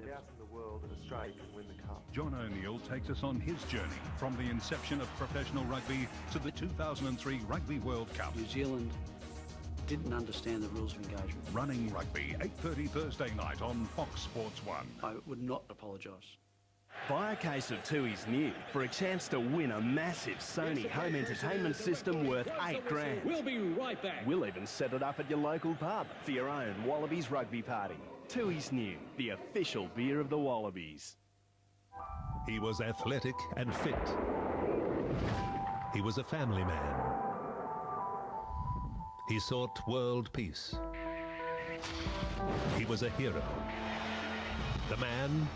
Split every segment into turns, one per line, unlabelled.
out in the world and Australia can win the cup.
John O'Neill takes us on his journey from the inception of professional rugby to the 2003 Rugby World Cup.
New Zealand didn't understand the rules of engagement.
Running Rugby, 8:30 Thursday night on Fox Sports 1.
I would not apologise.
Buy a case of Tui's New for a chance to win a massive Sony home entertainment system worth $8,000.
We'll be right back.
We'll even set it up at your local pub for your own Wallabies rugby party. Tui's New, the official beer of the Wallabies.
He was athletic and fit. He was a family man. He sought world peace. He was a hero. The man,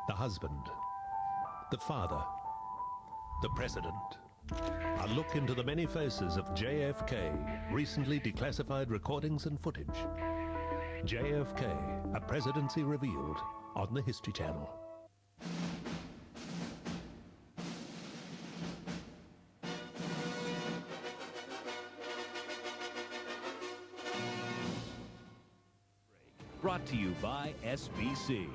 the husband, the father, the president. A look into the many faces of JFK, recently declassified recordings and footage. JFK, a presidency revealed on the History Channel.
Brought to you by SBC.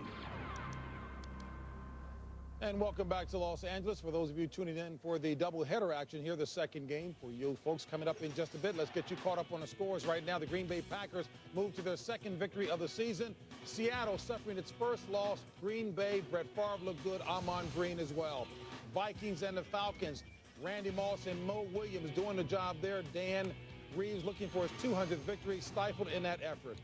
And welcome back to Los Angeles. For those of you tuning in for the doubleheader action here, the second game for you folks coming up in just a bit. Let's get you caught up on the scores right now. The Green Bay Packers move to their second victory of the season. Seattle suffering its first loss. Green Bay, Brett Favre looked good. Amon Green as well. Vikings and the Falcons. Randy Moss and Mo Williams doing the job there. Dan Reeves looking for his 200th victory, stifled in that effort.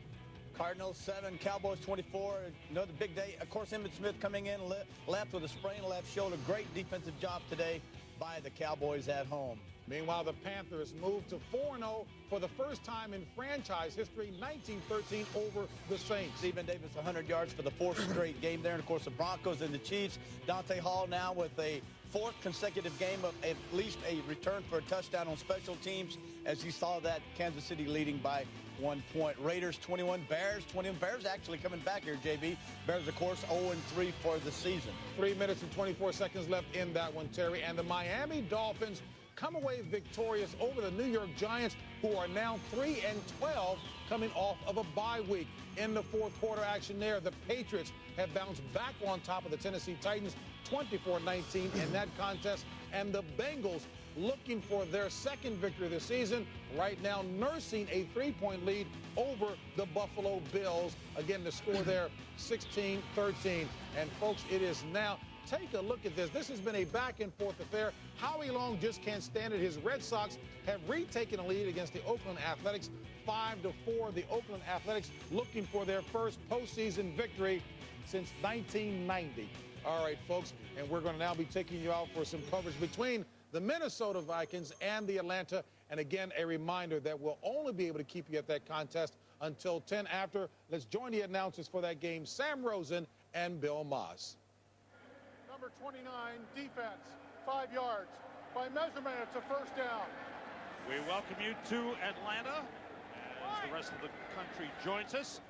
Cardinals 7, Cowboys 24. Another big day. Of course, Emmitt Smith coming in left with a sprained left shoulder. Great defensive job today by the Cowboys at home.
Meanwhile, the Panthers moved to 4-0 for the first time in franchise history, 1913 over the Saints.
Stephen Davis 100 yards for the fourth straight game there. And, of course, the Broncos and the Chiefs. Dante Hall now with a fourth consecutive game of at least a return for a touchdown on special teams, as you saw that Kansas City leading by 1 point. Raiders 21, Bears 21. Bears actually coming back here, JB. Bears, of course, 0-3 for the season.
3 minutes and 24 seconds left in that one, Terry. And the Miami Dolphins come away victorious over the New York Giants, who are now 3-12, coming off of a bye week. In the fourth quarter action there, the Patriots have bounced back on top of the Tennessee Titans, 24-19 in that contest. And the Bengals looking for their second victory of the season, right now nursing a 3-point lead over the Buffalo Bills. Again, the score there, 16-13. And folks, it is now, take a look at this. This has been a back-and-forth affair. Howie Long just can't stand it. His Red Sox have retaken a lead against the Oakland Athletics, 5-4. The Oakland Athletics looking for their first postseason victory since 1990. All right, folks, and we're going to now be taking you out for some coverage between the Minnesota Vikings and the Atlanta. And again, a reminder that we'll only be able to keep you at that contest until 10 after. Let's join the announcers for that game, Sam Rosen and Bill Moss.
Number 29, defense, 5 yards. By measurement, it's a first down.
We welcome you to Atlanta as the rest of the country joins us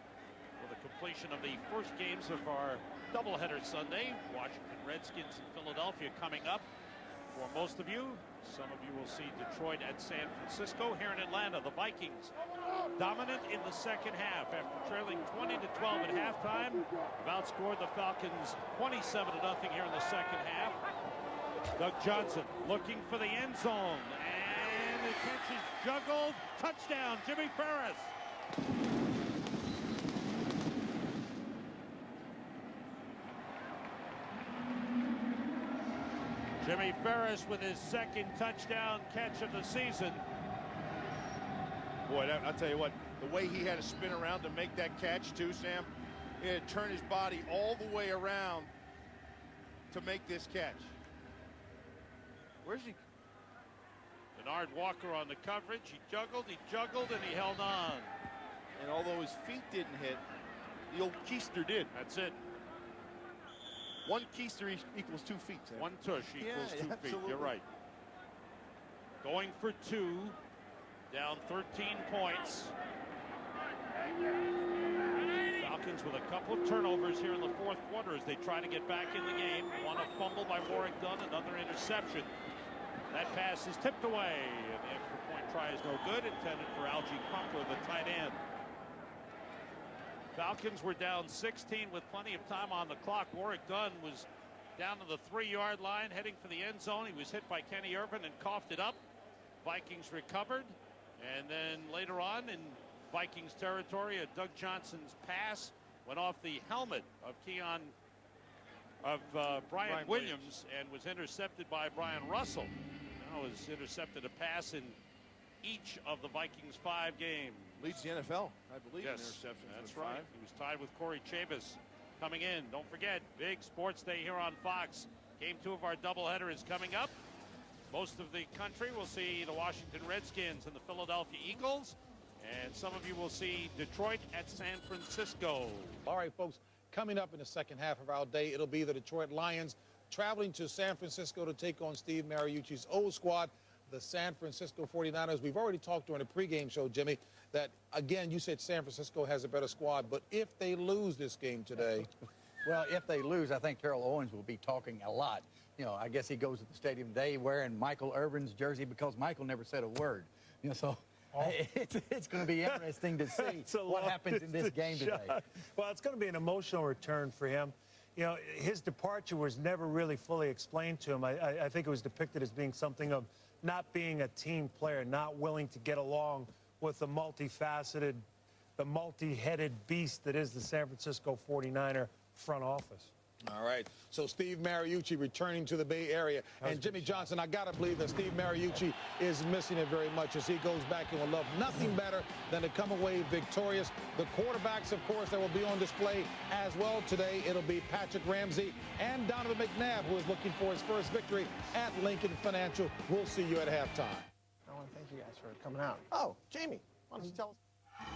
for the completion of the first games of our doubleheader Sunday. Washington Redskins and Philadelphia coming up for most of you. Some of you will see Detroit at San Francisco. Here in Atlanta, the Vikings dominant in the second half after trailing 20-12 at halftime. Have outscored the Falcons 27-0 here in the second half. Doug Johnson looking for the end zone, and the catch is juggled. Touchdown, Jimmy Ferris. Jimmy Ferris with his second touchdown catch of the season.
Boy, I'll tell you what, the way he had to spin around to make that catch too, Sam, he had to turn his body all the way around to make this catch. Where's he?
Bernard Walker on the coverage. He juggled, and he held on.
And although his feet didn't hit, the old keister did.
That's it.
One keister equals 2 feet, Sam.
One tush equals 2 feet.
Absolutely.
You're right. Going for 2. Down 13 points. Falcons with a couple of turnovers here in the fourth quarter as they try to get back in the game. One a fumble by Warwick Dunn, another interception. That pass is tipped away, and the extra point try is no good. Intended for Algie Crumpler, the tight end. Falcons were down 16 with plenty of time on the clock. Warwick Dunn was down to the 3-yard line heading for the end zone. He was hit by Kenny Irvin and coughed it up. Vikings recovered, and then later on in Vikings territory, a Doug Johnson's pass went off the helmet of Brian Williams and was intercepted by Brian Russell. Now has intercepted a pass in each of the Vikings' 5 games.
Leads the NFL, I believe,
yes,
in interceptions.
That's right. He was tied with Corey Chavis coming in. Don't forget, big sports day here on Fox. Game 2 of our doubleheader is coming up. Most of the country will see the Washington Redskins and the Philadelphia Eagles. And some of you will see Detroit at San Francisco.
All right, folks, coming up in the second half of our day, it'll be the Detroit Lions traveling to San Francisco to take on Steve Mariucci's old squad, the San Francisco 49ers. We've already talked during the pregame show, Jimmy, that, again, you said San Francisco has a better squad, but if they lose this game today...
Well, if they lose, I think Terrell Owens will be talking a lot. You know, I guess he goes to the stadium today wearing Michael Irvin's jersey because Michael never said a word. You know, so it's going to be interesting to see what happens in this game today.
Well, it's going to be an emotional return for him. You know, his departure was never really fully explained to him. I think it was depicted as being something of not being a team player, not willing to get along with the multifaceted, the multi-headed beast that is the San Francisco 49er front office.
All right, so Steve Mariucci returning to the Bay Area. And Jimmy Johnson, I got to believe that Steve Mariucci is missing it very much as he goes back and will love nothing better than to come away victorious. The quarterbacks, of course, that will be on display as well today. It'll be Patrick Ramsey and Donovan McNabb, who is looking for his first victory at Lincoln Financial. We'll see you at halftime.
I want to thank you guys for coming out. Oh, Jamie, why don't you tell us?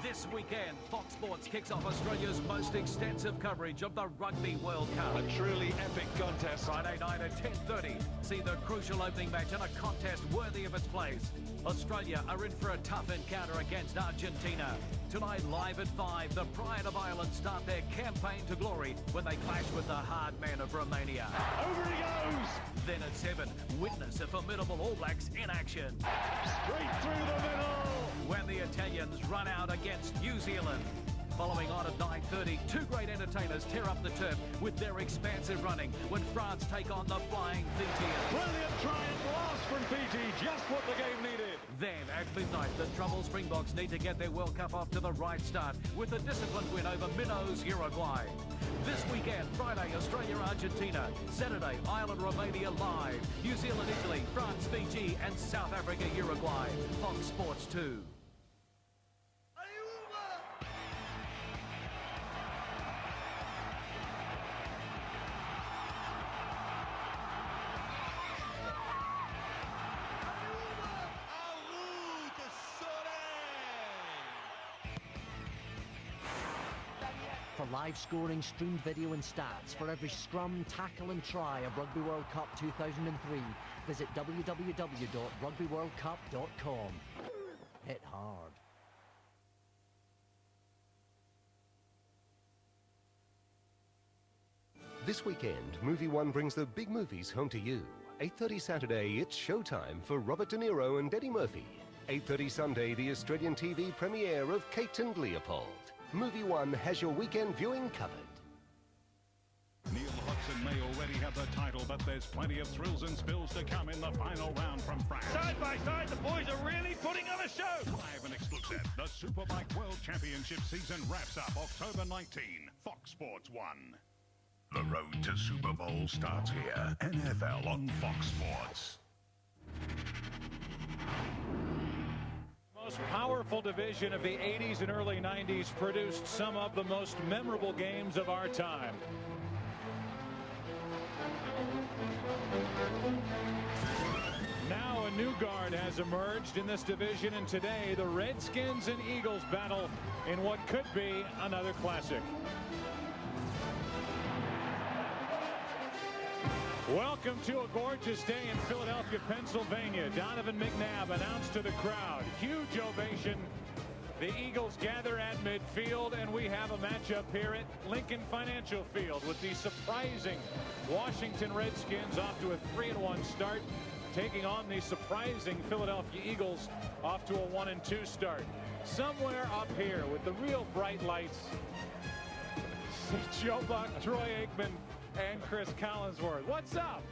This weekend, Fox Sports kicks off Australia's most extensive coverage of the Rugby World Cup.
A truly epic contest.
Friday night at 10:30. See the crucial opening match in a contest worthy of its place. Australia are in for a tough encounter against Argentina. Tonight, live at 5, the Pride of Ireland start their campaign to glory when they clash with the hard men of Romania.
Over he goes!
Then at 7, witness a formidable All Blacks in action.
Straight through the middle!
When the Italians run out against New Zealand. Following on at 9:30, 2 great entertainers tear up the turf with their expansive running when France take on the flying Fijians.
Brilliant try and blast from Fiji, just what the game needed.
Then at midnight, the troubled Springboks need to get their World Cup off to the right start with a disciplined win over minnows Uruguay. This weekend, Friday, Australia-Argentina. Saturday, Ireland-Romania live. New Zealand-Italy, France-Fiji, and South Africa-Uruguay. Fox Sports 2.
For live scoring, streamed video and stats for every scrum, tackle and try of Rugby World Cup 2003, visit www.rugbyworldcup.com. Hit hard.
This weekend, Movie One brings the big movies home to you. 8:30 Saturday, it's showtime for Robert De Niro and Eddie Murphy. 8:30 Sunday, the Australian TV premiere of Kate and Leopold. Movie One has your weekend viewing covered.
Neil Hodgson may already have the title, but there's plenty of thrills and spills to come in the final round from France.
Side by side, the boys are really putting on a show.
Live and exclusive, the Superbike World Championship season wraps up October 19. Fox Sports 1.
The road to Super Bowl starts here. NFL on Fox Sports.
Most powerful division of the 80s and early 90s produced some of the most memorable games of our time. Now a new guard has emerged in this division, and today the Redskins and Eagles battle in what could be another classic. Welcome to a gorgeous day in Philadelphia, Pennsylvania. Donovan McNabb announced to the crowd. Huge ovation. The Eagles gather at midfield, and we have a matchup here at Lincoln Financial Field with the surprising Washington Redskins off to a 3-1 start. taking on the surprising Philadelphia Eagles off to a 1-2 start. Somewhere up here with the real bright lights, Joe Buck, Troy Aikman, and Chris Collinsworth. What's up?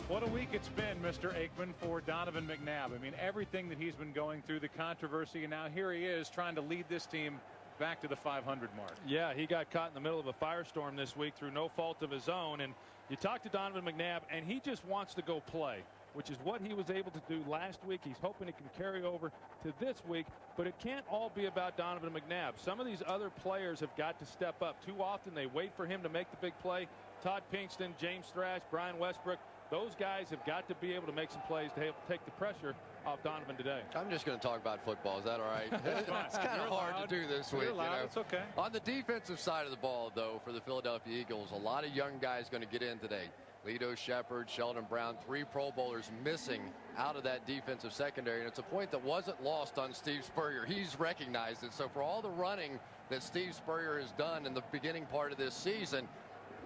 What a week it's been, Mr. Aikman, for Donovan McNabb. I mean, everything that he's been going through, the controversy, and now here he is trying to lead this team back to the 500 mark.
Yeah, he got caught in the middle of a firestorm this week through no fault of his own. And you talk to Donovan McNabb, and he just wants to go play, which is what he was able to do last week. He's hoping it can carry over to this week, but it can't all be about Donovan McNabb. Some of these other players have got to step up. Too often they wait for him to make the big play. Todd Pinkston, James Thrash, Brian Westbrook, those guys have got to be able to make some plays to take the pressure off Donovan today.
I'm just going to talk about football. Is that all right? It's kind of hard to do this week.
You're allowed. It's okay.
On the defensive side of the ball, though, for the Philadelphia Eagles, a lot of young guys going to get in today. Lito Shepard, Sheldon Brown, 3 Pro Bowlers missing out of that defensive secondary. And it's a point that wasn't lost on Steve Spurrier. He's recognized it. So for all the running that Steve Spurrier has done in the beginning part of this season,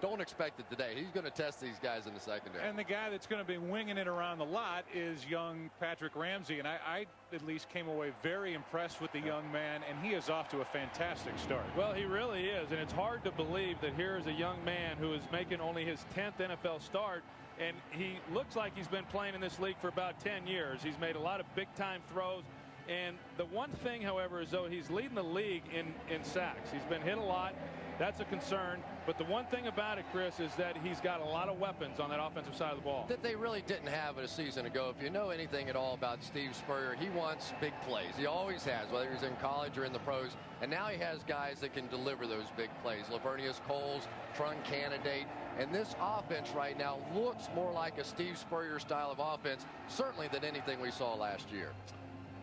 don't expect it today. He's going to test these guys in the secondary.
And the guy that's going to be winging it around the lot is young Patrick Ramsey. And I at least came away very impressed with the young man, and he is off to a fantastic start.
Well, he really is, and it's hard to believe that here is a young man who is making only his 10th NFL start, and he looks like he's been playing in this league for about 10 years. He's made a lot of big-time throws, and the one thing, however, is though he's leading the league in sacks. He's been hit a lot. That's a concern. But the one thing about it, Chris, is that he's got a lot of weapons on that offensive side of the ball
that they really didn't have a season ago. If you know anything at all about Steve Spurrier, he wants big plays. He always has, whether he's in college or in the pros. And now he has guys that can deliver those big plays. Lavernius Coles, Trung Candidate. And this offense right now looks more like a Steve Spurrier style of offense, certainly than anything we saw last year.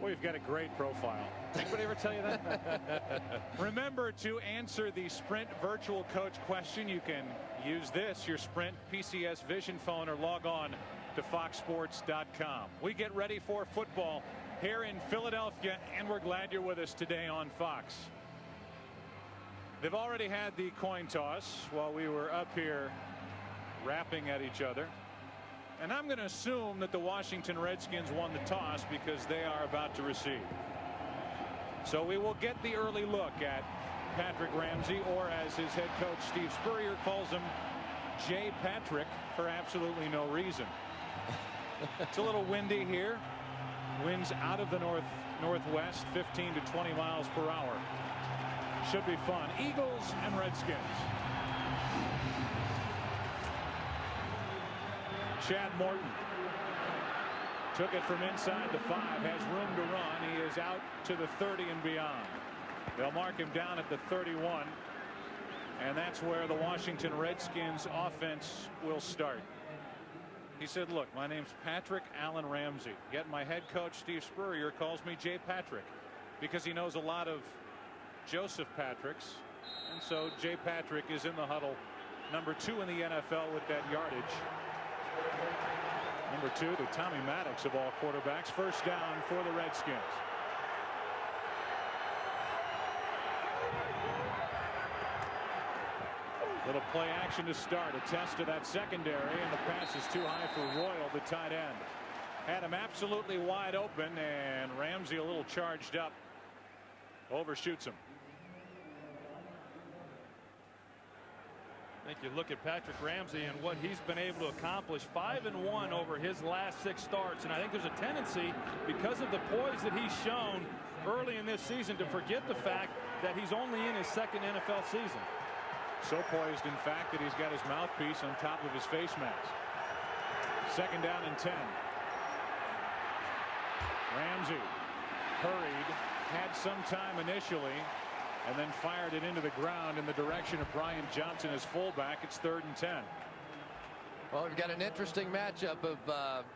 Well, you've got a great profile. Anybody ever tell you that? Remember to answer the Sprint virtual coach question. You can use this, your Sprint PCS Vision phone, or log on to foxsports.com. We get ready for football here in Philadelphia, and we're glad you're with us today on Fox. They've already had the coin toss while we were up here rapping at each other. And I'm going to assume that the Washington Redskins won the toss because they are about to receive. So we will get the early look at Patrick Ramsey, or as his head coach Steve Spurrier calls him, J. Patrick, for absolutely no reason. It's a little windy here. Winds out of the northwest, 15 to 20 miles per hour. Should be fun. Eagles and Redskins. Chad Morton took it from inside the 5, has room to run. He is out to the 30 and beyond. They'll mark him down at the 31, and that's where the Washington Redskins offense will start. He said, look, my name's Patrick Allen Ramsey, yet my head coach Steve Spurrier calls me J. Patrick because he knows a lot of Joseph Patricks, and so J. Patrick is in the huddle, number 2 in the NFL with that yardage. Number 2 to Tommy Maddox of all quarterbacks. First down for the Redskins. Little play action to start. A test of that secondary, and the pass is too high for Royal, the tight end. Had him absolutely wide open, and Ramsey a little charged up. Overshoots him.
I think you look at Patrick Ramsey and what he's been able to accomplish. 5-1 over his last 6 starts, and I think there's a tendency, because of the poise that he's shown early in this season, to forget the fact that he's only in his 2nd NFL season.
So poised, in fact, that he's got his mouthpiece on top of his face mask. 2nd down and 10. Ramsey hurried, had some time initially, and then fired it into the ground in the direction of Brian Johnson as fullback. It's 3rd and 10.
Well, we've got an interesting matchup of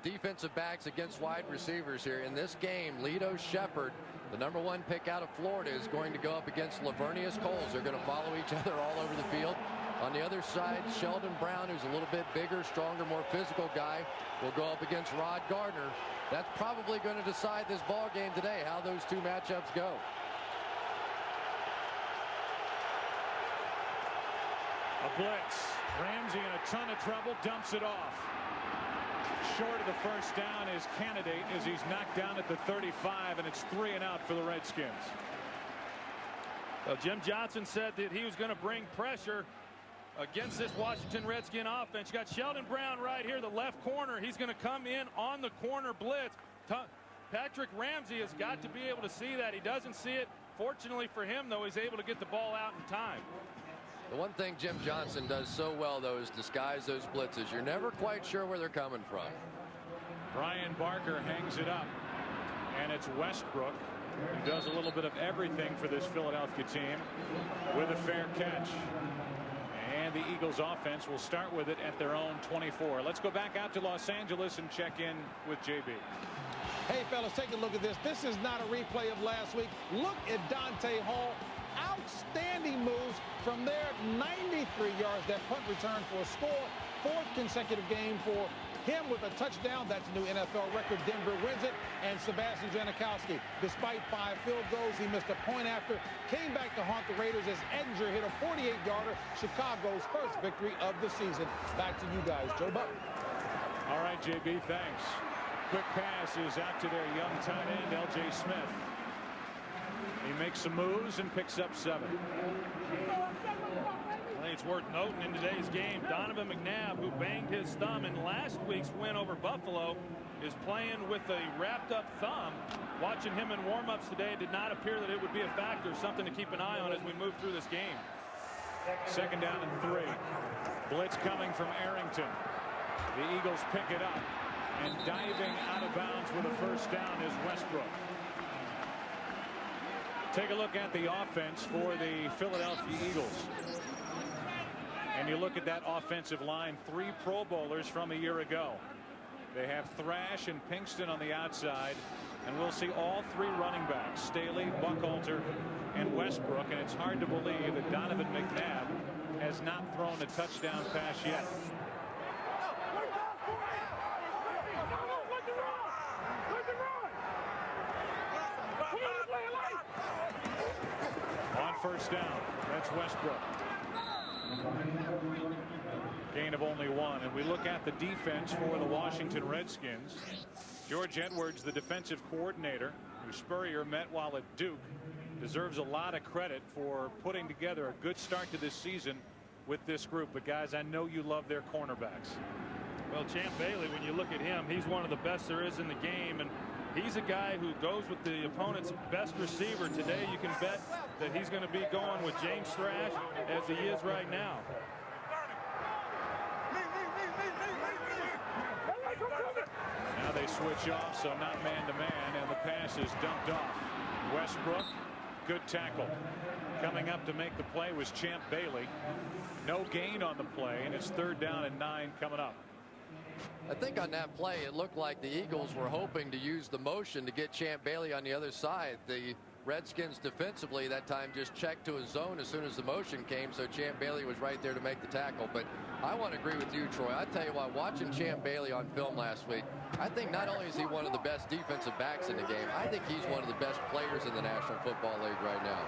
defensive backs against wide receivers here. In this game, Lito Shepard, the number 1 pick out of Florida, is going to go up against Lavernius Coles. They're going to follow each other all over the field. On the other side, Sheldon Brown, who's a little bit bigger, stronger, more physical guy, will go up against Rod Gardner. That's probably going to decide this ball game today, how those 2 matchups go.
A blitz. Ramsey in a ton of trouble, dumps it off. Short of the first down is Candidate as he's knocked down at the 35, and it's 3 and out for the Redskins.
Well, Jim Johnson said that he was going to bring pressure against this Washington Redskin offense. You got Sheldon Brown right here, the left corner. He's going to come in on the corner blitz. Patrick Ramsey has got to be able to see that. He doesn't see it. Fortunately for him, though, he's able to get the ball out in time.
The one thing Jim Johnson does so well, though, is disguise those blitzes. You're never quite sure where they're coming from.
Brian Barker hangs it up, and it's Westbrook who does a little bit of everything for this Philadelphia team with a fair catch. And the Eagles offense will start with it at their own 24. Let's go back out to Los Angeles and check in with JB.
Hey, fellas, take a look at this. This is not a replay of last week. Look at Dante Hall. Outstanding moves from there. 93 yards. That punt return for a score. 4th consecutive game for him with a touchdown. That's a new NFL record. Denver wins it. And Sebastian Janikowski, despite 5 field goals, he missed a point after, came back to haunt the Raiders as Edinger hit a 48-yarder, Chicago's first victory of the season. Back to you guys, Joe Button.
All right, JB, thanks. Quick pass is out to their young tight end, L.J. Smith. He makes some moves and picks up 7.
I think it's worth noting in today's game, Donovan McNabb, who banged his thumb in last week's win over Buffalo, is playing with a wrapped-up thumb. Watching him in warm-ups today did not appear that it would be a factor, something to keep an eye on as we move through this game.
2nd down and 3. Blitz coming from Arrington. The Eagles pick it up, and diving out of bounds with a first down is Westbrook. Take a look at the offense for the Philadelphia Eagles. And you look at that offensive line, 3 Pro Bowlers from a year ago. They have Thrash and Pinkston on the outside, and we'll see all 3 running backs, Staley, Buckhalter, and Westbrook, and it's hard to believe that Donovan McNabb has not thrown a touchdown pass yet. On first down, that's Westbrook. Gain of only 1, and we look at the defense for the Washington Redskins. George Edwards, the defensive coordinator, who Spurrier met while at Duke, deserves a lot of credit for putting together a good start to this season with this group. But guys, I know you love their cornerbacks.
Well, Champ Bailey, when you look at him, he's one of the best there is in the game, and he's a guy who goes with the opponent's best receiver. Today you can bet that he's going to be going with James Thrash as he is right now.
Now they switch off, so not man-to-man, and the pass is dumped off. Westbrook, good tackle. Coming up to make the play was Champ Bailey. No gain on the play, and it's 3rd down and 9 coming up.
I think on that play, it looked like the Eagles were hoping to use the motion to get Champ Bailey on the other side. The Redskins defensively that time just checked to his zone as soon as the motion came, so Champ Bailey was right there to make the tackle. But I want to agree with you, Troy. I tell you what, watching Champ Bailey on film last week, I think not only is he one of the best defensive backs in the game, I think he's one of the best players in the National Football League right now.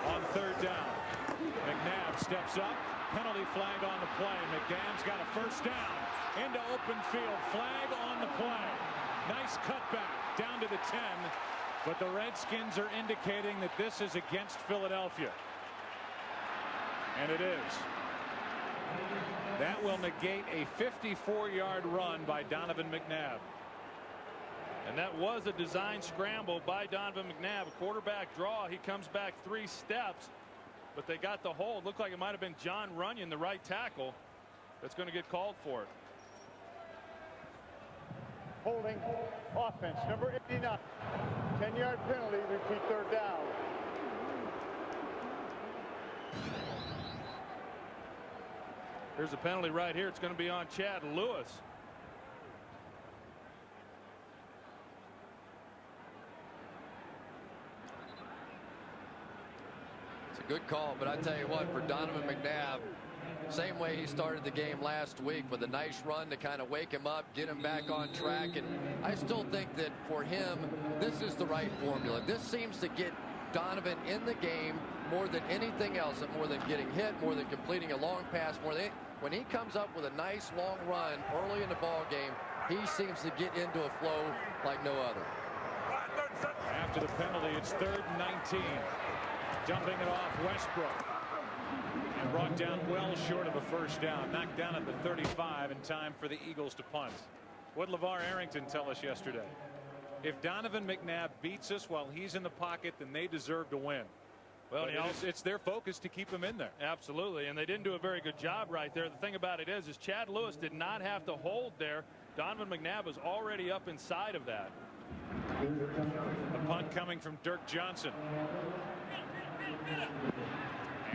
On 3rd down, McNabb steps up. Penalty flag on the play. McNabb's got a first down into open field. Flag on the play. Nice cutback down to the 10. But the Redskins are indicating that this is against Philadelphia. And it is. That will negate a 54-yard run by Donovan McNabb.
And that was a design scramble by Donovan McNabb. A quarterback draw. He comes back 3 steps. But they got the hold. Looked like it might have been John Runyon, the right tackle, that's going to get called for it.
Holding offense, number 89. 10-yard penalty, repeat 3rd down.
There's a penalty right here. It's going to be on Chad Lewis.
Good call, but I tell you what, for Donovan McNabb, same way he started the game last week with a nice run to kind of wake him up, get him back on track. And I still think that for him, this is the right formula. This seems to get Donovan in the game more than anything else, more than getting hit, more than completing a long pass, more than when he comes up with a nice long run early in the ball game, he seems to get into a flow like no other.
After the penalty, it's 3rd and 19. Dumping it off Westbrook. And brought down well short of a first down. Knocked down at the 35 in time for the Eagles to punt. What did LeVar Arrington tell us yesterday? If Donovan McNabb beats us while he's in the pocket, then they deserve to win. Well, it's their focus to keep him in there.
Absolutely, and they didn't do a very good job right there. The thing about it is Chad Lewis did not have to hold there. Donovan McNabb was already up inside of that.
The punt coming from Dirk Johnson.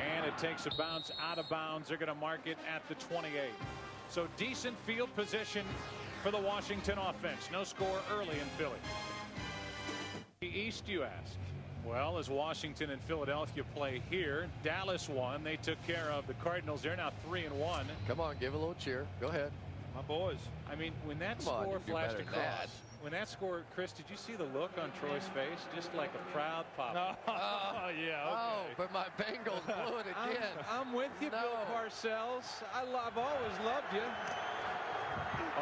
And it takes a bounce out of bounds. They're going to mark it at the 28. So decent field position for the Washington offense. No score early in Philly. The East, you ask. Well, as Washington and Philadelphia play here, Dallas won. They took care of the Cardinals. They're now 3-1.
Come on, give a little cheer. Go ahead.
My boys.
I mean, when that score flashed across, when that score, Chris, did you see the look on Troy's face? Just like a proud papa.
Oh, yeah. Okay.
Oh, but my Bengals blew it again.
I'm with you, Bill Parcells. I've always loved you.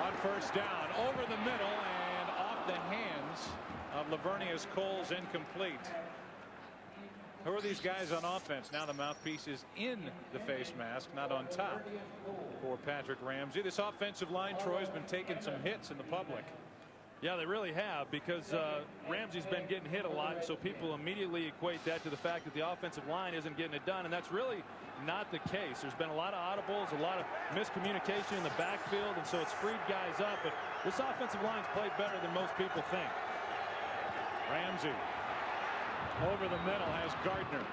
On first down, over the middle and off the hands of Lavernius Coles, incomplete. Who are these guys on offense? Now the mouthpiece is in the face mask, not on top for Patrick Ramsey. This offensive line, Troy's been taking some hits in the public.
Yeah, they really have, because Ramsey's been getting hit a lot, so people immediately equate that to the fact that the offensive line isn't getting it done, and that's really not the case. There's been a lot of audibles, a lot of miscommunication in the backfield, and so it's freed guys up, but this offensive line's played better than most people think.
Ramsey over the middle has Gardner,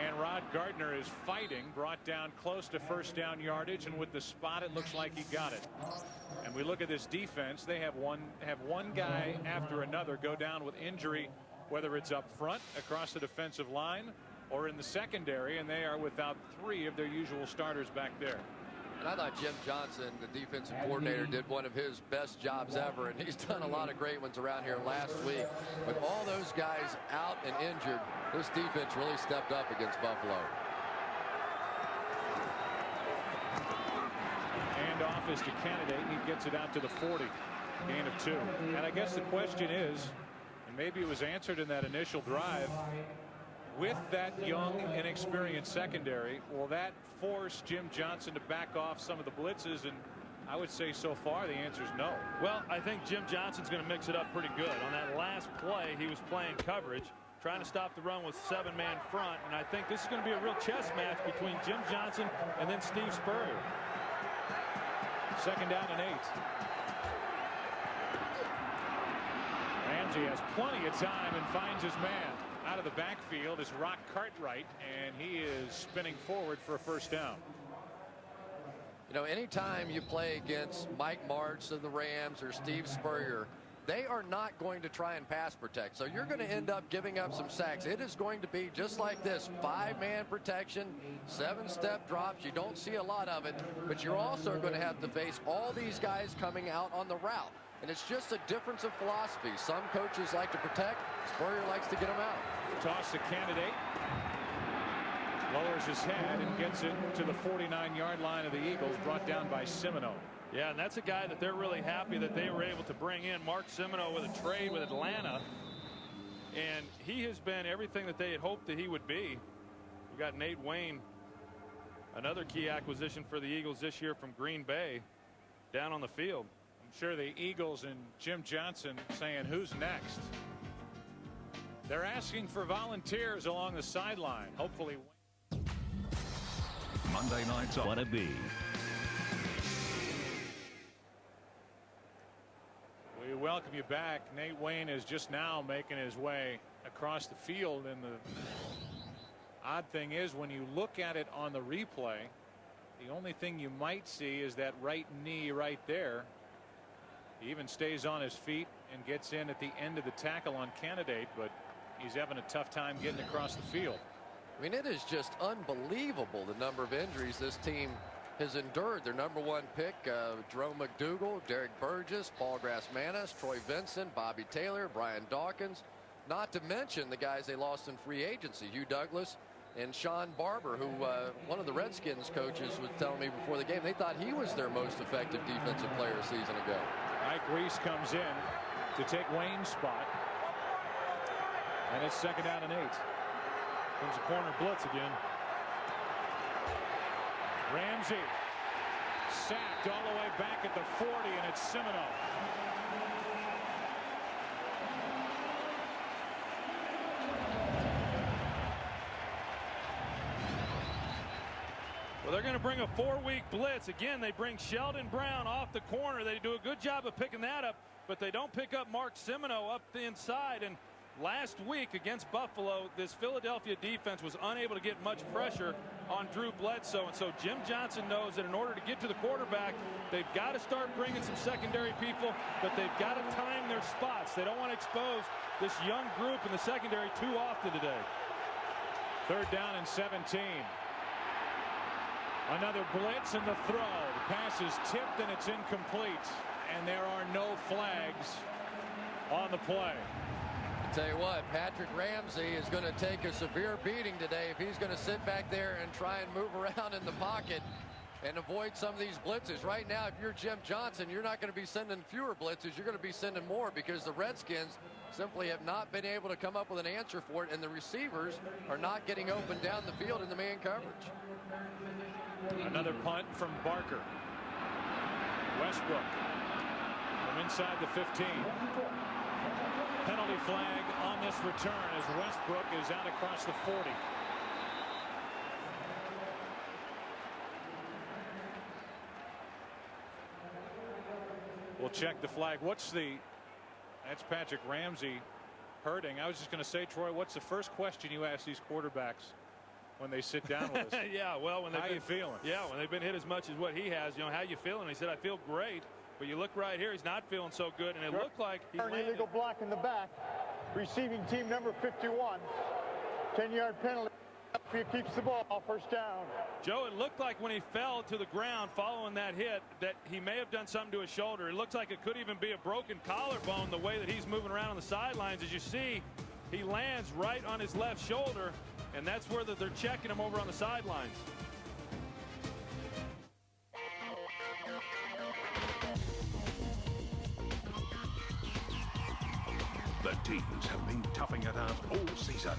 and Rod Gardner is fighting, brought down close to first down yardage, and with the spot it looks like he got it. And we look at this defense, they have one guy after another go down with injury, whether it's up front across the defensive line or in the secondary, and they are without 3 of their usual starters back there.
And I thought Jim Johnson, the defensive coordinator, did one of his best jobs ever, and he's done a lot of great ones around here last week. With all those guys out and injured, this defense really stepped up against Buffalo.
And off is to Candidate. He gets it out to the 40. Gain of 2. And I guess the question is, and maybe it was answered in that initial drive, with that young, inexperienced secondary, will that force Jim Johnson to back off some of the blitzes? And I would say so far the answer is no.
Well, I think Jim Johnson's going to mix it up pretty good. On that last play, he was playing coverage, trying to stop the run with 7-man front, and I think this is going to be a real chess match between Jim Johnson and then Steve Spurrier.
2nd down and 8. Ramsey has plenty of time and finds his man. Out of the backfield is Rock Cartwright, and he is spinning forward for a first down.
You know, anytime you play against Mike Martz of the Rams or Steve Spurrier, they are not going to try and pass protect. So you're going to end up giving up some sacks. It is going to be just like this: 5-man protection, 7-step drops. You don't see a lot of it, but you're also going to have to face all these guys coming out on the route. And it's just a difference of philosophy. Some coaches like to protect. Spurrier likes to get them out.
Toss to Candidate. Lowers his head and gets it to the 49-yard line of the Eagles, brought down by Semino.
Yeah, and that's a guy that they're really happy that they were able to bring in. Mark Semino with a trade with Atlanta. And he has been everything that they had hoped that he would be. We got Nate Wayne, another key acquisition for the Eagles this year from Green Bay, down on the field.
I'm sure the Eagles and Jim Johnson saying, who's next? They're asking for volunteers along the sideline. Hopefully.
Monday nights on
Wanna be.
We welcome you back. Nate Wayne is just now making his way across the field, and the odd thing is, when you look at it on the replay, the only thing you might see is that right knee right there. He even stays on his feet and gets in at the end of the tackle on Candidate, but he's having a tough time getting across the field.
I mean, it is just unbelievable the number of injuries this team has endured. Their #1 pick, Jerome McDougal, Derek Burgess, Paul Grassmanis, Troy Vincent, Bobby Taylor, Brian Dawkins, not to mention the guys they lost in free agency: Hugh Douglas, And Sean Barber, who one of the Redskins coaches was telling me before the game, they thought he was their most effective defensive player a season ago.
Ike Reese comes in to take Wayne's spot. And it's 2nd down and 8. Comes a corner blitz again. Ramsey sacked all the way back at the 40, and it's Semino.
Well, they're going to bring a 4-week blitz. Again, they bring Sheldon Brown off the corner. They do a good job of picking that up, but they don't pick up Mark Semino up the inside. And last week against Buffalo, this Philadelphia defense was unable to get much pressure on Drew Bledsoe. And so Jim Johnson knows that in order to get to the quarterback, they've got to start bringing some secondary people, but they've got to time their spots. They don't want to expose this young group in the secondary too often today.
3rd down and 17. Another blitz and the throw. The pass is tipped and it's incomplete. And there are no flags on the play.
I'll tell you what, Patrick Ramsey is going to take a severe beating today if he's going to sit back there and try and move around in the pocket and avoid some of these blitzes. Right now, if you're Jim Johnson, you're not going to be sending fewer blitzes. You're going to be sending more because the Redskins simply have not been able to come up with an answer for it, and the receivers are not getting open down the field in the man coverage.
Another punt from Barker. Westbrook from inside the 15. Penalty flag on this return as Westbrook is out across the 40. We'll check the flag. That's Patrick Ramsey hurting. I was just going to say, Troy, what's the first question you ask these quarterbacks when they sit down with us?
Yeah, well, when
how you feeling?
Yeah, when they've been hit as much as what he has, how you feeling? He said, I feel great. But you look right here, he's not feeling so good, and it looked like he
landed. Illegal block in the back. Receiving team number 51. 10-yard penalty. He keeps the ball. 1st down.
Joe, it looked like when he fell to the ground following that hit that he may have done something to his shoulder. It looks like it could even be a broken collarbone the way that he's moving around on the sidelines. As you see, he lands right on his left shoulder, and that's where they're checking him over on the sidelines.
The teams have been toughing it out all season.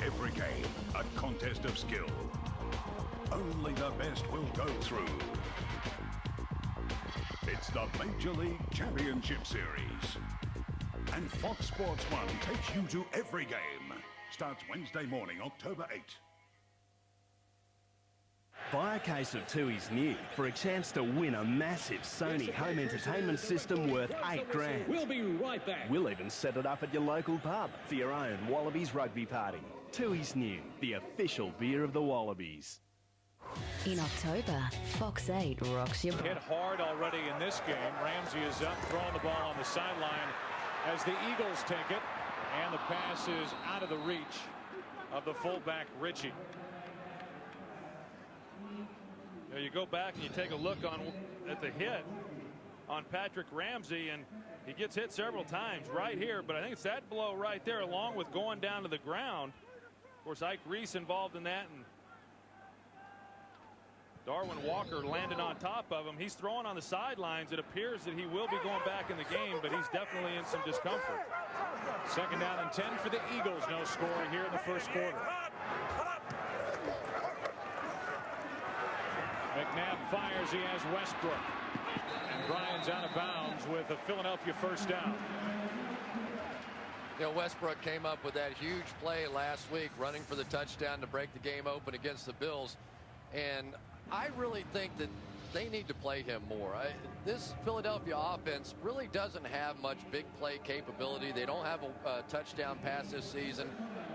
Every game, a contest of skill. Only the best will go through. It's the Major League Championship Series. And Fox Sports 1 takes you to every game. Starts Wednesday morning, October 8.
Buy a case of Tui's New for a chance to win a massive Sony home entertainment system worth $8 grand.
We'll be right back.
We'll even set it up at your local pub for your own Wallabies rugby party. Tui's New, the official beer of the Wallabies.
In October, Fox 8 rocks your...
Hit hard already in this game. Ramsey is up, throwing the ball on the sideline as the Eagles take it. And the pass is out of the reach of the fullback, Ritchie.
You go back and you take a look at the hit on Patrick Ramsey, and he gets hit several times right here, but I think it's that blow right there along with going down to the ground. Of course, Ike Reese involved in that, and Darwin Walker landed on top of him. He's throwing on the sidelines. It appears that he will be going back in the game, but he's definitely in some discomfort.
2nd down and 10 for the Eagles. No scoring here in the 1st quarter. McNabb fires. He has Westbrook. And Bryant's out of bounds with a Philadelphia 1st down.
Westbrook came up with that huge play last week, running for the touchdown to break the game open against the Bills. And I really think that they need to play him more. This Philadelphia offense really doesn't have much big play capability. They don't have a touchdown pass this season.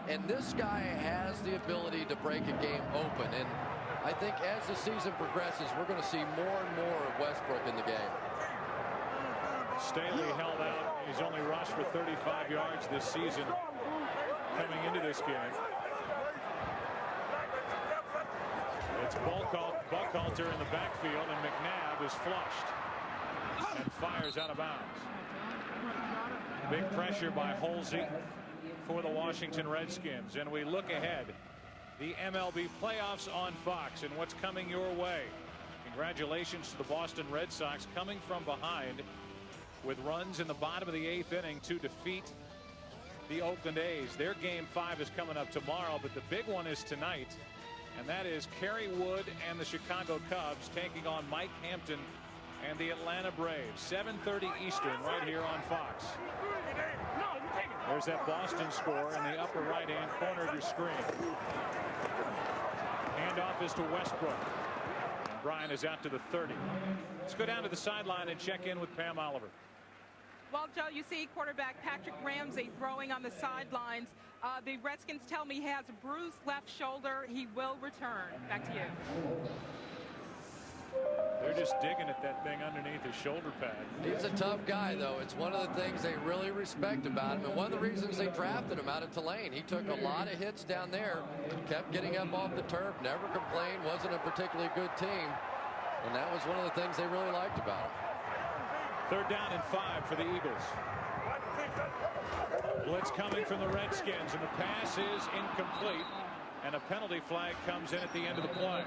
And this guy has the ability to break a game open. And I think as the season progresses, we're going to see more and more of Westbrook in the game.
Staley held out. He's only rushed for 35 yards this season coming into this game. It's Buckhalter in the backfield, and McNabb is flushed and fires out of bounds. Big pressure by Halsey. for the Washington Redskins. And we look ahead. The MLB playoffs on Fox and what's coming your way. Congratulations to the Boston Red Sox coming from behind with runs in the bottom of the 8th inning to defeat the Oakland A's. Their game 5 is coming up tomorrow, but the big one is tonight, and that is Kerry Wood and the Chicago Cubs taking on Mike Hampton and the Atlanta Braves. 7:30 Eastern right here on Fox. There's that Boston score in the upper right-hand corner of your screen. Handoff is to Westbrook. Brian is out to the 30. Let's go down to the sideline and check in with Pam Oliver.
Well, Joe, you see quarterback Patrick Ramsey throwing on the sidelines. The Redskins tell me he has a bruised left shoulder. He will return. Back to you.
They're just digging at that thing underneath his shoulder pad.
He's a tough guy, though. It's one of the things they really respect about him, and one of the reasons they drafted him out of Tulane. He took a lot of hits down there, kept getting up off the turf, never complained, wasn't a particularly good team, and that was one of the things they really liked about him.
3rd down and 5 for the Eagles. Blitz coming from the Redskins, and the pass is incomplete, and a penalty flag comes in at the end of the play.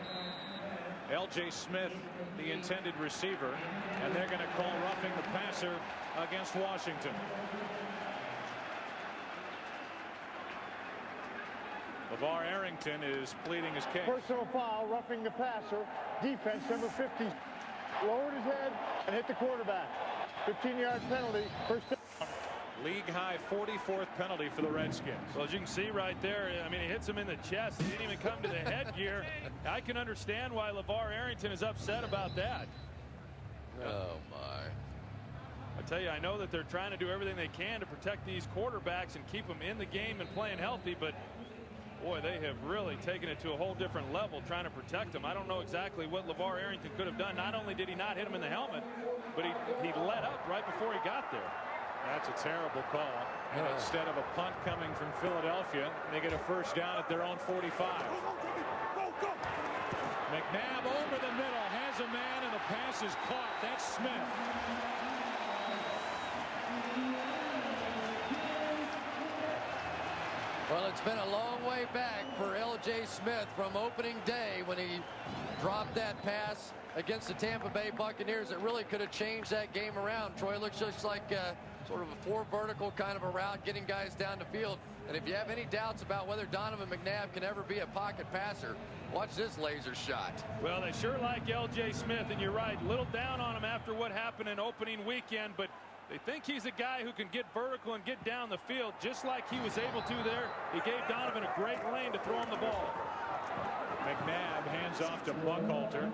L.J. Smith, the intended receiver, and they're going to call roughing the passer against Washington. LeVar Arrington is pleading his case.
Personal foul, roughing the passer. Defense, number 50, lowered his head and hit the quarterback. 15-yard penalty. First down.
League high 44th penalty for the Redskins.
Well, as you can see right there, I mean, he hits him in the chest. He didn't even come to the headgear. I can understand why LeVar Arrington is upset about that.
Oh, my.
I tell you, I know that they're trying to do everything they can to protect these quarterbacks and keep them in the game and playing healthy, but boy, they have really taken it to a whole different level trying to protect them. I don't know exactly what LeVar Arrington could have done. Not only did he not hit him in the helmet, but he let up right before he got there.
That's a terrible call. And instead of a punt coming from Philadelphia, they get a first down at their own 45. McNabb over the middle, has a man, and the pass is caught. That's Smith.
Well, it's been a long way back for L.J. Smith from opening day when he dropped that pass against the Tampa Bay Buccaneers. It really could have changed that game around. Troy looks just like sort of a 4 vertical kind of a route, getting guys down the field. And if you have any doubts about whether Donovan McNabb can ever be a pocket passer, watch this laser shot.
Well, they sure like L.J. Smith, and you're right, a little down on him after what happened in opening weekend, but they think he's a guy who can get vertical and get down the field just like he was able to there. He gave Donovan a great lane to throw him the ball.
McNabb hands off to Buckhalter.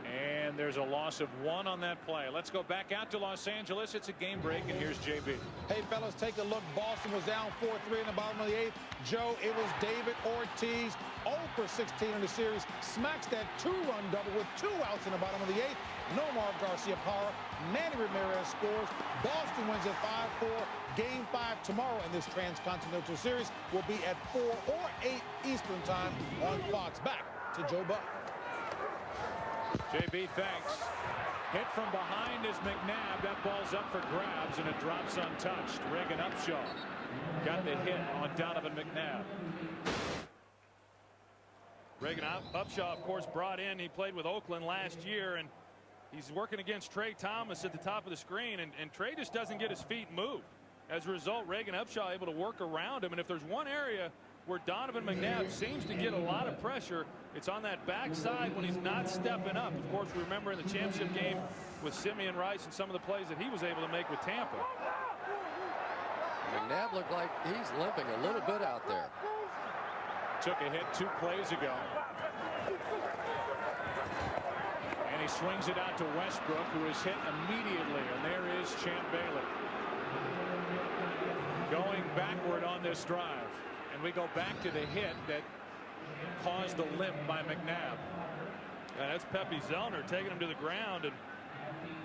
And there's a loss of 1 on that play. Let's go back out to Los Angeles. It's a game break, and here's JB.
Hey, fellas, take a look. Boston was down 4-3 in the bottom of the 8th. Joe, it was David Ortiz, 0 for 16 in the series, smacks that 2-run double with 2 outs in the bottom of the 8th. Nomar Garcia-Parra, Manny Ramirez scores. Boston wins at 5-4. Game 5 tomorrow in this transcontinental series will be at 4 or 8 Eastern time on Fox. Back to Joe Buck.
JB, thanks. Hit from behind is McNabb. That ball's up for grabs, and it drops untouched. Reagan Upshaw got the hit on Donovan McNabb.
Reagan Upshaw, of course, brought in. He played with Oakland last year, and he's working against Trey Thomas at the top of the screen, and Trey just doesn't get his feet moved. As a result, Reagan Upshaw able to work around him, and if there's one area where Donovan McNabb seems to get a lot of pressure, it's on that backside when he's not stepping up. Of course, we remember in the championship game with Simeon Rice and some of the plays that he was able to make with Tampa.
McNabb looked like he's limping a little bit out there.
Took a hit 2 plays ago. And he swings it out to Westbrook, who is hit immediately. And there is Champ Bailey going backward on this drive. And we go back to the hit that caused the limp by McNabb.
And that's Pepe Zellner taking him to the ground. And,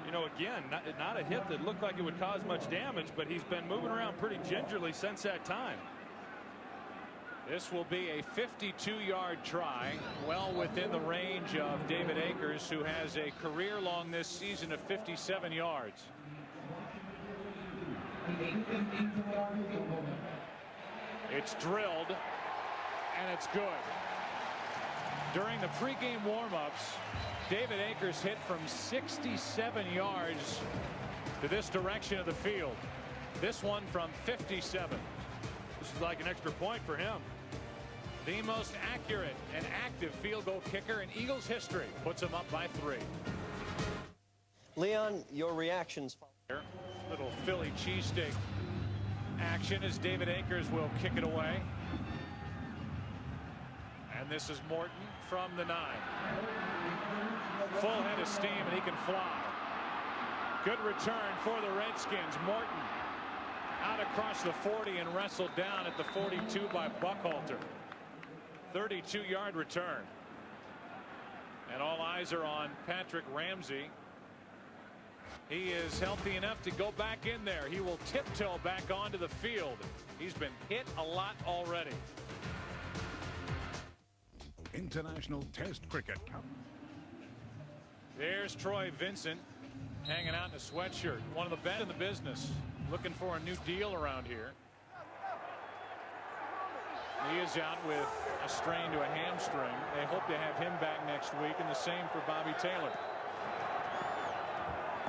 you know, again, not a hit that looked like it would cause much damage, but he's been moving around pretty gingerly since that time.
This will be a 52-yard try, well within the range of David Akers, who has a career-long this season of 57 yards. It's drilled, and it's good. During the pregame warm-ups, David Akers hit from 67 yards to this direction of the field. This one from 57.
This is like an extra point for him.
The most accurate and active field goal kicker in Eagles history puts him up by 3.
Leon, your reactions.
Little Philly cheesesteak action as David Akers will kick it away. And this is Morton from the 9. Full head of steam, and he can fly. Good return for the Redskins. Morton out across the 40 and wrestled down at the 42 by Buckhalter. 32-yard return. And all eyes are on Patrick Ramsey. He is healthy enough to go back in there. He will tiptoe back onto the field. He's been hit a lot already.
International Test Cricket.
There's Troy Vincent hanging out in a sweatshirt. One of the best in the business. Looking for a new deal around here. He is out with a strain to a hamstring. They hope to have him back next week, and the same for Bobby Taylor.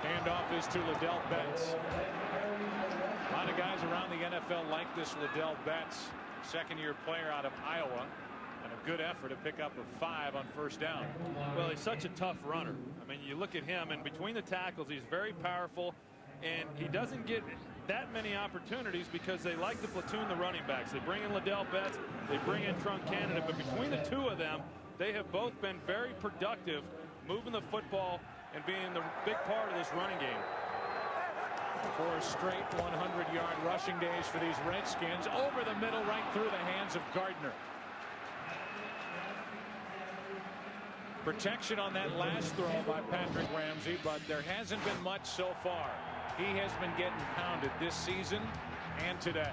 Handoff is to Liddell Betts. A lot of guys around the NFL like this Liddell Betts, second-year player out of Iowa, and a good effort to pick up a 5 on first down.
Well, he's such a tough runner. I mean, you look at him, and between the tackles, he's very powerful, and he doesn't get that many opportunities because they like to platoon the running backs. They bring in Liddell Betts, they bring in Trunk Canada, but between the two of them, they have both been very productive moving the football and being the big part of this running game.
4 straight 100-yard rushing days for these Redskins. Over the middle, right through the hands of Gardner. Protection on that last throw by Patrick Ramsey, but there hasn't been much so far. He has been getting pounded this season and today.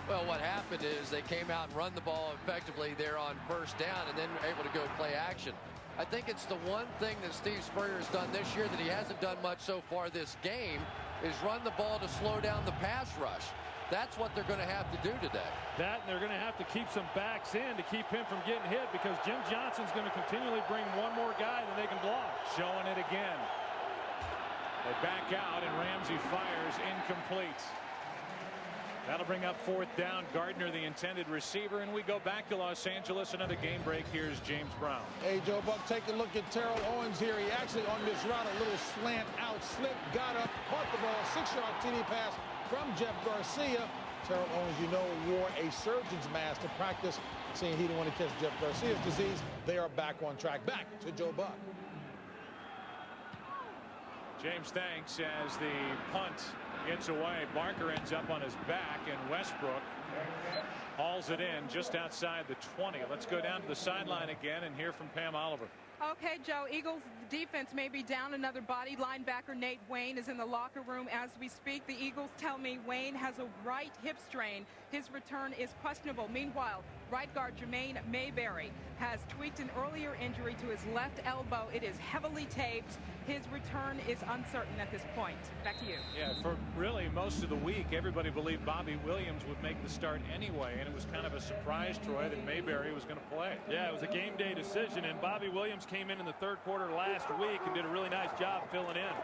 Well, what happened is they came out and run the ball effectively there on first down and then were able to go play action. I think it's the one thing that Steve Spurrier has done this year that he hasn't done much so far this game is run the ball to slow down the pass rush. That's what they're going to have to do today.
That, and they're going to have to keep some backs in to keep him from getting hit because Jim Johnson's going to continually bring one more guy that they can block.
Showing it again. They back out and Ramsey fires incomplete. That'll bring up 4th down. Gardner, the intended receiver, and we go back to Los Angeles. Another game break. Here's James Brown.
Hey, Joe Buck, take a look at Terrell Owens here. He actually on this route, a little slant out, slipped, got up, caught the ball, 6-yard TD pass from Jeff Garcia. Terrell Owens, you know, wore a surgeon's mask to practice, seeing he didn't want to catch Jeff Garcia's disease. They are back on track. Back to Joe Buck.
James thanks as the punt gets away. Barker ends up on his back, and Westbrook hauls it in just outside the 20. Let's go down to the sideline again and hear from Pam Oliver.
Okay, Joe, Eagles defense may be down another body. Linebacker Nate Wayne is in the locker room as we speak. The Eagles tell me Wayne has a right hip strain. His return is questionable. Meanwhile, right guard Jermaine Mayberry has tweaked an earlier injury to his left elbow. It is heavily taped. His return is uncertain at this point. Back to you.
Yeah, for really most of the week, everybody believed Bobby Williams would make the start anyway, and it was kind of a surprise, Troy, that Mayberry was going to play.
Yeah, it was a game day decision, and Bobby Williams came in the third quarter last week and did a really nice job filling in.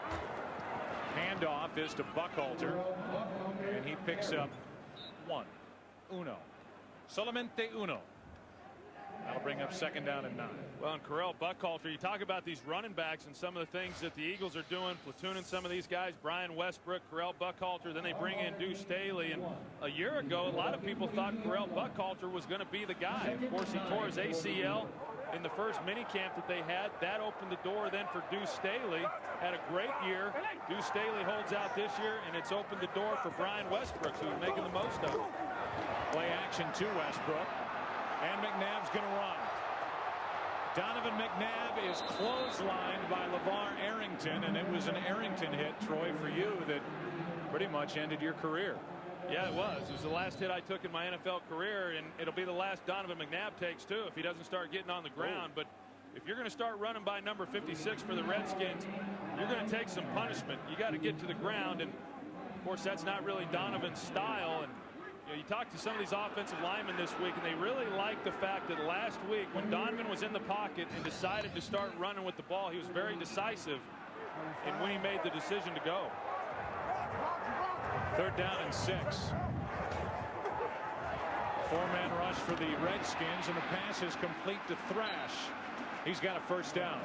Handoff is to Buckhalter, and he picks up uno. Solamente uno. That'll bring up 2nd down and 9.
Well, and Correll Buckhalter, you talk about these running backs and some of the things that the Eagles are doing, platooning some of these guys, Brian Westbrook, Correll Buckhalter, then they bring in Deuce Staley. And a year ago, a lot of people thought Correll Buckhalter was going to be the guy. Of course, he tore his ACL in the first minicamp that they had. That opened the door then for Deuce Staley. Had a great year. Deuce Staley holds out this year, and it's opened the door for Brian Westbrook, who's making the most of it.
Play action to Westbrook. And McNabb's going to run. Donovan McNabb is clotheslined by LeVar Arrington, and it was an Arrington hit, Troy, for you that pretty much ended your career.
Yeah, it was. It was the last hit I took in my NFL career, and it'll be the last Donovan McNabb takes, too, if he doesn't start getting on the ground. But if you're going to start running by number 56 for the Redskins, you're going to take some punishment. You got to get to the ground, and Of course, that's not really Donovan's style. And you talk to some of these offensive linemen this week, and they really like the fact that last week when Donovan was in the pocket and decided to start running with the ball, he was very decisive in when he made the decision to go.
3rd down and 6. 4-man rush for the Redskins, and the pass is complete to Thrash. He's got a 1st down.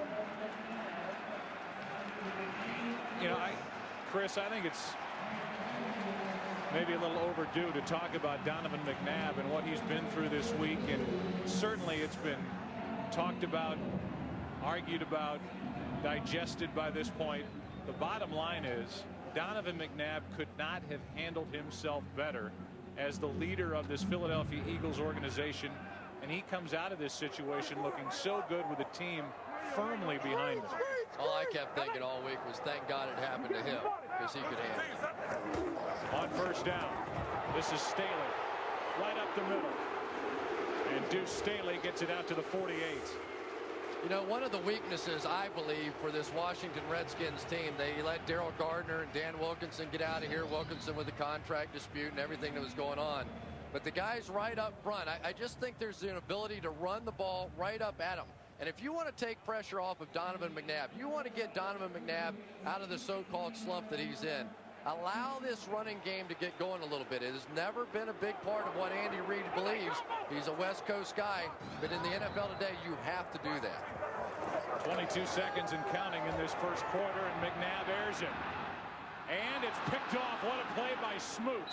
You know, Chris, I think it's maybe a little overdue to talk about Donovan McNabb and what he's been through this week, and certainly it's been talked about, argued about, digested by this point. The bottom line is Donovan McNabb could not have handled himself better as the leader of this Philadelphia Eagles organization, and he comes out of this situation looking so good with the team firmly behind him.
All I kept thinking all week was thank God it happened to him, because he could handle it.
On 1st down, this is Staley right up the middle, and Deuce Staley gets it out to the 48.
You know, one of the weaknesses, I believe, for this Washington Redskins team, they let Daryl Gardner and Dan Wilkinson get out of here. Wilkinson with the contract dispute and everything that was going on. But the guys right up front, I just think there's an ability to run the ball right up at them. And if you want to take pressure off of Donovan McNabb, you want to get Donovan McNabb out of the so-called slump that he's in, allow this running game to get going a little bit. It has never been a big part of what Andy Reid believes. He's a West Coast guy, but in the NFL today, you have to do that.
22 seconds and counting in this 1st quarter, and McNabb airs it. And it's picked off. What a play by Smoot.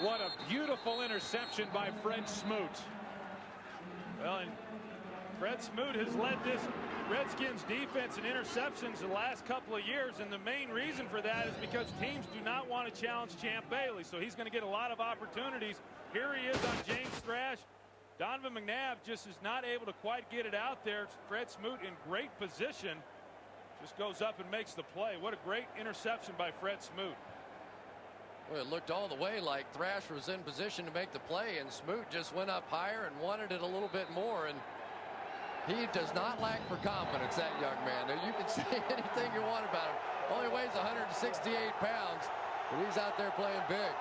What a beautiful interception by Fred Smoot.
Well, and Fred Smoot has led this Redskins defense in interceptions the last couple of years, and the main reason for that is because teams do not want to challenge Champ Bailey, so he's going to get a lot of opportunities. Here he is on James Thrash. Donovan McNabb just is not able to quite get it out there. Fred Smoot in great position, just goes up and makes the play. What a great interception by Fred Smoot.
Well, it looked all the way like Thrash was in position to make the play, and Smoot just went up higher and wanted it a little bit more. And he does not lack for confidence, that young man. Now, you can say anything you want about him. Only weighs 168 pounds, but he's out there playing big.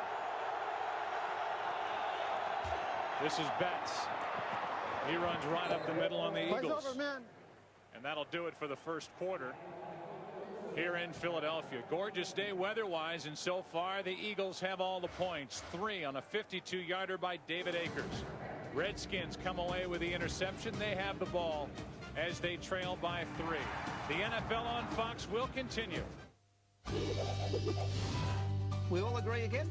This is Betts. He runs right up the middle on the Eagles.
Over, man.
And that'll do it for the 1st quarter here in Philadelphia. Gorgeous day weather-wise, and so far the Eagles have all the points. 3 on a 52-yarder by David Akers. Redskins come away with the interception. They have the ball as they trail by 3. The NFL on Fox will continue.
We all agree again?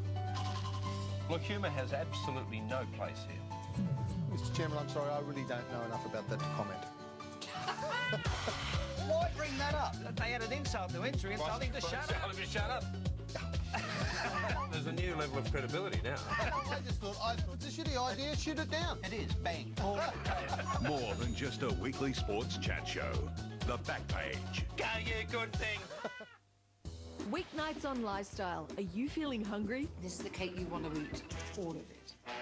Look, humour has absolutely no place here.
Mr. Chairman, I'm sorry, I really don't know enough about that to comment.
Why bring that up? They had an insult to injury and told him to shut up. Shut up. There's a new level of credibility now.
I just thought, it's a shitty idea, shoot it down.
It is, bang.
More than just a weekly sports chat show. The Back Page.
Go, you good thing.
Weeknights on Lifestyle. Are you feeling hungry?
This is the cake you want to eat, all of it.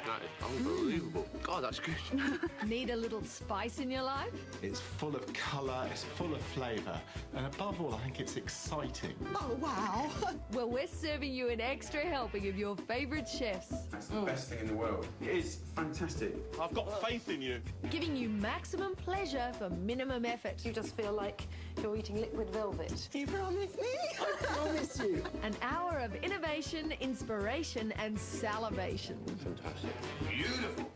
That is unbelievable. God, that's good.
Need a little spice in your life?
It's full of colour, it's full of flavour, and above all, I think it's exciting.
Oh, wow. Well, we're serving you an extra helping of your favourite chefs.
That's the best thing in the world. It is fantastic.
I've got faith in you.
Giving you maximum pleasure for minimum effort.
You just feel like you're eating liquid velvet.
You promise me?
I promise you.
An hour of innovation, inspiration, and salivation.
Fantastic. Beautiful.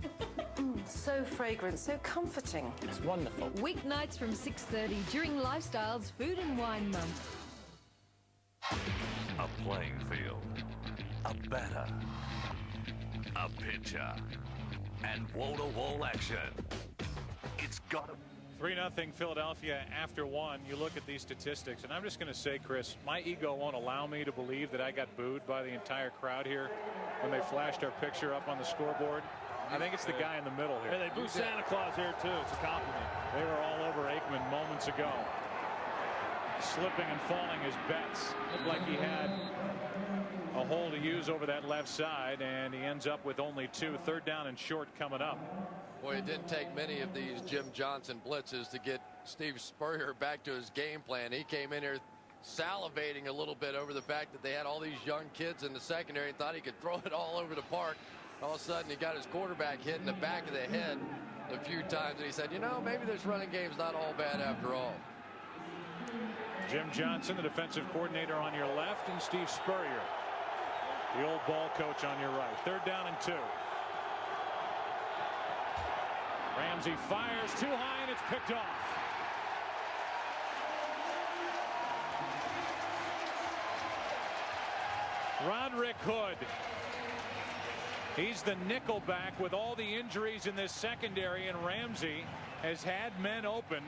So fragrant, so comforting.
It's wonderful.
Weeknights from 6:30 during Lifestyle's Food and Wine Month.
A playing field, a batter, a pitcher, and wall-to-wall action. It's got to
3-0 Philadelphia after 1. You look at these statistics, and I'm just going to say, Chris, my ego won't allow me to believe that I got booed by the entire crowd here when they flashed our picture up on the scoreboard. I think it's the guy in the middle here.
Yeah, they boo Santa Claus here, too. It's a compliment.
They were all over Aikman moments ago. Slipping and falling as Betts. Looked like he had a hole to use over that left side, and he ends up with only 2. 3rd down and short coming up.
Boy, it didn't take many of these Jim Johnson blitzes to get Steve Spurrier back to his game plan. He came in here salivating a little bit over the fact that they had all these young kids in the secondary and thought he could throw it all over the park. All of a sudden, he got his quarterback hit in the back of the head a few times, and he said, you know, maybe this running game's not all bad after all.
Jim Johnson, the defensive coordinator, on your left, and Steve Spurrier, the old ball coach, on your right. 3rd down and 2. Ramsey fires too high, and it's picked off. Roderick Hood. He's the nickelback with all the injuries in this secondary, and Ramsey has had men open,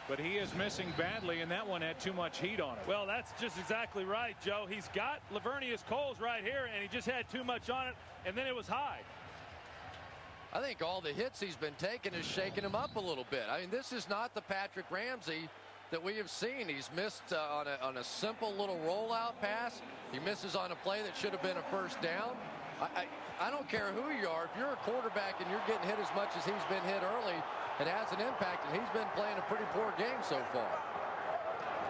but he is missing badly, and that one had too much heat on it.
Well, that's just exactly right, Joe. He's got Lavernius Coles right here, and he just had too much on it, and then it was high.
I think all the hits he's been taking is shaking him up a little bit. I mean, this is not the Patrick Ramsey that we have seen. He's missed on a simple little rollout pass. He misses on a play that should have been a first down. I don't care who you are. If you're a quarterback and you're getting hit as much as he's been hit early, it has an impact, and he's been playing a pretty poor game so far.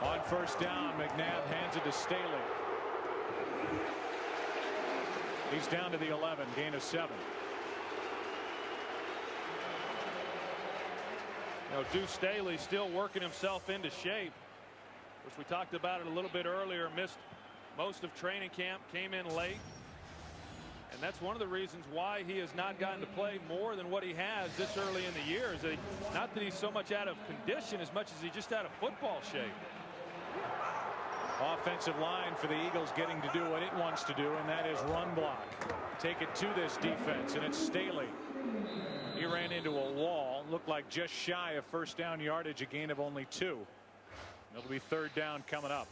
On 1st down, McNabb hands it to Staley. He's down to the 11, gain of 7.
You know, Deuce Staley still working himself into shape. Of course, we talked about it a little bit earlier. Missed most of training camp, came in late. And that's one of the reasons why he has not gotten to play more than what he has this early in the year. Is that not that he's so much out of condition as much as he's just out of football shape.
Offensive line for the Eagles getting to do what it wants to do, and that is run block. Take it to this defense, and it's Staley. He ran into a wall, looked like just shy of 1st down yardage, a gain of only 2. It'll be 3rd down coming up.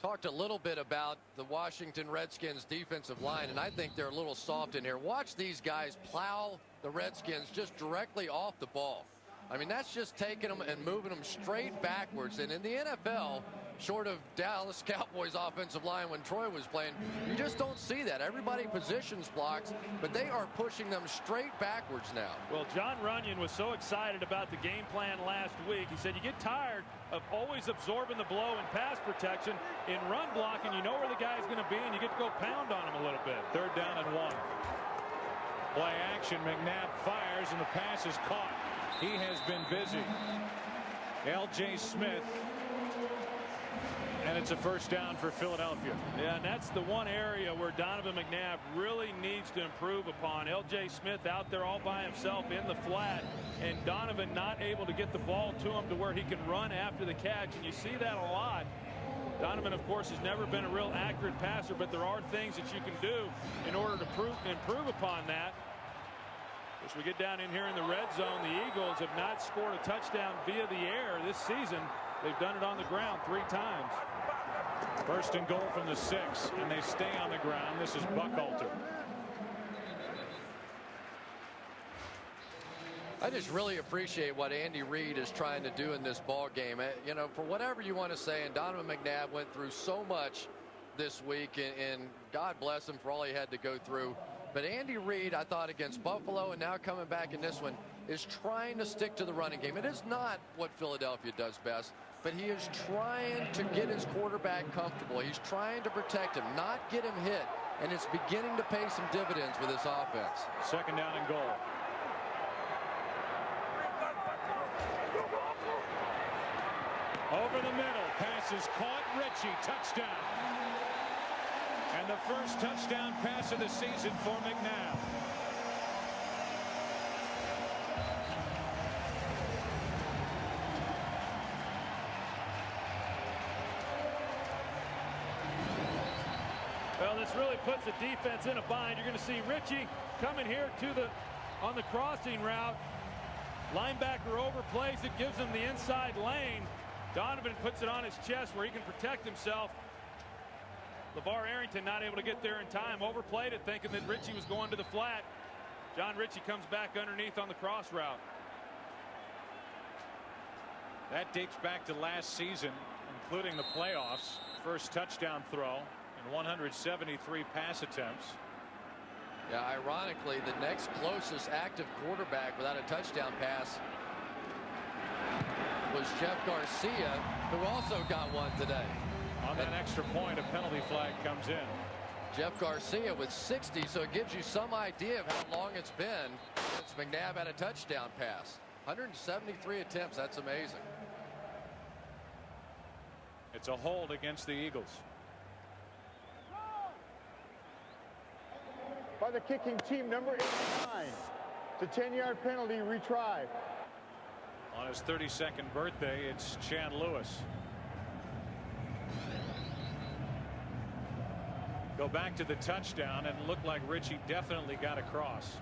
Talked a little bit about the Washington Redskins defensive line, and I think they're a little soft in here. Watch these guys plow the Redskins just directly off the ball. I mean, that's just taking them and moving them straight backwards. And in the NFL, short of Dallas Cowboys offensive line when Troy was playing, you just don't see that. Everybody positions blocks, but they are pushing them straight backwards now.
Well, John Runyon was so excited about the game plan last week. He said you get tired of always absorbing the blow in pass protection. In run blocking, you know where the guy's going to be, and you get to go pound on him a little bit.
3rd down and 1. Play action. McNabb fires, and the pass is caught. He has been busy. L.J. Smith. And it's a 1st down for Philadelphia.
Yeah, and that's the one area where Donovan McNabb really needs to improve upon. L.J. Smith out there all by himself in the flat, and Donovan not able to get the ball to him to where he can run after the catch, and you see that a lot. Donovan, of course, has never been a real accurate passer, but there are things that you can do in order to improve upon that. As we get down in here in the red zone, the Eagles have not scored a touchdown via the air this season. They've done it on the ground 3 times.
1st and goal from the 6, and they stay on the ground. This is Buckhalter.
I just really appreciate what Andy Reid is trying to do in this ball game. You know, for whatever you want to say, and Donovan McNabb went through so much this week, and God bless him for all he had to go through. But Andy Reid, I thought, against Buffalo and now coming back in this one, is trying to stick to the running game. It is not what Philadelphia does best, but he is trying to get his quarterback comfortable. He's trying to protect him, not get him hit, and it's beginning to pay some dividends with this offense.
2nd down and goal. Over the middle, pass is caught. Ritchie, touchdown. And the first touchdown pass of the season for McNabb.
Well, this really puts the defense in a bind. You're going to see Ritchie coming here on the crossing route. Linebacker overplays it, gives him the inside lane. Donovan puts it on his chest where he can protect himself. LeVar Arrington not able to get there in time. Overplayed it, thinking that Ritchie was going to the flat. John Ritchie comes back underneath on the cross route.
That dates back to last season, including the playoffs. First touchdown throw and 173 pass attempts.
Yeah, ironically, the next closest active quarterback without a touchdown pass was Jeff Garcia, who also got one today.
On that extra point, a penalty flag comes in.
Jeff Garcia with 60, so it gives you some idea of how long it's been since McNabb had a touchdown pass. 173 attempts. That's amazing.
It's a hold against the Eagles.
By the kicking team, number 89. It's a 10-yard penalty, retry.
On his 32nd birthday, it's Chad Lewis. Go back to the touchdown, and it looked like Richie definitely got across.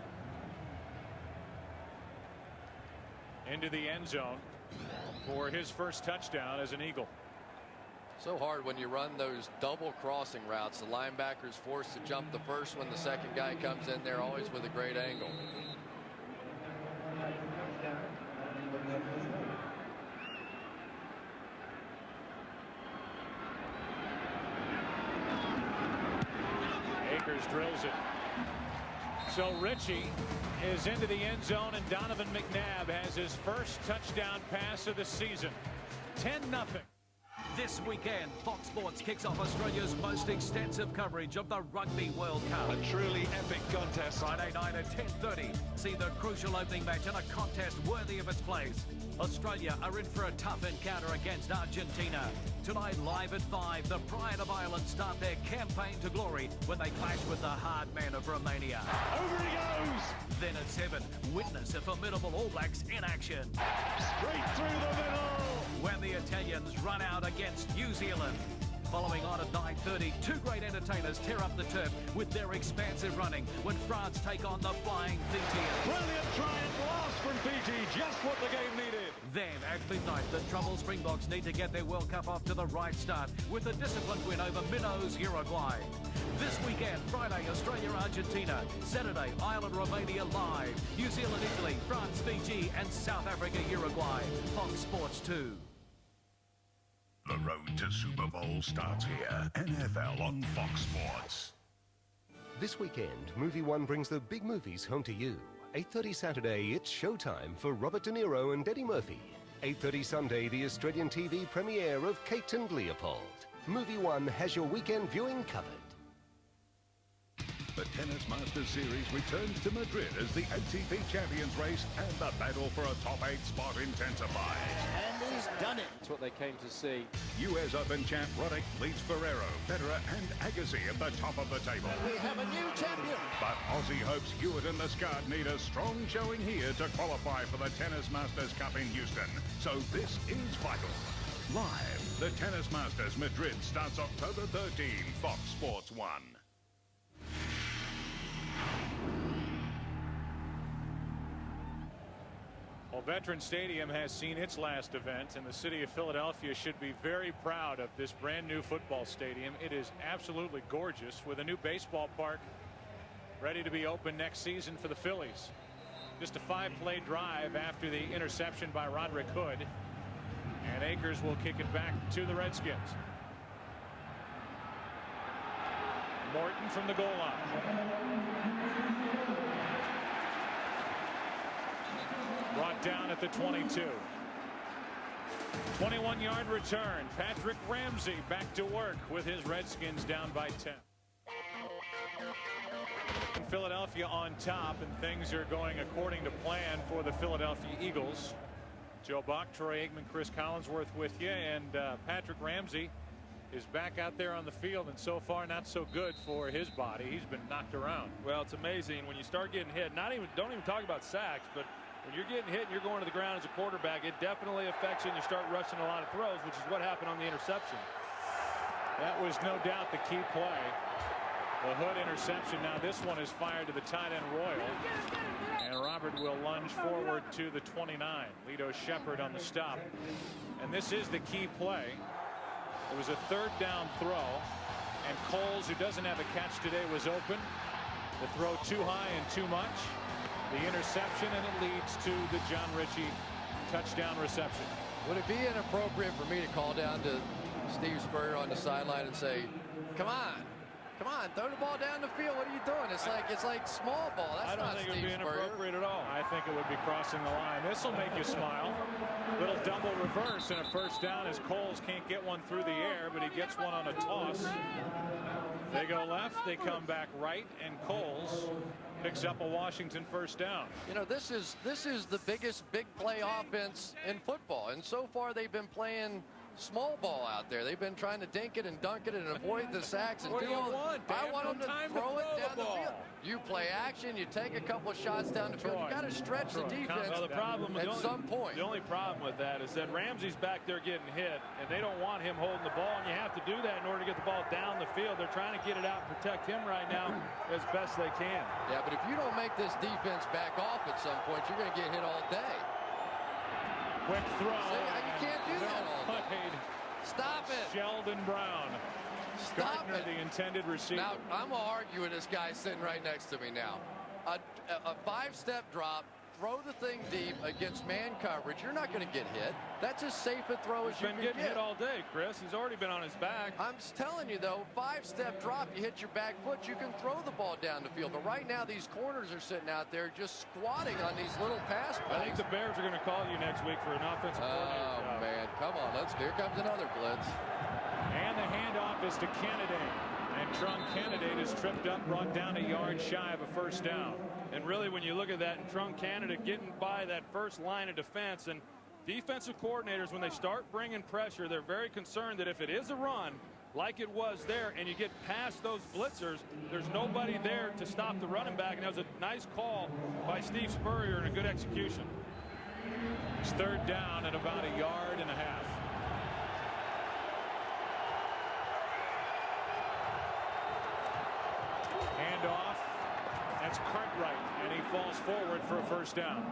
Into the end zone for his first touchdown as an Eagle.
So hard when you run those double crossing routes. The linebacker's forced to jump the first one. The second guy comes in there always with a great angle.
Akers drills it. So Richie is into the end zone, and Donovan McNabb has his first touchdown pass of the season. 10-0.
This weekend, Fox Sports kicks off Australia's most extensive coverage of the Rugby World Cup.
A truly epic contest.
Friday night at 10:30. See the crucial opening match in a contest worthy of its place. Australia are in for a tough encounter against Argentina. Tonight, live at 5, the Pride of Ireland start their campaign to glory when they clash with the hard men of Romania.
Over he goes!
Then at 7, witness a formidable All Blacks in action.
Straight through the middle!
When the Italians run out against New Zealand. Following on at 9:30, two great entertainers tear up the turf with their expansive running when France take on the flying Fijians.
Brilliant try at last from Fiji, just what the game needed.
Then at midnight, the troubled Springboks need to get their World Cup off to the right start with a disciplined win over minnows Uruguay. This weekend, Friday, Australia-Argentina. Saturday, Ireland-Romania live. New Zealand-Italy, France-Fiji, and South Africa-Uruguay. Fox Sports 2.
The road to Super Bowl starts here. NFL on Fox Sports.
This weekend, Movie One brings the big movies home to you. 8:30 Saturday, it's showtime for Robert De Niro and Eddie Murphy. 8:30 Sunday, the Australian TV premiere of Kate and Leopold. Movie One has your weekend viewing covered.
The Tennis Masters Series returns to Madrid as the ATP Champions race and the battle for a top 8 spot intensifies.
And he's done it. That's what they came to see.
US Open champ Roddick leads Ferrero, Federer and Agassi at the top of the table.
We have a new champion.
But Aussie hopes Hewitt and Lescard need a strong showing here to qualify for the Tennis Masters Cup in Houston. So this is vital. Live, the Tennis Masters Madrid starts October 13, Fox Sports 1.
Well, Veterans Stadium has seen its last event, and the city of Philadelphia should be very proud of this brand new football stadium. It is absolutely gorgeous with a new baseball park ready to be open next season for the Phillies. Just a 5-play drive after the interception by Roderick Hood, and Akers will kick it back to the Redskins. Morton from the goal line. Brought down at the 22. 21-yard return. Patrick Ramsey back to work with his Redskins down by 10. Philadelphia on top, and things are going according to plan for the Philadelphia Eagles. Joe Buck, Troy Aikman, Chris Collinsworth with you, and Patrick Ramsey is back out there on the field, and so far not so good for his body. He's been knocked around.
Well, it's amazing when you start getting hit. Don't even talk about sacks, but when you're getting hit and you're going to the ground as a quarterback, it definitely affects you, and you start rushing a lot of throws, which is what happened on the interception.
That was no doubt the key play. The Hood interception. Now this one is fired to the tight end Royal, and Robert will lunge forward to the 29. Lito Shepard on the stop, and this is the key play. It was a 3rd down throw, and Coles, who doesn't have a catch today, was open. The throw too high and too much. The interception, and it leads to the John Ritchie touchdown reception.
Would it be inappropriate for me to call down to Steve Spurrier on the sideline and say, come on, Come on, throw the ball down the field. What are you doing? It's like small ball. That's
I don't
not
think it would
Steve
be
Spurrier.
inappropriate at all.
I think it would be crossing the line. This will make you smile. Little double reverse and a first down as Coles can't get one through the air, but he gets one on a toss. They go left, they come back right, and Coles picks up a Washington first down.
You know, this is the biggest big play offense in football, and so far they've been playing small ball out there. They've been trying to dink it and dunk it and avoid the sacks and
What do you
all.
want?
I want them to throw it down the
ball.
field. You play action, you take a couple of shots down the field. You got to stretch the defense
Well, the problem
at some point.
The only problem with that is that Ramsey's back there getting hit, and they don't want him holding the ball, and you have to do that in order to get the ball down the field. They're trying to get it out and protect him right now as best they can.
Yeah, but if you don't make this defense back off at some point, you're going to get hit all day.
Quick throw.
See, you can't do that all day.
Stop
it.
Sheldon Brown.
Stop
Gardner,
it.
the intended receiver.
Now, I'm going to argue with this guy sitting right next to me now. A five-step drop, throw the thing deep against man coverage. You're not going to get hit. That's as safe a throw as you can
He's been getting
get.
hit all day, Chris. He's already been on his back.
I'm telling you, though, five-step drop, you hit your back foot, you can throw the ball down the field. But right now, these corners are sitting out there just squatting on these little pass plays.
I think the Bears are going to call you next week for an offensive coordinator job.
Oh, man. Come on. Here comes another blitz.
And the handoff is to Kennedy. And Trunk Kennedy is tripped up, brought down a yard shy of a first down.
And really, when you look at that, and Trunk Canada getting by that first line of defense, and defensive coordinators, when they start bringing pressure, they're very concerned that if it is a run, like it was there, and you get past those blitzers, there's nobody there to stop the running back. And that was a nice call by Steve Spurrier and a good execution.
It's third down and about a yard and a half. Handoff. That's Cartwright, and he falls forward for a first down.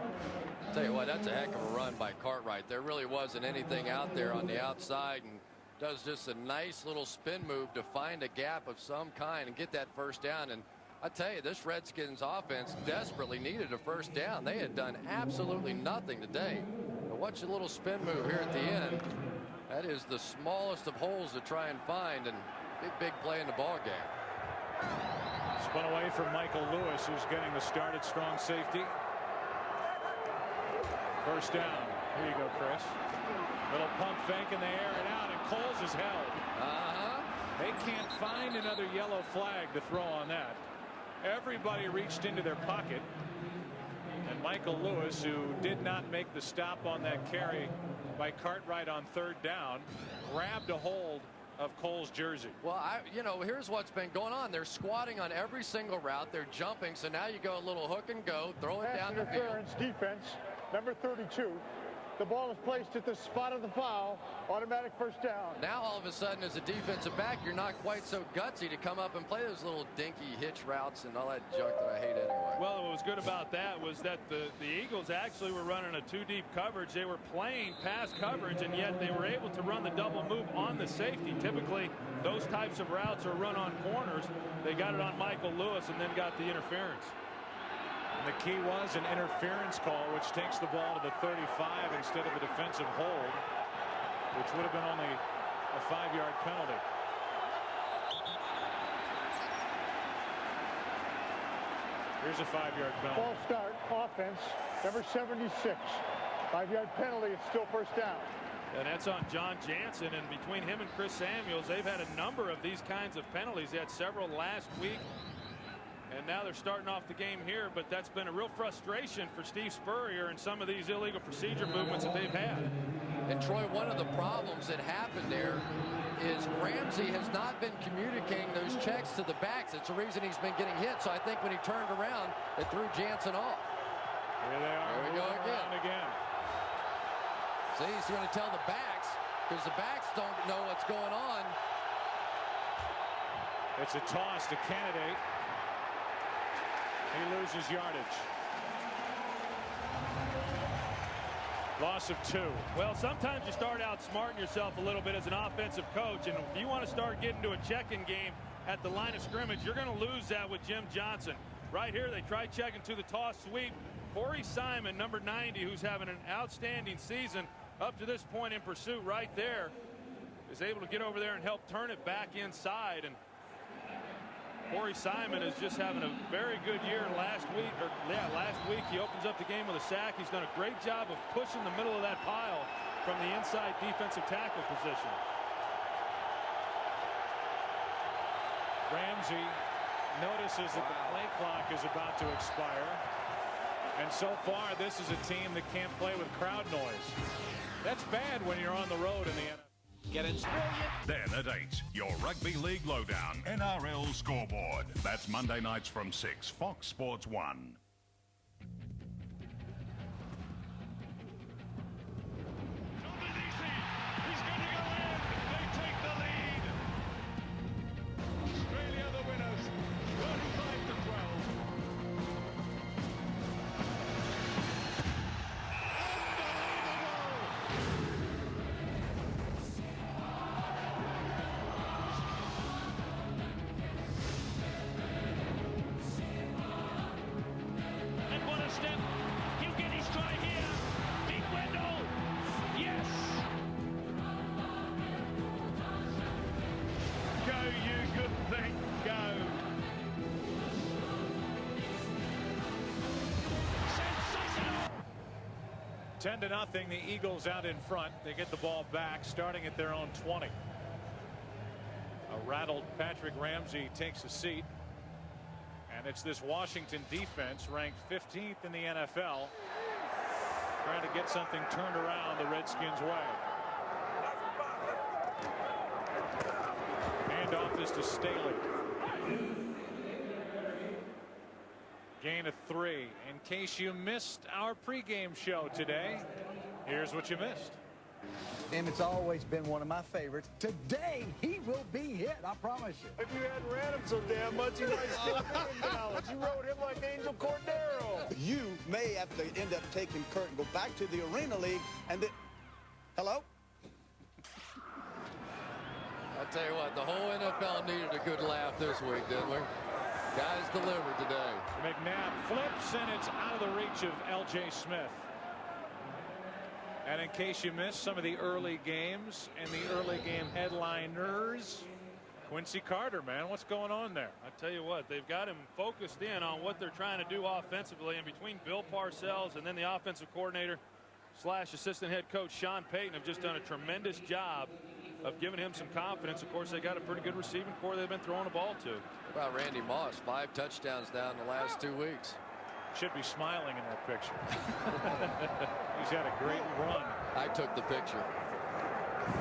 Tell you what, that's a heck of a run by Cartwright. There really wasn't anything out there on the outside, and does just a nice little spin move to find a gap of some kind and get that first down. And I tell you, this Redskins offense desperately needed a first down. They had done absolutely nothing today. But watch the little spin move here at the end. That is the smallest of holes to try and find, and big play in the ball game.
Spun away from Michael Lewis, who's getting the start at strong safety. First down. Here you go, Chris. Little pump fake, and they air it out, and Coles is held. They can't find another yellow flag to throw on that. Everybody reached into their pocket. And Michael Lewis, who did not make the stop on that carry by Cartwright on third down, grabbed a hold of Cole's jersey.
Well, here's what's been going on. They're squatting on every single route. They're jumping. So now you go a little hook and go, throw it down the field.
Interference defense, number 32. The ball is placed at the spot of the foul. Automatic first down.
Now all of a sudden, as a defensive back, you're not quite so gutsy to come up and play those little dinky hitch routes and all that junk that I hate anyway.
Well, what was good about that was that the Eagles actually were running a two-deep coverage. They were playing pass coverage, and yet they were able to run the double move on the safety. Typically, those types of routes are run on corners. They got it on Michael Lewis and then got the interference.
And the key was an interference call, which takes the ball to the 35 instead of a defensive hold, which would have been only a 5-yard penalty. Here's a 5-yard penalty.
Ball start, offense, number 76. 5-yard penalty, it's still first down.
And that's on John Jansen, and between him and Chris Samuels, they've had a number of these kinds of penalties. They had several last week, and now they're starting off the game here, but that's been a real frustration for Steve Spurrier and some of these illegal procedure movements that they've had.
And Troy, one of the problems that happened there is Ramsey has not been communicating those checks to the backs. It's the reason he's been getting hit. So I think when he turned around, it threw Jansen off.
Here they are.
There we go
again.
See, he's going to tell the backs, because the backs don't know what's going on.
It's a toss to Kennedy. He loses yardage. Loss of 2.
Well, sometimes you start outsmarting yourself a little bit as an offensive coach, and if you want to start getting to a check-in game at the line of scrimmage, you're going to lose that with Jim Johnson. Right here, they try checking to the toss sweep. Corey Simon, number 90, who's having an outstanding season up to this point in pursuit right there, is able to get over there and help turn it back inside. And Corey Simon is just having a very good year last week. Last week he opens up the game with a sack. He's done a great job of pushing the middle of that pile from the inside defensive tackle position.
Ramsey notices that the play clock is about to expire. And so far, this is a team that can't play with crowd noise. That's bad when you're on the road in the NFL.
Then at 8, your Rugby League Lowdown, NRL Scoreboard. That's Monday nights from 6, Fox Sports 1.
Go. 10-0, the Eagles out in front. They get the ball back, starting at their own 20. A rattled Patrick Ramsey takes a seat. And it's this Washington defense, ranked 15th in the NFL, trying to get something turned around the Redskins' way. Handoff is to Staley. Gain of 3. In case you missed our pregame show today, here's what you missed.
And it's always been one of my favorites. Today, he will be hit, I promise you.
If you hadn't ran him so damn much, he might still be in Dallas. You rode him like Angel Cordero.
You may have to end up taking Kurt and go back to the Arena League and then... Hello?
I'll tell you what, the whole NFL needed a good laugh this week, didn't we? Guys delivered today.
McNabb flips, and it's out of the reach of L.J. Smith. And in case you missed some of the early games and the early game headliners, Quincy Carter, man, what's going on there?
I tell you what, they've got him focused in on what they're trying to do offensively, and between Bill Parcells and then the offensive coordinator / assistant head coach Sean Payton have just done a tremendous job of giving him some confidence. Of course, they got a pretty good receiving core they've been throwing the ball to.
How about Randy Moss? 5 touchdowns down the last 2 weeks.
Should be smiling in that picture. He's had a great run.
I took the picture.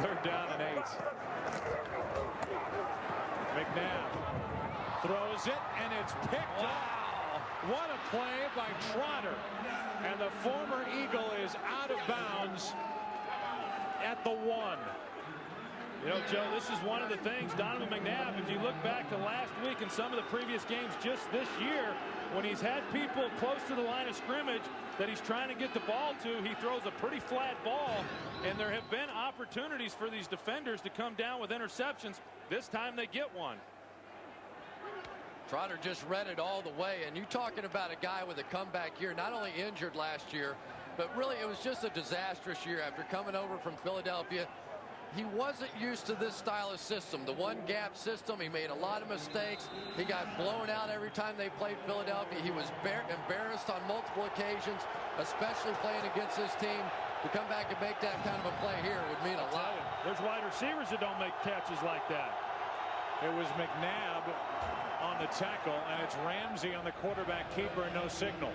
3rd down and 8. McNabb throws it, and it's picked up. What a play by Trotter. And the former Eagle is out of bounds at the 1.
You know, Joe, this is one of the things, Donovan McNabb, if you look back to last week and some of the previous games just this year, when he's had people close to the line of scrimmage that he's trying to get the ball to, he throws a pretty flat ball, and there have been opportunities for these defenders to come down with interceptions. This time they get one.
Trotter just read it all the way, and you talking about a guy with a comeback year, not only injured last year, but really it was just a disastrous year after coming over from Philadelphia. He wasn't used to this style of system, the one-gap system. He made a lot of mistakes. He got blown out every time they played Philadelphia. He was embarrassed on multiple occasions, especially playing against this team. To come back and make that kind of a play here would mean a lot.
There's wide receivers that don't make catches like that.
It was McNabb on the tackle, and it's Ramsey on the quarterback keeper, no signal.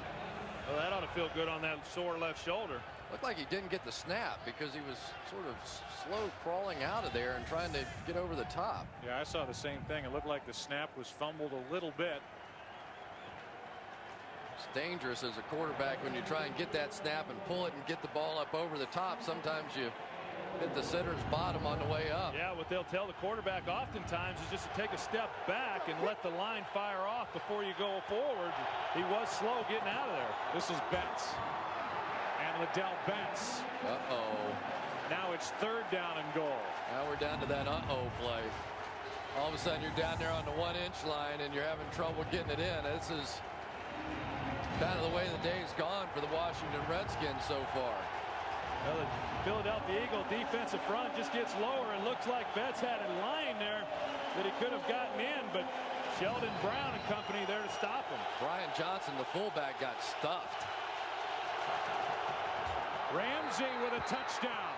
Well, that ought to feel good on that sore left shoulder.
Looked like he didn't get the snap because he was sort of slow crawling out of there and trying to get over the top.
Yeah, I saw the same thing. It looked like the snap was fumbled a little bit.
It's dangerous as a quarterback when you try and get that snap and pull it and get the ball up over the top. Sometimes you hit the center's bottom on the way up.
Yeah, what they'll tell the quarterback oftentimes is just to take a step back and let the line fire off before you go forward. He was slow getting out of there.
This is Betts. And Liddell Betts. Now it's 3rd down and goal.
Now we're down to that play. All of a sudden you're down there on the 1-inch line and you're having trouble getting it in. This is kind of the way the day's gone for the Washington Redskins so far.
Well, the Philadelphia Eagle defensive front just gets lower, and looks like Betts had a line there that he could have gotten in, but Sheldon Brown and company there to stop him.
Brian Johnson, the fullback, got stuffed.
Ramsey with a touchdown.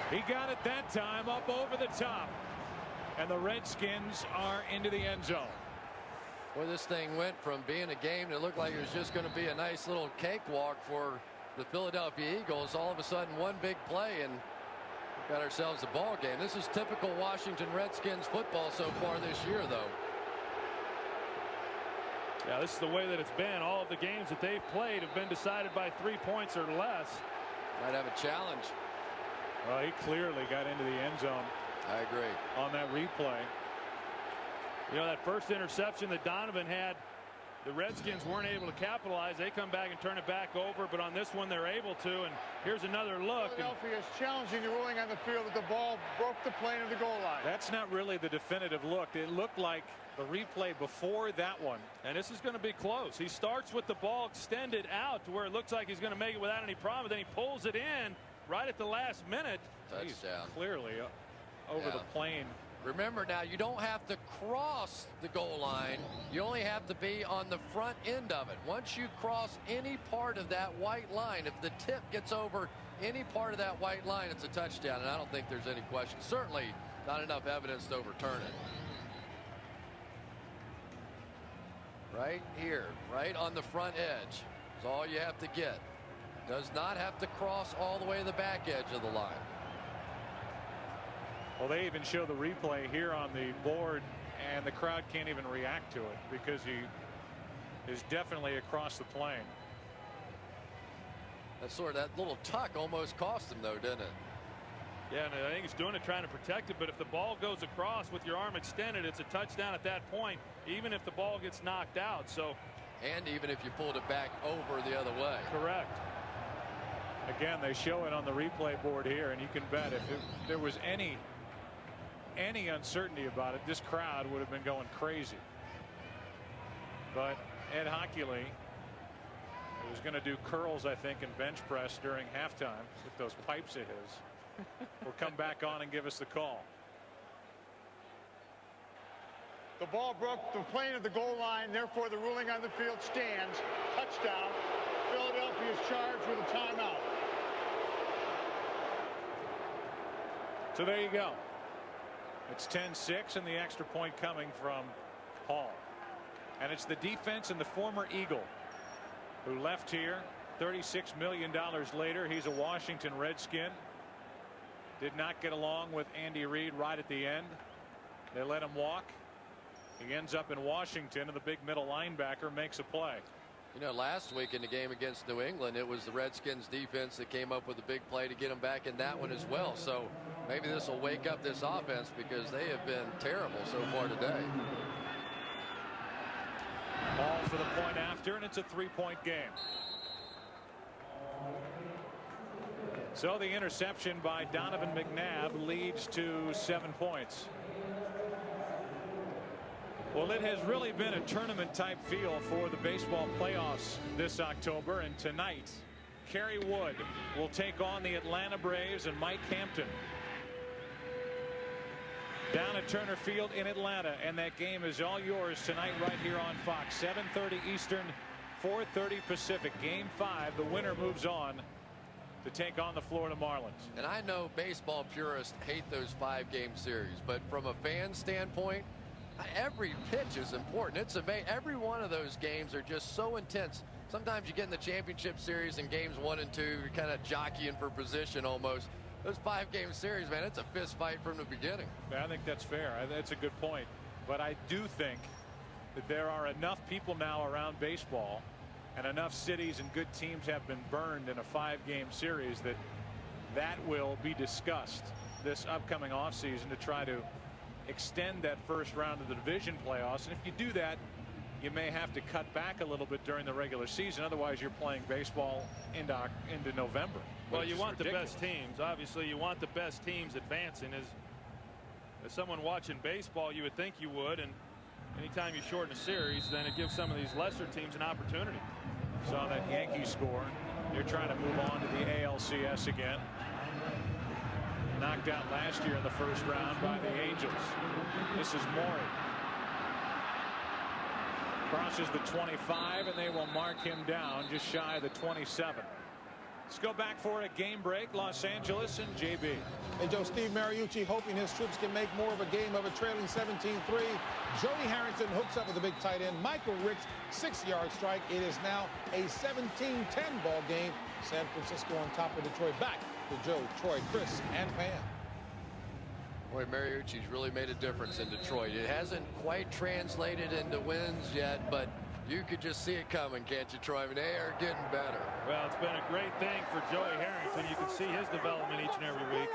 He got it that time up over the top. And the Redskins are into the end zone.
Well, this thing went from being a game that looked like it was just going to be a nice little cakewalk for the Philadelphia Eagles. All of a sudden, one big play, and got ourselves a ball game. This is typical Washington Redskins football so far this year, though.
Yeah, this is the way that it's been. All of the games that they've played have been decided by 3 points or less.
Might have a challenge.
Well, he clearly got into the end zone.
I agree.
On that replay.
You know, that first interception that Donovan had, the Redskins weren't able to capitalize. They come back and turn it back over, but on this one they're able to. And here's another look.
Philadelphia is challenging the ruling on the field that the ball broke the plane of the goal line.
That's not really the definitive look. It looked like the replay before that one.
And this is going to be close. He starts with the ball extended out to where it looks like he's going to make it without any problem. Then he pulls it in right at the last minute.
Touchdown.
He's clearly over the plane.
Remember now, you don't have to cross the goal line. You only have to be on the front end of it. Once you cross any part of that white line, if the tip gets over any part of that white line, it's a touchdown. And I don't think there's any question. Certainly not enough evidence to overturn it. Right here, right on the front edge is all you have to get. Does not have to cross all the way to the back edge of the line.
Well, they even show the replay here on the board, and the crowd can't even react to it because he is definitely across the plane.
That little tuck almost cost him, though, didn't it?
Yeah, and I think he's doing it trying to protect it, but if the ball goes across with your arm extended, it's a touchdown at that point, even if the ball gets knocked out. So,
and even if you pulled it back over the other way.
Correct.
Again, they show it on the replay board here, and you can bet if there was any uncertainty about it, this crowd would have been going crazy. But Ed Hockley was going to do curls, I think, and bench press during halftime with those pipes of his. Will come back on and give us the call.
The ball broke the plane of the goal line, therefore the ruling on the field stands. Touchdown. Philadelphia is charged with a timeout.
So there you go. It's 10-6 and the extra point coming from Hall. And it's the defense and the former Eagle who left here $36 million later. He's a Washington Redskin. Did not get along with Andy Reid right at the end. They let him walk. He ends up in Washington, and the big middle linebacker makes a play.
You know, last week in the game against New England, it was the Redskins defense that came up with a big play to get him back in that one as well. So maybe this will wake up this offense because they have been terrible so far today.
Ball for the point after, and it's a 3-point game. So the interception by Donovan McNabb leads to 7 points. Well, it has really been a tournament type feel for the baseball playoffs this October, and tonight Kerry Wood will take on the Atlanta Braves and Mike Hampton down at Turner Field in Atlanta, and that game is all yours tonight right here on Fox. 7:30 Eastern, 4:30 Pacific. Game 5. The winner moves on to take on the Florida Marlins.
And I know baseball purists hate those 5-game series, but from a fan standpoint, every pitch is important. It's amazing. Every one of those games are just so intense. Sometimes you get in the championship series in games 1 and 2, you're kind of jockeying for position almost. Those 5-game series, man, it's a fist fight from the beginning.
Yeah, I think that's fair. That's a good point. But I do think that there are enough people now around baseball, and enough cities and good teams have been burned in a 5-game series that will be discussed this upcoming offseason to try to extend that first round of the division playoffs. And if you do that, you may have to cut back a little bit during the regular season. Otherwise, you're playing baseball into November.
Well, you want ridiculous. The best teams. Obviously, you want the best teams advancing. As someone watching baseball, you would think you would. And anytime you shorten a series, then it gives some of these lesser teams an opportunity.
Saw that Yankees score. They're trying to move on to the ALCS again. Knocked out last year in the first round by the Angels. This is Maury. Crosses the 25, and they will mark him down just shy of the 27. Let's go back for a game break. Los Angeles and JB.
Hey, Joe, Steve Mariucci hoping his troops can make more of a game of it, trailing 17-3. Jody Harrington hooks up with the big tight end. Michael Ricks, 6-yard strike. It is now a 17-10 ball game. San Francisco on top of Detroit. Back to Joe, Troy, Chris, and Pam.
Boy, Mariucci's really made a difference in Detroit. It hasn't quite translated into wins yet, but you could just see it coming, can't you, Troy? I mean, they are getting better.
Well, it's been a great thing for Joey Harrington. You can see his development each and every week.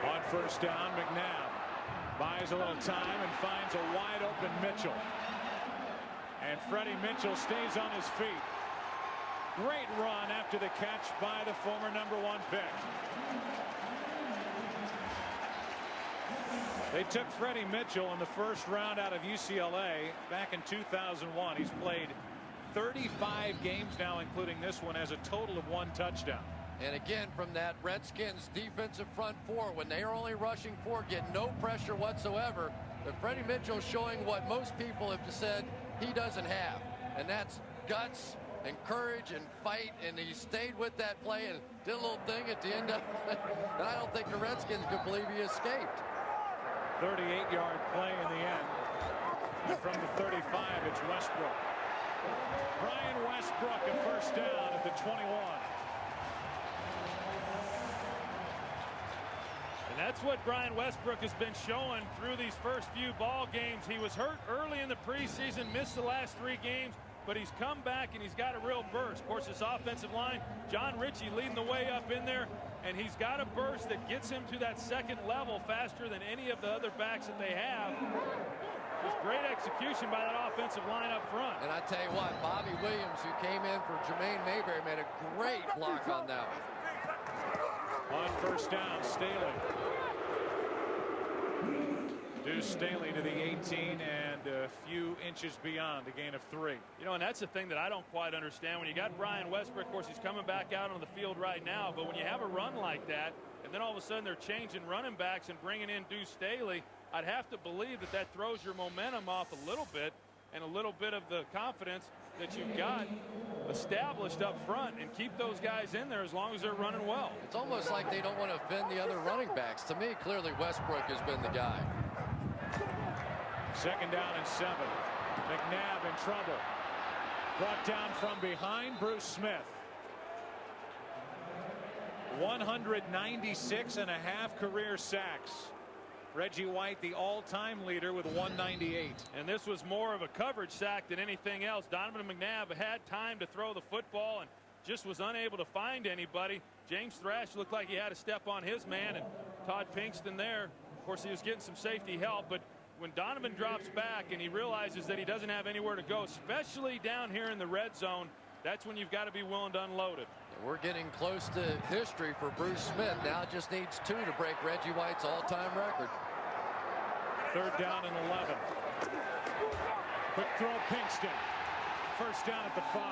On first down, McNabb buys a little time and finds a wide open Mitchell. And Freddie Mitchell stays on his feet. Great run after the catch by the former #1 pick. They took Freddie Mitchell in the first round out of UCLA back in 2001. He's played 35 games now, including this one, as a total of 1 touchdown.
And again, from that Redskins defensive front four, when they are only rushing 4, get no pressure whatsoever. But Freddie Mitchell showing what most people have said he doesn't have, and that's guts and courage and fight, and he stayed with that play and did a little thing at the end of it. And I don't think the Redskins could believe he escaped.
38-yard play in the end. And from the 35, it's Westbrook. Brian Westbrook, a first down at the 21.
And that's what Brian Westbrook has been showing through these first few ball games. He was hurt early in the preseason, missed the last 3 games, but he's come back and he's got a real burst. Of course, his offensive line, John Ritchie leading the way up in there, and he's got a burst that gets him to that second level faster than any of the other backs that they have. Just great execution by that offensive line up front.
And I tell you what, Bobby Williams, who came in for Jermaine Mayberry, made a great block on that one.
On first down, Staley. Deuce Staley to the 18 and a few inches beyond, a gain of 3.
You know, and that's the thing that I don't quite understand. When you got Brian Westbrook, of course, he's coming back out on the field right now, but when you have a run like that, and then all of a sudden they're changing running backs and bringing in Deuce Staley, I'd have to believe that that throws your momentum off a little bit, and a little bit of the confidence that you've got established up front, and keep those guys in there as long as they're running well.
It's almost like they don't want to offend the other running backs. To me, clearly Westbrook has been the guy.
Second down and 7. McNabb in trouble. Brought down from behind, Bruce Smith. 196.5 career sacks. Reggie White, the all-time leader, with 198.
And this was more of a coverage sack than anything else. Donovan McNabb had time to throw the football and just was unable to find anybody. James Thrash looked like he had a step on his man, and Todd Pinkston there. Of course, he was getting some safety help, but when Donovan drops back and he realizes that he doesn't have anywhere to go, especially down here in the red zone, that's when you've got to be willing to unload it.
We're getting close to history for Bruce Smith. Now just needs 2 to break Reggie White's all-time record.
Third down and 11. Quick throw, Pinkston. First down at the 5.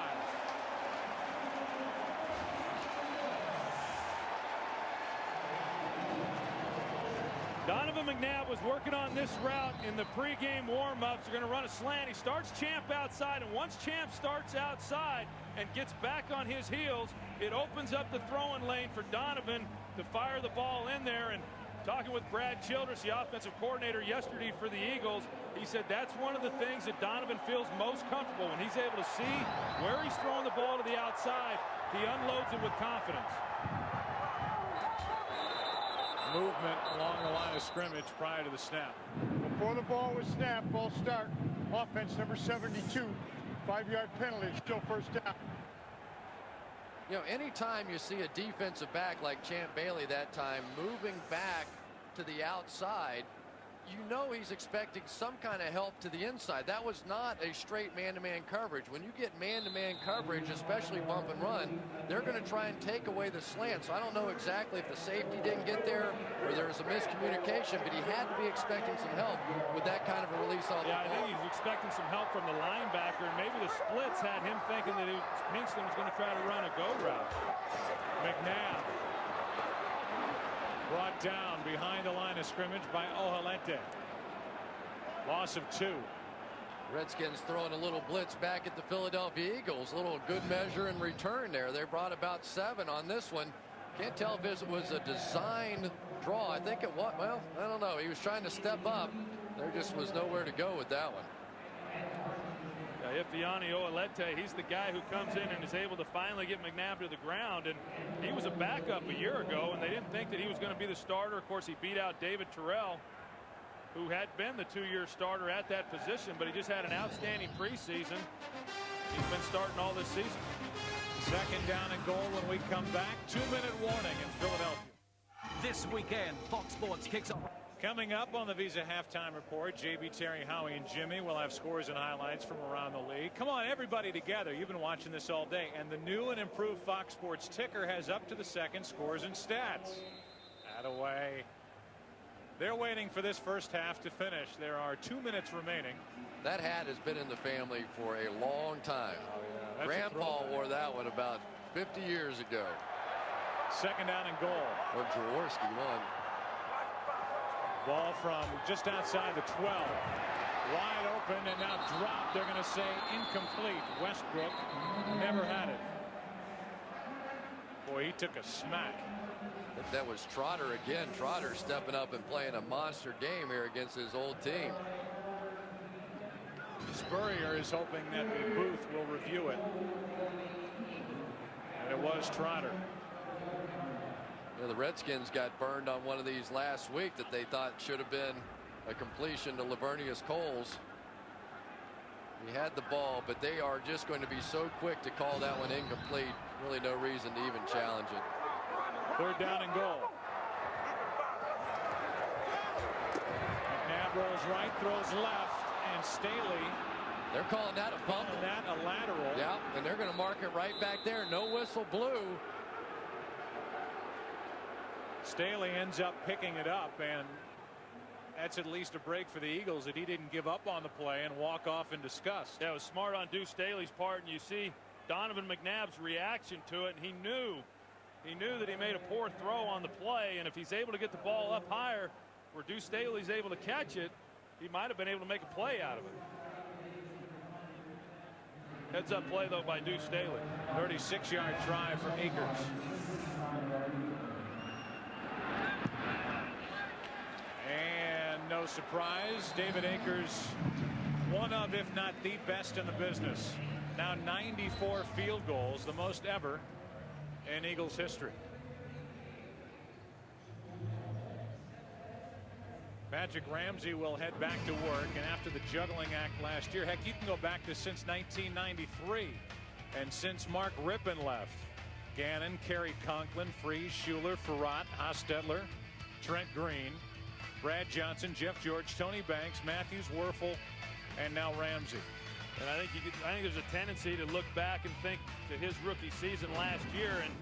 Donovan McNabb was working on this route in the pregame warm-ups. They're going to run a slant. He starts Champ outside, and once Champ starts outside and gets back on his heels, it opens up the throwing lane for Donovan to fire the ball in there. And talking with Brad Childress, the offensive coordinator yesterday for the Eagles, he said that's one of the things that Donovan feels most comfortable when he's able to see where he's throwing the ball to the outside. He unloads it with confidence.
Movement along the line of scrimmage prior to the snap.
Before the ball was snapped, ball start. Offense number 72. 5-yard penalty, still first down.
You know, anytime you see a defensive back like Champ Bailey that time moving back to the outside, you know he's expecting some kind of help to the inside. That was not a straight man-to-man coverage. When you get man-to-man coverage, especially bump and run, they're going to try and take away the slant. So I don't know exactly if the safety didn't get there or there was a miscommunication, but he had to be expecting some help with that kind of a release off the ball.
I think he's expecting some help from the linebacker, and maybe the splits had him thinking that Pinkston was going to try to run a go route.
McNabb brought down behind the line of scrimmage by Ohalente. Loss of 2.
Redskins throwing a little blitz back at the Philadelphia Eagles. A little good measure in return there. They brought about 7 on this one. Can't tell if it was a design draw. I think it was. Well, I don't know. He was trying to step up. There just was nowhere to go with that one.
Ifeanyi Oelete, he's the guy who comes in and is able to finally get McNabb to the ground. And he was a backup a year ago, and they didn't think that he was going to be the starter. Of course, he beat out David Terrell, who had been the 2-year starter at that position, but he just had an outstanding preseason. He's been starting all this season.
Second down and goal when we come back. 2-minute warning in Philadelphia.
This weekend, Fox Sports kicks off.
Coming up on the Visa Halftime Report, JB, Terry, Howie, and Jimmy will have scores and highlights from around the league. Come on, everybody together. You've been watching this all day. And the new and improved Fox Sports ticker has up to the second scores and stats. Attaway. They're waiting for this first half to finish. There are 2 minutes remaining.
That hat has been in the family for a long time. Grandpa wore that one about 50 years ago.
Second down and goal.
Or Jaworski won.
Ball from just outside the 12. Wide open and now dropped. They're going to say incomplete. Westbrook never had it. Boy, he took a smack.
That was Trotter again. Trotter stepping up and playing a monster game here against his old team.
Spurrier is hoping that the booth will review it. And it was Trotter.
You know, the Redskins got burned on one of these last week that they thought should have been a completion to Lavernius Coles. He had the ball, but they are just going to be so quick to call that one incomplete. Really no reason to even challenge it.
Third down and goal. McNabb rolls right, throws left, and Staley.
They're calling that a bump.
That a lateral.
Yeah, and they're going to mark it right back there. No whistle blew.
Staley ends up picking it up, and that's at least a break for the Eagles that he didn't give up on the play and walk off in disgust.
Yeah, it was smart on Deuce Staley's part, and you see Donovan McNabb's reaction to it, and he knew that he made a poor throw on the play, and if he's able to get the ball up higher where Deuce Staley's able to catch it, he might have been able to make a play out of it. Heads up play though by Deuce Staley.
36-yard try from Akers. And no surprise, David Akers, one of, if not the best in the business. Now 94 field goals, the most ever in Eagles history. Patrick Ramsey will head back to work, and after the juggling act last year, heck, you can go back to since 1993, and since Mark Rippon left, Gannon, Kerry Conklin, Freese, Schuler, Farrat, Hostetler, Trent Green, Brad Johnson, Jeff George, Tony Banks, Matthews, Werfel, and now Ramsey.
And I think there's a tendency to look back and think to his rookie season last year and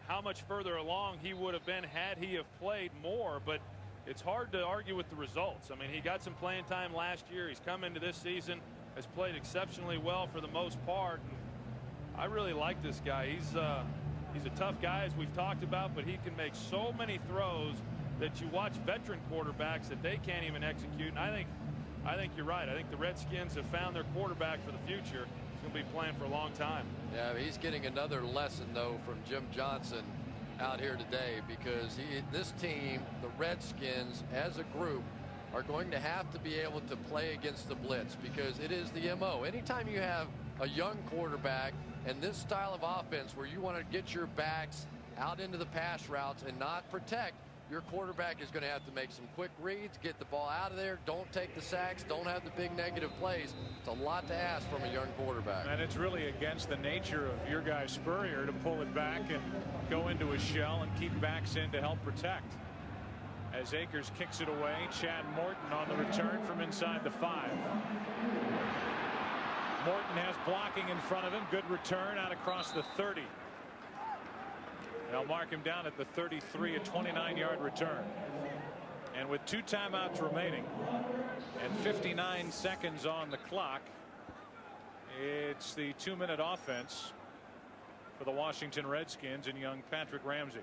how much further along he would have been had he have played more, but it's hard to argue with the results. I mean, he got some playing time last year. He's come into this season, has played exceptionally well for the most part. And I really like this guy. He's a tough guy, as we've talked about, but he can make so many throws that you watch veteran quarterbacks that they can't even execute. And I think you're right. I think the Redskins have found their quarterback for the future. He's going to be playing for a long time.
Yeah, he's getting another lesson, though, from Jim Johnson out here today, because this team, the Redskins, as a group, are going to have to be able to play against the blitz, because it is the MO. Anytime you have a young quarterback and this style of offense where you want to get your backs out into the pass routes and not protect, your quarterback is going to have to make some quick reads, get the ball out of there, don't take the sacks, don't have the big negative plays. It's a lot to ask from a young quarterback.
And it's really against the nature of your guy Spurrier to pull it back and go into a shell and keep backs in to help protect. As Akers kicks it away, Chad Morton on the return from inside the 5. Morton has blocking in front of him. Good return out across the 30. They'll mark him down at the 33, a 29-yard return. And with 2 timeouts remaining and 59 seconds on the clock, it's the 2-minute offense for the Washington Redskins and young Patrick Ramsey.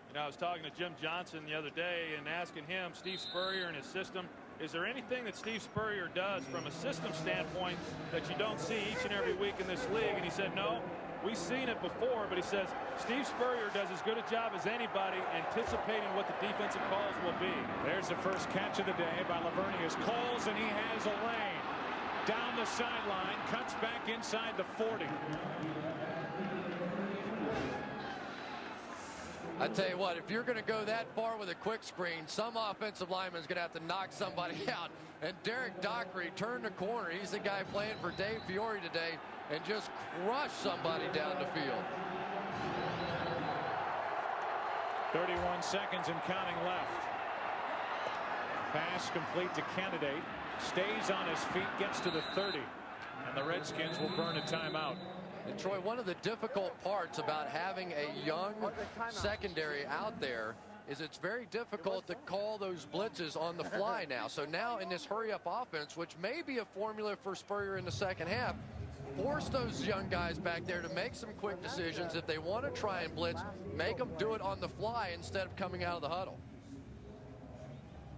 You know, I was talking to Jim Johnson the other day and asking him, Steve Spurrier and his system, is there anything that Steve Spurrier does from a system standpoint that you don't see each and every week in this league? And he said, no, we've seen it before, but he says Steve Spurrier does as good a job as anybody anticipating what the defensive calls will be.
There's the first catch of the day by Lavernius Coles, and he has a lane down the sideline, cuts back inside the 40.
I tell you what, if you're going to go that far with a quick screen, some offensive lineman is going to have to knock somebody out. And Derek Dockery turned the corner. He's the guy playing for Dave Fiore today, and just crushed somebody down the field.
31 seconds and counting left. Pass complete to Candidate. Stays on his feet, gets to the 30. And the Redskins will burn a timeout.
And Troy, one of the difficult parts about having a young secondary out there is it's very difficult to call those blitzes on the fly now. So now in this hurry-up offense, which may be a formula for Spurrier in the second half, force those young guys back there to make some quick decisions. If they want to try and blitz, make them do it on the fly instead of coming out of the huddle.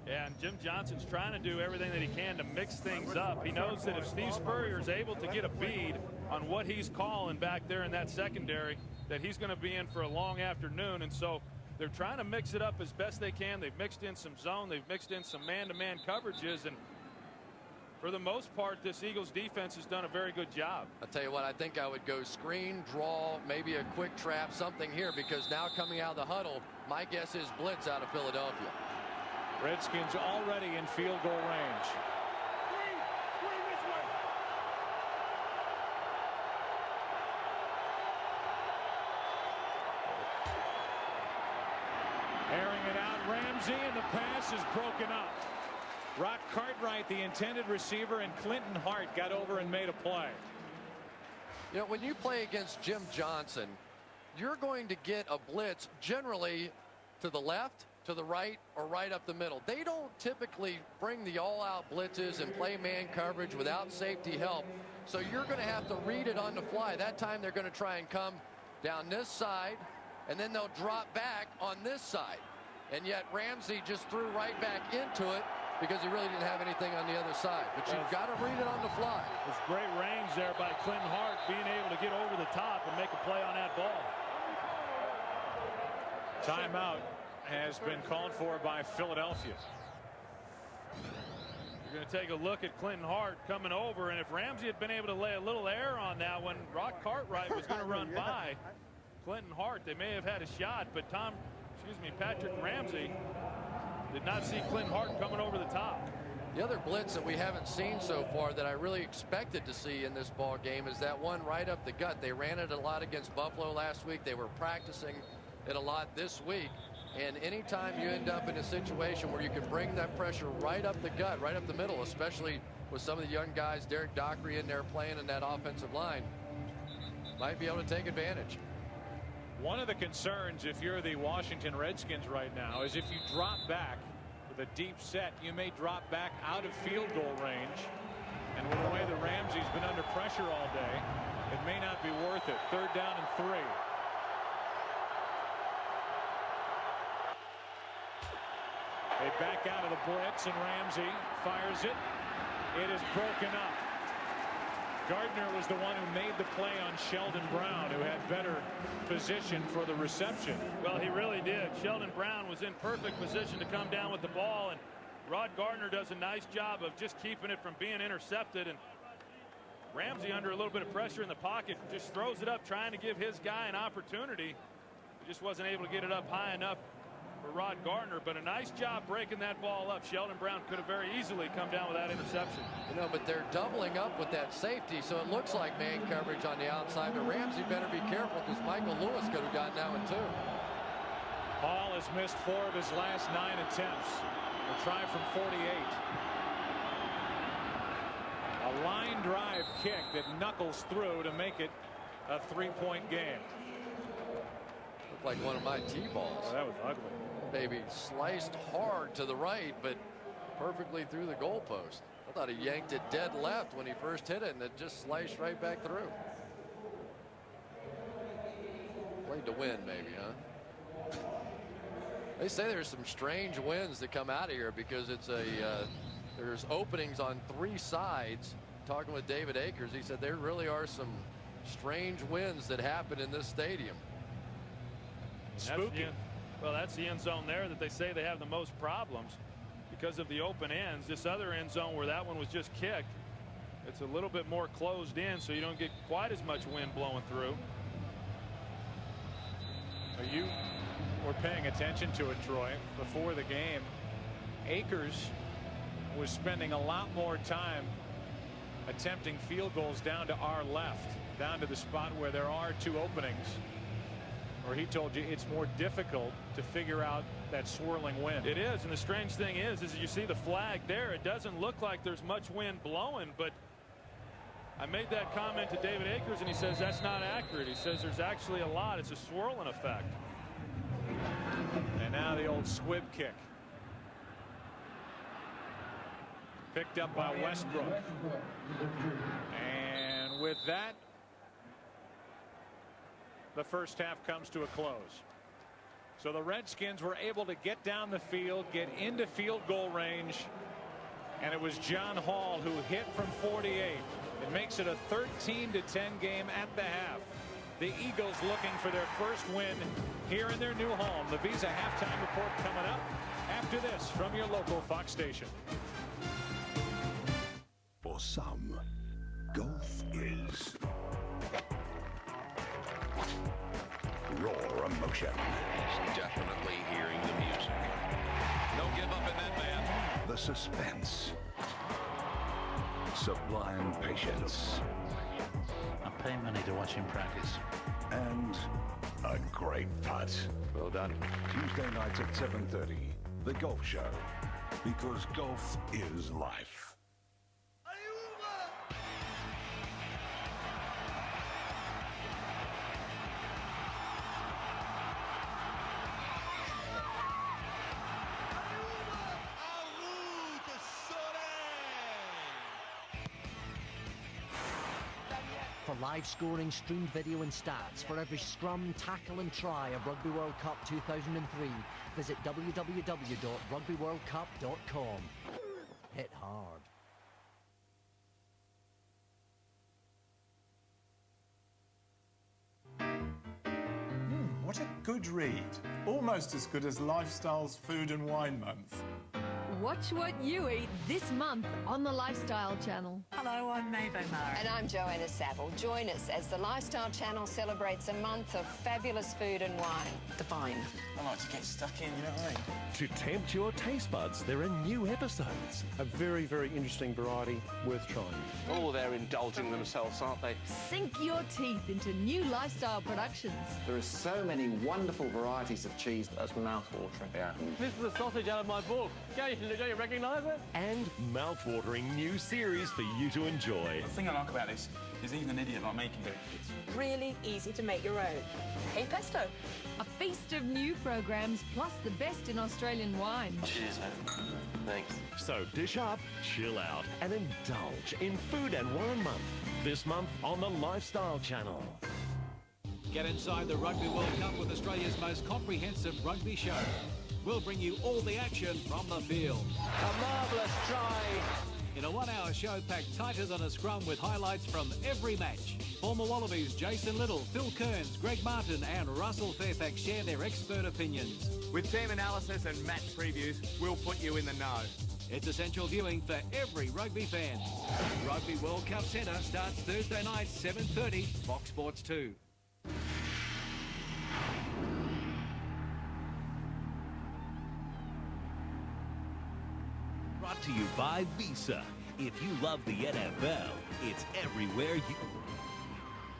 Yeah, and Jim Johnson's trying to do everything that he can to mix things up. He knows that if Steve Spurrier is able to get a bead on what he's calling back there in that secondary, that he's going to be in for a long afternoon. And so they're trying to mix it up as best they can. They've mixed in some zone. They've mixed in some man-to-man coverages. And for the most part, this Eagles defense has done a very good job.
I'll tell you what, I think I would go screen, draw, maybe a quick trap, something here, because now coming out of the huddle, my guess is blitz out of Philadelphia.
Redskins already in field goal range. Airing it out, Ramsey, and the pass is broken up. Rock Cartwright, the intended receiver, and Clinton Hart got over and made a play.
You know, when you play against Jim Johnson, you're going to get a blitz generally to the left, to the right, or right up the middle. They don't typically bring the all-out blitzes and play man coverage without safety help. So you're going to have to read it on the fly. That time they're going to try and come down this side, and then they'll drop back on this side. And yet Ramsey just threw right back into it because he really didn't have anything on the other side. But you've got to read it on the fly.
There's great range there by Clinton Hart, being able to get over the top and make a play on that ball.
Timeout has been called for by Philadelphia.
You're going to take a look at Clinton Hart coming over, and if Ramsey had been able to lay a little air on that when Rock Cartwright was going to run by Clinton Hart, they may have had a shot, but Patrick Ramsey did not see Clinton Hart coming over the top.
The other blitz that we haven't seen so far that I really expected to see in this ball game is that one right up the gut. They ran it a lot against Buffalo last week. They were practicing it a lot this week. And anytime you end up in a situation where you can bring that pressure right up the gut, right up the middle, especially with some of the young guys, Derek Dockery in there playing in that offensive line, might be able to take advantage.
One of the concerns if you're the Washington Redskins right now is if you drop back with a deep set, you may drop back out of field goal range. And with the way that Ramsey's been under pressure all day, it may not be worth it. 3rd down and 3. They back out of the blitz, and Ramsey fires it. It is broken up. Gardner was the one who made the play on Sheldon Brown, who had better position for the reception.
Well, he really did. Sheldon Brown was in perfect position to come down with the ball, and Rod Gardner does a nice job of just keeping it from being intercepted. And Ramsey, under a little bit of pressure in the pocket, just throws it up, trying to give his guy an opportunity. He just wasn't able to get it up high enough for Rod Gardner, but a nice job breaking that ball up. Sheldon Brown could have very easily come down with that interception.
You know, but they're doubling up with that safety, so it looks like man coverage on the outside. But Ramsey better be careful because Michael Lewis could have gotten that one too.
Hall has missed 4 of his last 9 attempts. A try from 48. A line drive kick that knuckles through to make it a 3-point game.
Looked like one of my T-balls.
Oh, that was ugly.
Baby sliced hard to the right, but perfectly through the goalpost. I thought he yanked it dead left when he first hit it, and it just sliced right back through. Played to win, maybe, huh? They say there's some strange winds that come out of here because it's there's openings on 3 sides. Talking with David Akers, he said there really are some strange winds that happen in this stadium.
Spooky. Well, that's the end zone there that they say they have the most problems because of the open ends. This other end zone where that one was just kicked, it's a little bit more closed in, so you don't get quite as much wind blowing through.
You were paying attention to it, Troy, before the game. Akers was spending a lot more time attempting field goals down to our left, down to the spot where there are 2 openings, or he told you it's more difficult to figure out that swirling wind.
It is, and the strange thing is you see the flag there. It doesn't look like there's much wind blowing, but I made that comment to David Akers, and he says that's not accurate. He says there's actually a lot. It's a swirling effect.
And now the old squib kick. Picked up by Westbrook. And with that, the first half comes to a close. So the Redskins were able to get down the field, get into field goal range, and it was John Hall who hit from 48. It makes it a 13-10 game at the half. The Eagles looking for their first win here in their new home. The Visa halftime report coming up after this from your local Fox station.
For some, golf is raw emotion.
He's definitely hearing the music. Don't give up in that, man.
The suspense. Sublime patience.
I pay money to watch him practice.
And a great putt.
Well done.
Tuesday nights at 7:30. The Golf Show. Because golf is life.
For live scoring, streamed video and stats for every scrum, tackle and try of Rugby World Cup 2003, visit www.rugbyworldcup.com. Hit hard.
What a good read. Almost as good as Lifestyle's Food and Wine Month.
Watch what you eat this month on the Lifestyle Channel.
Hello, I'm Maeve O'Mara.
And I'm Joanna Saville. Join us as the Lifestyle Channel celebrates a month of fabulous food and wine. Divine.
I like to get stuck in, you know what I mean?
To tempt your taste buds, there are new episodes.
A very, very interesting variety worth trying.
Oh, they're indulging themselves, aren't they?
Sink your teeth into new lifestyle productions.
There are so many wonderful varieties of cheese. That's mouth-watering. Yeah.
This is the sausage out of my book. Don't you recognise it?
And mouth-watering new series for you to enjoy.
The thing I like about this is even an idiot like me can do it.
It's really easy to make your own. Hey, pesto.
A feast of new programs plus the best in Australian wine.
Cheers, man. Thanks.
So dish up, chill out, and indulge in Food and Wine Month. This month on the Lifestyle Channel.
Get inside the Rugby World Cup with Australia's most comprehensive rugby show. We'll bring you all the action from the field.
A marvellous try.
In a 1-hour show packed tighter than a scrum with highlights from every match. Former Wallabies Jason Little, Phil Kearns, Greg Martin and Russell Fairfax share their expert opinions.
With team analysis and match previews, we'll put you in the know.
It's essential viewing for every rugby fan. Rugby World Cup Centre starts Thursday night, 7:30, Fox Sports 2.
Brought to you by Visa. If you love the NFL, it's everywhere you...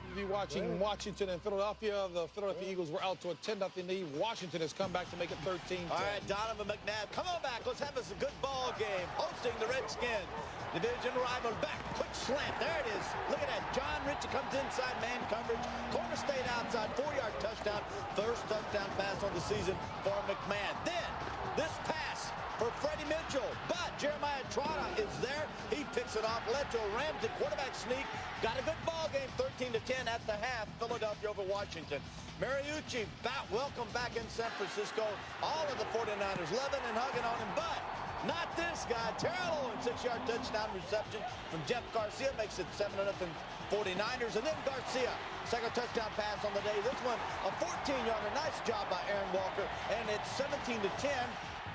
You'll be watching Washington and Philadelphia. The Philadelphia Eagles were out to a 10-0 lead. Washington has come back to make it 13-10.
All right, Donovan McNabb, come on back. Let's have us a good ball game. Hosting the Redskins. Division rival back. Quick slant. There it is. Look at that. John Ritchie comes inside man coverage. Corner stayed outside. 4-yard touchdown. First touchdown pass on the season for McMahon. Then this pass for Freddie Mitchell. But Jeremiah Trotta is there. He picks it off. Led to a Ramsey quarterback sneak. Got a good ball game, 13-10 at the half. Philadelphia over Washington. Mariucci welcome back in San Francisco. All of the 49ers loving and hugging on him, but not this guy. Terrell Owens, 6-yard touchdown reception from Jeff Garcia makes it 7-0 49ers. And then Garcia, second touchdown pass on the day. This one, a 14-yarder. Nice job by Aaron Walker. And it's 17-10.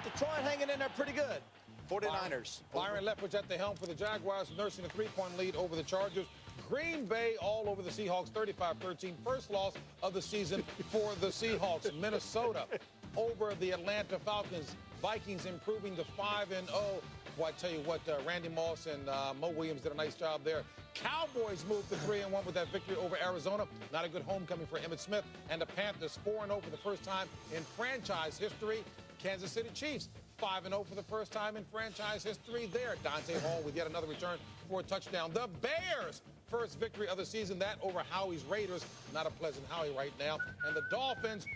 Detroit hanging in there pretty good. 49ers.
Byron Leftwich at the helm for the Jaguars, nursing a 3-point lead over the Chargers. Green Bay all over the Seahawks, 35-13. First loss of the season for the Seahawks. Minnesota over the Atlanta Falcons. Vikings improving to 5-0. Well, I tell you what, Randy Moss and Mo Williams did a nice job there. Cowboys moved to 3-1 with that victory over Arizona. Not a good homecoming for Emmitt Smith. And the Panthers 4-0 for the first time in franchise history. Kansas City Chiefs 5-0 for the first time in franchise history there. Dante Hall with yet another return for a touchdown. The Bears, first victory of the season, that over Howie's Raiders. Not a pleasant Howie right now. And the Dolphins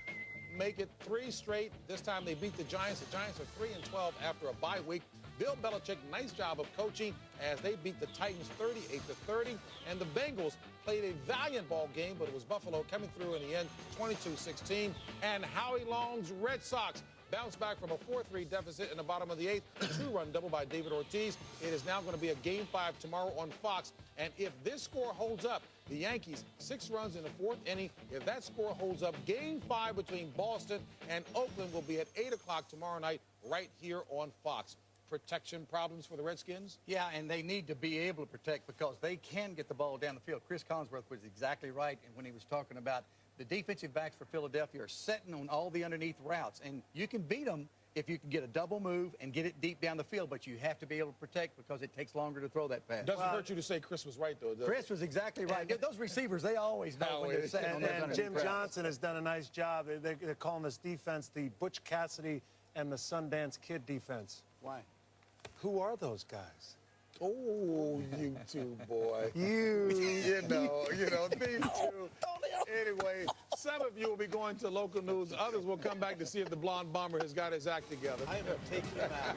make it 3 straight. This time they beat the Giants. The Giants are 3-12 after a bye week. Bill Belichick, nice job of coaching as they beat the Titans 38-30. And the Bengals played a valiant ball game, but it was Buffalo coming through in the end, 22-16. And Howie Long's Red Sox bounced back from a 4-3 deficit in the bottom of the 8th. A 2-run double by David Ortiz. It is now going to be a Game 5 tomorrow on Fox. And if this score holds up, the Yankees, 6 runs in the 4th inning. If that score holds up, Game 5 between Boston and Oakland will be at 8 o'clock tomorrow night right here on Fox. Protection problems for the Redskins?
Yeah, and they need to be able to protect because they can get the ball down the field. Chris Collinsworth was exactly right when he was talking about the defensive backs for Philadelphia are setting on all the underneath routes, and you can beat them if you can get a double move and get it deep down the field, but you have to be able to protect because it takes longer to throw that pass.
Doesn't hurt you to say Chris was right, though.
Chris was exactly right. Those receivers, they always know when they're setting on those underneath
Jim
routes.
Johnson has done a nice job. They're calling this defense the Butch Cassidy and the Sundance Kid defense.
Why?
Who are those guys?
Oh, you two, boy.
You
know, these two. Anyway, some of you will be going to local news. Others will come back to see if the blonde bomber has got his act together.
I will take him out.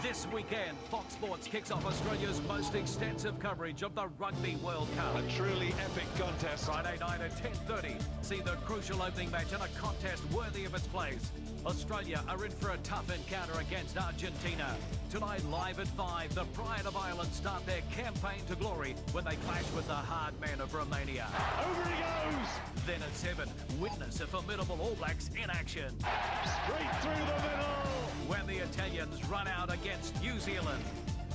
This weekend, Fox Sports kicks off Australia's most extensive coverage of the Rugby World Cup.
A truly epic contest.
Friday night at 10:30. See the crucial opening match in a contest worthy of its place. Australia are in for a tough encounter against Argentina. Tonight, live at 5, the Pride of Ireland start their campaign to glory when they clash with the hard men of Romania.
Over he goes!
Then at 7, witness a formidable All Blacks in action.
Straight through the middle!
When the Italians run out against New Zealand.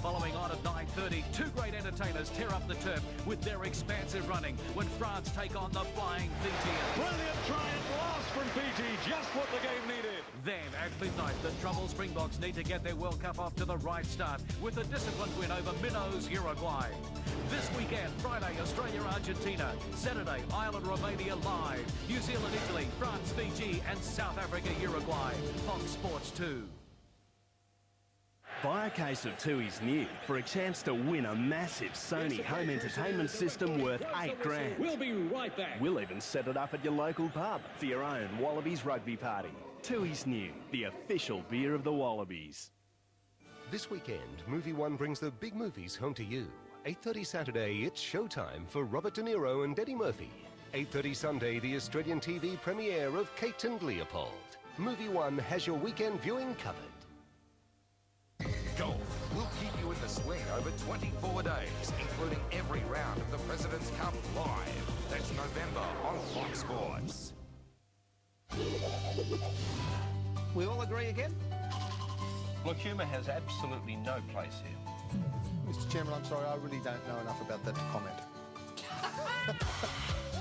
Following on at 9:30, 2 great entertainers tear up the turf with their expansive running when France take on the flying Fijians.
Brilliant try at last from Fiji, just what the game needed.
Then at midnight, the troubled Springboks need to get their World Cup off to the right start with a disciplined win over minnows Uruguay. This weekend, Friday, Australia-Argentina. Saturday, Ireland-Romania live. New Zealand-Italy, France-Fiji, and South Africa-Uruguay. Fox Sports 2.
Buy a case of Tui's New for a chance to win a massive Sony home entertainment system worth $8,000.
We'll be right back.
We'll even set it up at your local pub for your own Wallabies rugby party. Tui's New, the official beer of the Wallabies.
This weekend, Movie One brings the big movies home to you. 8:30 Saturday, it's showtime for Robert De Niro and Eddie Murphy. 8:30 Sunday, the Australian TV premiere of Kate and Leopold. Movie One has your weekend viewing covered.
Golf will keep you in the swing over 24 days, including every round of the President's Cup live. That's November on Fox Sports.
We all agree again?
Look, humour has absolutely no place here.
Mr. Chairman, I'm sorry, I really don't know enough about that to comment.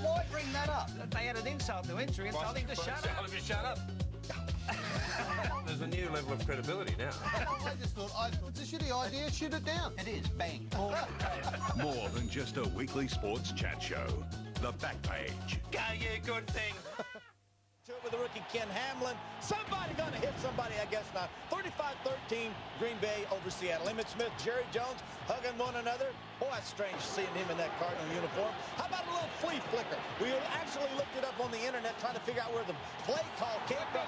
Why bring that up? They had an insult to injury and told him to shut up.
Shut up. There's a new level of credibility now.
I thought it's a shitty idea, shoot it down.
It is, bang.
More than just a weekly sports chat show. The Back Page.
Go, you good thing.
With the rookie Ken Hamlin. Somebody going to hit somebody, I guess not. 35-13, Green Bay over Seattle. Emmitt Smith, Jerry Jones hugging one another. Boy, that's strange seeing him in that Cardinal uniform. How about a little flea flicker? We actually looked it up on the internet trying to figure out where the play call came from.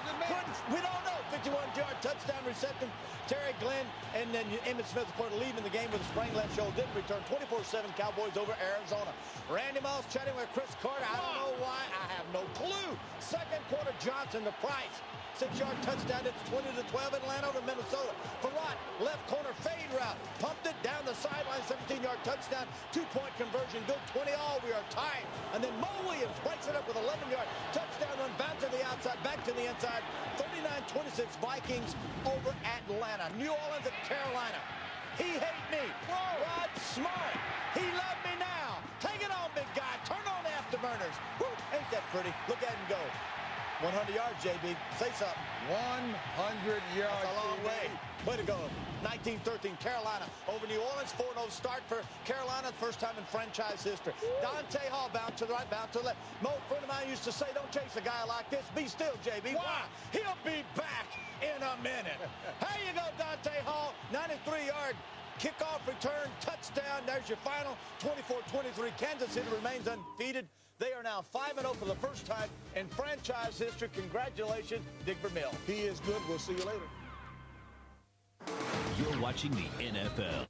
We don't know. 51-yard touchdown reception. Terry Glenn and then Emmitt Smith, of course, leaving the game with a sprained left shoulder. Didn't return. 24-7 Cowboys over Arizona. Randy Moss chatting with Chris Carter. I don't know why. I have no clue. Second quarter, Johnson to Price. 6-yard touchdown. It's 20-12 Atlanta over Minnesota. Farad, left corner fade route. Pumped it down the sideline. 17-yard touchdown. 2-point conversion. Good 20 all. We are tied. And then Mo Williams breaks it up with 11-yard touchdown run. Bounce to the outside. Back to the inside. 39-26 Vikings over Atlanta. New Orleans at Carolina. He hate me. Rod Smart. He love me now. Take it on, big guy. Turn on the afterburners. Woo, ain't that pretty? Look at him go. 100 yards, JB. Say something.
100 yards.
That's a long way. Way to go. 19-13 Carolina over New Orleans. 4-0 start for Carolina. First time in franchise history. Dante Hall bound to the right, bound to the left. Mo, friend of mine used to say, don't chase a guy like this. Be still, JB. Why? He'll be back in a minute. Here you go, Dante Hall. 93-yard kickoff return touchdown. There's your final. 24-23. Kansas City remains undefeated. They are now 5-0 for the first time in franchise history. Congratulations, Dick Vermeil.
He is good. We'll see you later.
You're watching the NFL.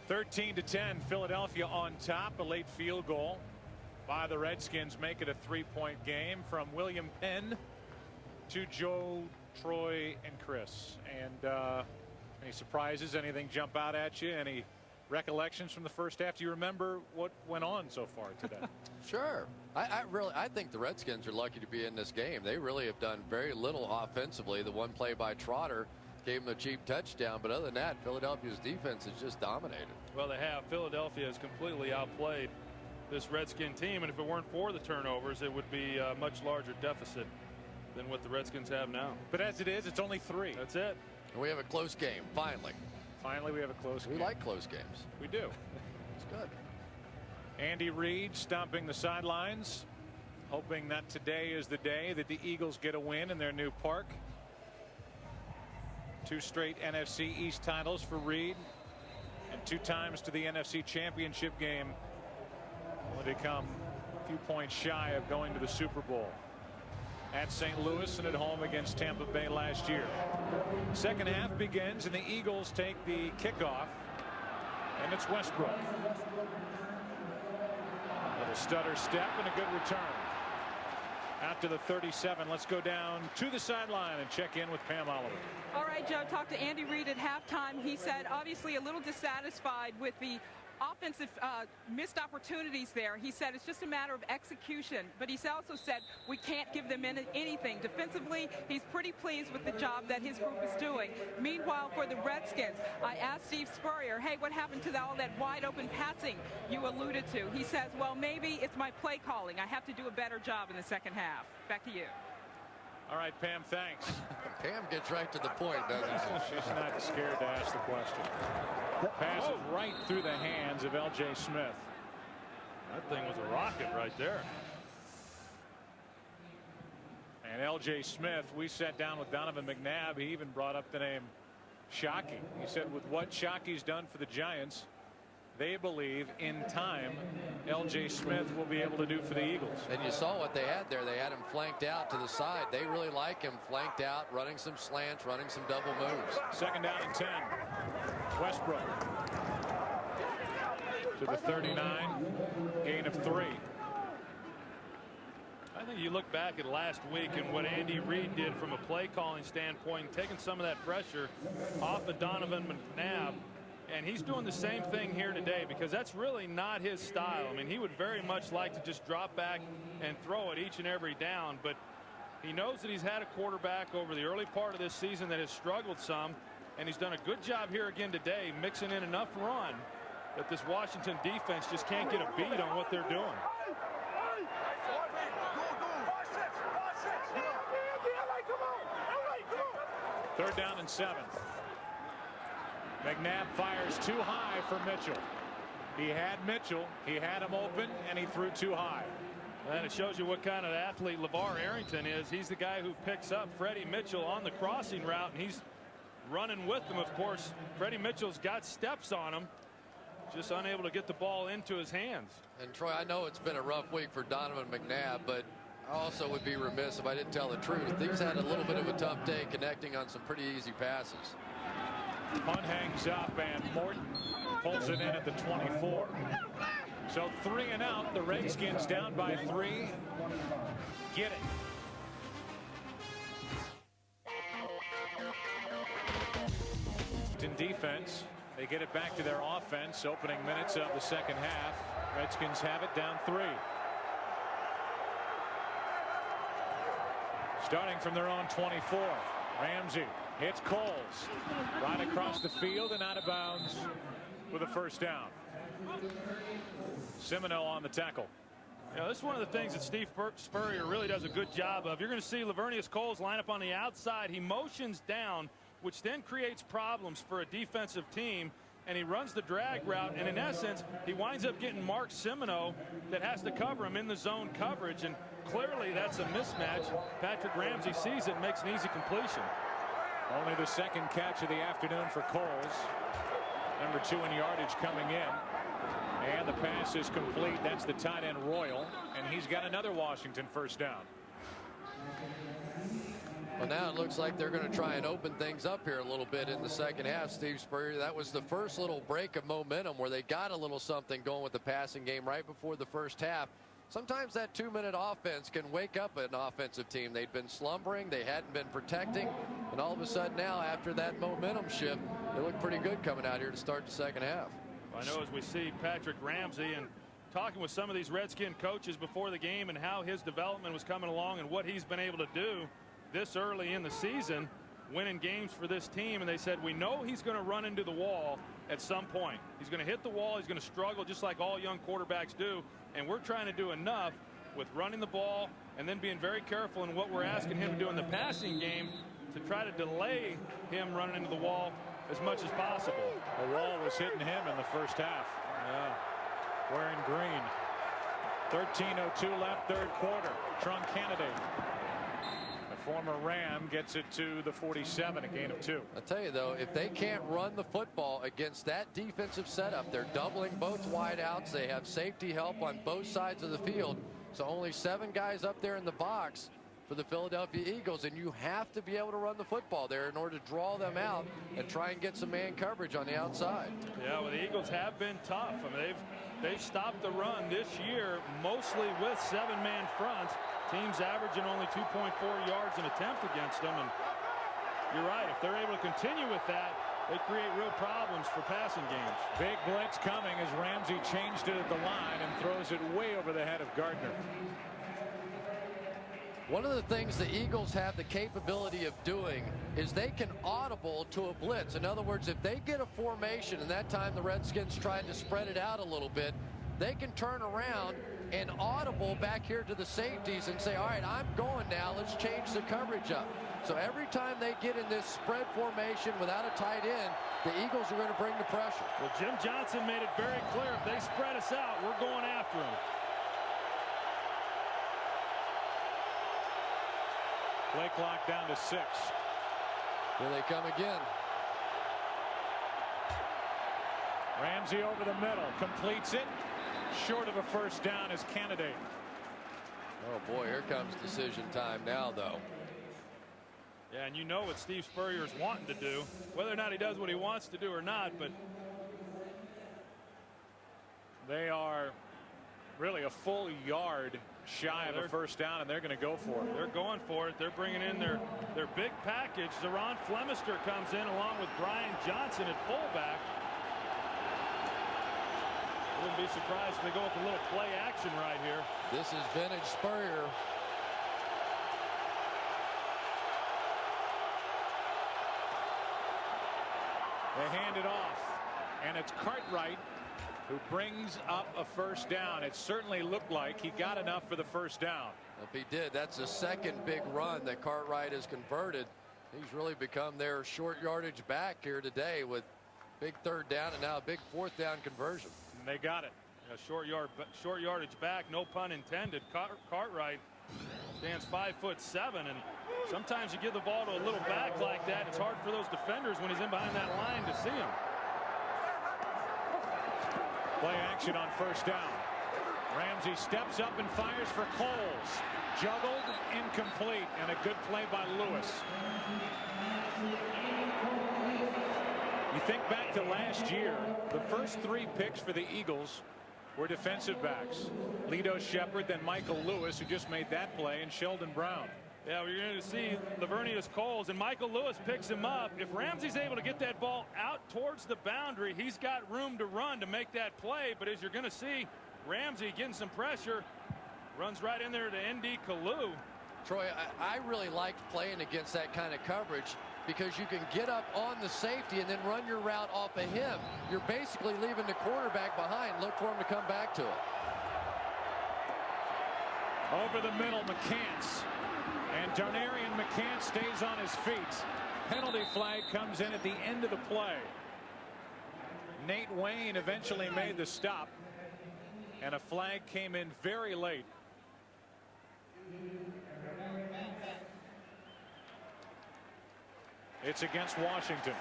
(13-10), Philadelphia on top. A late field goal by the Redskins make it a 3-point game from William Penn to Joe, Troy, and Chris. And any surprises? Anything jump out at you? Any recollections from the first half? Do you remember what went on so far today?
Sure. I think the Redskins are lucky to be in this game. They really have done very little offensively. The one play by Trotter gave them a cheap touchdown, but other than that, Philadelphia's defense has just dominated.
Well, they have. Philadelphia has completely outplayed this Redskin team, and if it weren't for the turnovers, it would be a much larger deficit than what the Redskins have now.
But as it is, it's only 3.
That's it.
And we have a close game, finally.
Finally, we have a close game.
We like close games.
We do.
It's good.
Andy Reid stomping the sidelines, hoping that today is the day that the Eagles get a win in their new park. 2 straight NFC East titles for Reid, and 2 times to the NFC Championship game. Only to come a few points shy of going to the Super Bowl at St. Louis and at home against Tampa Bay last year. Second half begins and the Eagles take the kickoff, and it's Westbrook. Little stutter step and a good return. Out to the 37. Let's go down to the sideline and check in with Pam Oliver.
All right, Joe, talked to Andy Reid at halftime. He said obviously a little dissatisfied with the offensive missed opportunities there. He said it's just a matter of execution, but he also said we can't give them anything. Defensively, he's pretty pleased with the job that his group is doing. Meanwhile, for the Redskins, I asked Steve Spurrier, hey, what happened to all that wide open passing you alluded to? He says, well, maybe it's my play calling. I have to do a better job in the second half. Back to you.
All right, Pam, thanks.
Pam gets right to the point, doesn't she?
She's not scared to ask the question. Passes right through the hands of L.J. Smith.
That thing was a rocket right there.
And L.J. Smith, we sat down with Donovan McNabb. He even brought up the name Shockey. He said with what Shockey's done for the Giants, they believe in time L.J. Smith will be able to do for the Eagles.
And you saw what they had there. They had him flanked out to the side. They really like him flanked out, running some slants, running some double moves.
Second down and 10. Westbrook to the 39. Gain of 3.
I think you look back at last week and what Andy Reid did from a play calling standpoint, taking some of that pressure off of Donovan McNabb. And he's doing the same thing here today because that's really not his style. I mean, he would very much like to just drop back and throw it each and every down. But he knows that he's had a quarterback over the early part of this season that has struggled some. And he's done a good job here again today, mixing in enough run that this Washington defense just can't get a beat on what they're doing.
Third down and 7. McNabb fires too high for Mitchell. He had Mitchell, he had him open, and he threw too high.
And it shows you what kind of athlete LeVar Arrington is. He's the guy who picks up Freddie Mitchell on the crossing route, and he's running with them. Of course, Freddie Mitchell's got steps on him, just unable to get the ball into his hands.
And Troy, I know it's been a rough week for Donovan McNabb, but I also would be remiss if I didn't tell the truth. He's had a little bit of a tough day connecting on some pretty easy passes.
Punt hangs up, and Morton pulls it in at the 24. So 3 and out. The Redskins down by 3. Get it. In defense, they get it back to their offense. Opening minutes of the second half. Redskins have it down 3. Starting from their own 24. Ramsey hits Coles right across the field and out of bounds with a first down. Semino on the tackle.
You know, this is one of the things that Steve Spurrier really does a good job of. You're going to see Lavernius Coles line up on the outside. He motions down, which then creates problems for a defensive team, and he runs the drag route, and in essence he winds up getting Mark Semino that has to cover him in the zone coverage, and clearly that's a mismatch. Patrick Ramsey sees it and makes an easy completion.
Only the second catch of the afternoon for Coles. Number 2 in yardage coming in. And the pass is complete. That's the tight end Royal. And he's got another Washington first down.
Well, now it looks like they're going to try and open things up here a little bit in the second half. Steve Spurrier, that was the first little break of momentum where they got a little something going with the passing game right before the first half. Sometimes that 2-minute offense can wake up an offensive team. They'd been slumbering, they hadn't been protecting, and all of a sudden now, after that momentum shift, they look pretty good coming out here to start the second half.
I know as we see Patrick Ramsey and talking with some of these Redskin coaches before the game and how his development was coming along and what he's been able to do this early in the season, winning games for this team, and they said we know he's going to run into the wall at some point. He's going to hit the wall, he's going to struggle just like all young quarterbacks do, and we're trying to do enough with running the ball and then being very careful in what we're asking him to do in the passing game to try to delay him running into the wall as much as possible.
The wall was hitting him in the first half.
Yeah.
Wearing green. 13:02 left, third quarter. Trunk candidate. The former Ram gets it to the 47, a gain of 2.
I'll tell you though, if they can't run the football against that defensive setup, they're doubling both wideouts. They have safety help on both sides of the field. So only 7 guys up there in the box for the Philadelphia Eagles, and you have to be able to run the football there in order to draw them out and try and get some man coverage on the outside.
Yeah, well, the Eagles have been tough. I mean, they've stopped the run this year mostly with 7-man fronts. Teams averaging only 2.4 yards an attempt against them, and you're right, if they're able to continue with that, they create real problems for passing games.
Big blitz coming as Ramsey changed it at the line and throws it way over the head of Gardner.
One of the things the Eagles have the capability of doing is they can audible to a blitz. In other words, if they get a formation and that time the Redskins tried to spread it out a little bit, they can turn around and audible back here to the safeties and say, all right, I'm going now, let's change the coverage up. So every time they get in this spread formation without a tight end, the Eagles are going to bring the pressure.
Well, Jim Johnson made it very clear, if they spread us out, we're going after them.
Play clock down to 6.
Here they come again.
Ramsey over the middle, completes it. Short of a first down is candidate.
Oh boy, here comes decision time now though.
Yeah, and you know what Steve Spurrier's wanting to do, whether or not he does what he wants to do or not, but
they are really a full yard shy of a first down, and they're going to go for it.
They're going for it. They're bringing in their big package. Zeron Flemister comes in along with Brian Johnson at fullback. Wouldn't be surprised if they go with a little play action right here.
This is vintage Spurrier.
They hand it off, and it's Cartwright who brings up a first down. It certainly looked like he got enough for the first down.
If he did, that's the second big run that Cartwright has converted. He's really become their short yardage back here today with Big 3rd down and now a big 4th down conversion.
And they got it. Short yardage back, no pun intended. Cartwright stands 5'7", and sometimes you give the ball to a little back like that. It's hard for those defenders when he's in behind that line to see him.
Play action on 1st down. Ramsey steps up and fires for Coles. Juggled, incomplete, and a good play by Lewis. You think back to last year, the first 3 picks for the Eagles were defensive backs. Lito Shepard, then Michael Lewis, who just made that play, and Sheldon Brown.
Yeah, we're going to see Lavernius Coles, and Michael Lewis picks him up. If Ramsey's able to get that ball out towards the boundary, he's got room to run to make that play. But as you're going to see, Ramsey getting some pressure, runs right in there to ND Kalu.
Troy, I really liked playing against that kind of coverage because you can get up on the safety and then run your route off of him. You're basically leaving the quarterback behind. Look for him to come back to it.
Over the middle, McCants. And Darnarian McCants stays on his feet. Penalty flag comes in at the end of the play. Nate Wayne eventually made the stop. And a flag came in very late. It's against Washington.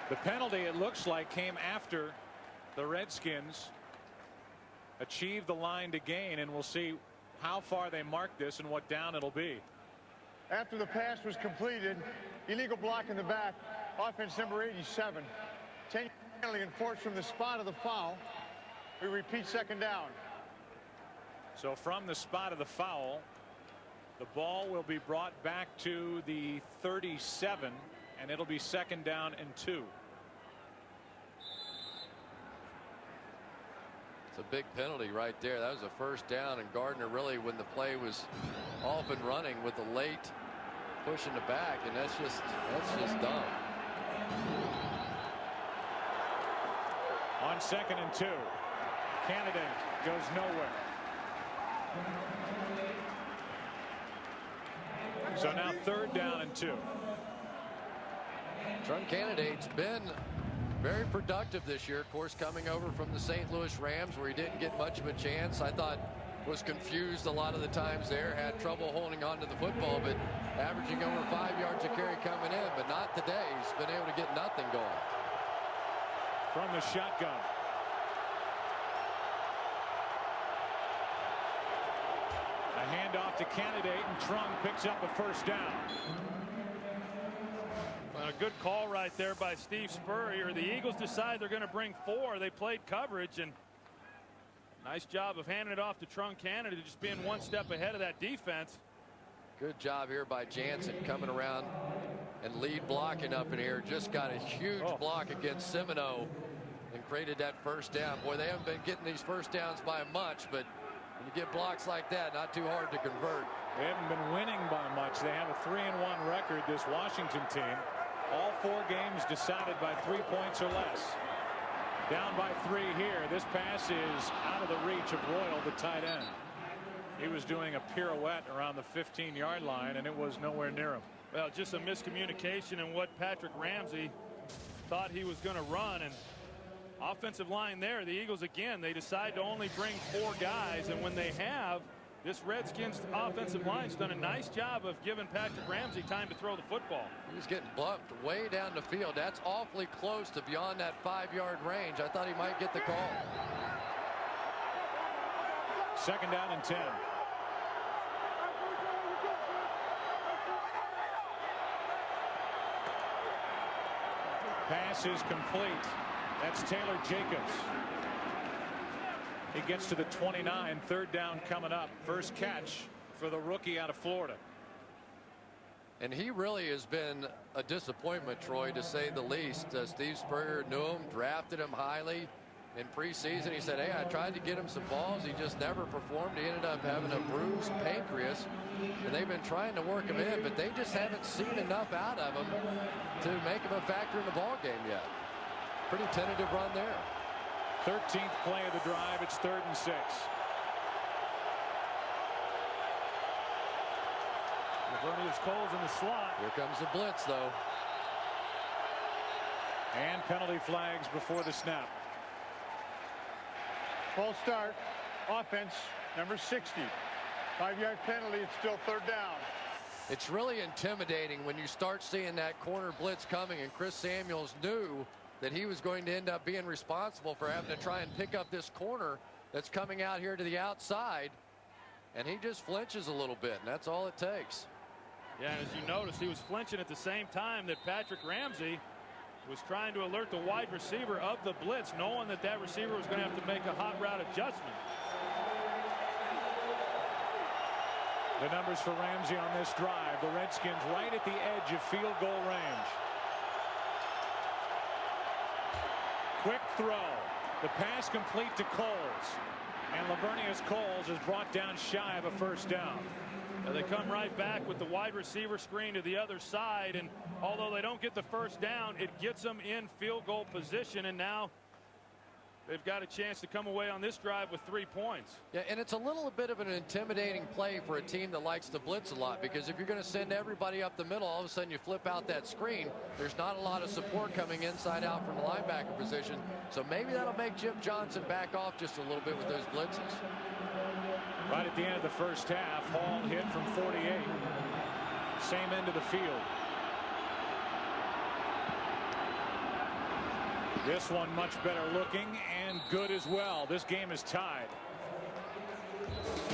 The penalty, it looks like, came after the Redskins achieved the line to gain, and we'll see how far they mark this and what down it'll be.
After the pass was completed, illegal block in the back, offense number 87. 10 penalty enforced from the spot of the foul. We repeat 2nd down.
So from the spot of the foul, the ball will be brought back to the 37, and it'll be 2nd down and 2.
It's a big penalty right there. That was a 1st down, and Gardner really, when the play was off and running with the late push in the back, and that's just dumb.
On 2nd and 2, Candidate goes nowhere. So now 3rd down and 2.
Trump Candidate's been very productive this year, of course, coming over from the St. Louis Rams, where he didn't get much of a chance. I thought was confused a lot of the times there, had trouble holding on to the football, but averaging over 5 yards a carry coming in, but not today. He's been able to get nothing going.
From the shotgun. A handoff to Candidate, and Trung picks up a 1st down.
A good call right there by Steve Spurrier. The Eagles decide they're going to bring 4. They played coverage, and nice job of handing it off to Trung Canada, just being 1 step ahead of that defense.
Good job here by Jansen coming around and lead blocking up in here. Just got a huge block against Semino and created that 1st down. Boy, they haven't been getting these 1st downs by much, but when you get blocks like that, not too hard to convert.
They haven't been winning by much. They have a 3-1 record, this Washington team. All 4 games decided by 3 points or less. Down by 3 here. This pass is out of the reach of Royal, the tight end. He was doing a pirouette around the 15-yard line, and it was nowhere near him.
Well, just a miscommunication in what Patrick Ramsey thought he was going to run. And offensive line there, the Eagles again, they decide to only bring 4 guys, and when they have, this Redskins offensive line's done a nice job of giving Patrick Ramsey time to throw the football.
He was getting bumped way down the field. That's awfully close to beyond that 5-yard range. I thought he might get the call.
2nd down and 10. Pass is complete. That's Taylor Jacobs. He gets to the 29. 3rd down coming up. First catch for the rookie out of Florida.
And he really has been a disappointment, Troy, to say the least. Steve Spurrier knew him, drafted him highly in preseason. He said, hey, I tried to get him some balls. He just never performed. He ended up having a bruised pancreas. And they've been trying to work him in, but they just haven't seen enough out of him to make him a factor in the ball game yet. Pretty tentative run there.
13th play of the drive. It's 3rd and 6.
Lavernius Coles in the slot.
Here comes the blitz, though.
And penalty flags before the snap.
False start. Offense, number 60. 5-yard penalty. It's still 3rd down.
It's really intimidating when you start seeing that corner blitz coming, and Chris Samuels knew that he was going to end up being responsible for having to try and pick up this corner that's coming out here to the outside, and he just flinches a little bit, and that's all it takes.
Yeah, and as you notice, he was flinching at the same time that Patrick Ramsey was trying to alert the wide receiver of the blitz, knowing that that receiver was going to have to make a hot route adjustment.
The numbers for Ramsey on this drive. The Redskins right at the edge of field goal range. Quick throw. The pass complete to Coles. And Lavernius Coles is brought down shy of a 1st down.
Now they come right back with the wide receiver screen to the other side, and although they don't get the 1st down, it gets them in field goal position, and now they've got a chance to come away on this drive with 3 points.
Yeah, and it's a little bit of an intimidating play for a team that likes to blitz a lot, because if you're going to send everybody up the middle, all of a sudden you flip out that screen. There's not a lot of support coming inside out from the linebacker position, so maybe that'll make Jim Johnson back off just a little bit with those blitzes.
Right at the end of the 1st half, Hall hit from 48. Same end of the field. This one much better looking and good as well. This game is tied.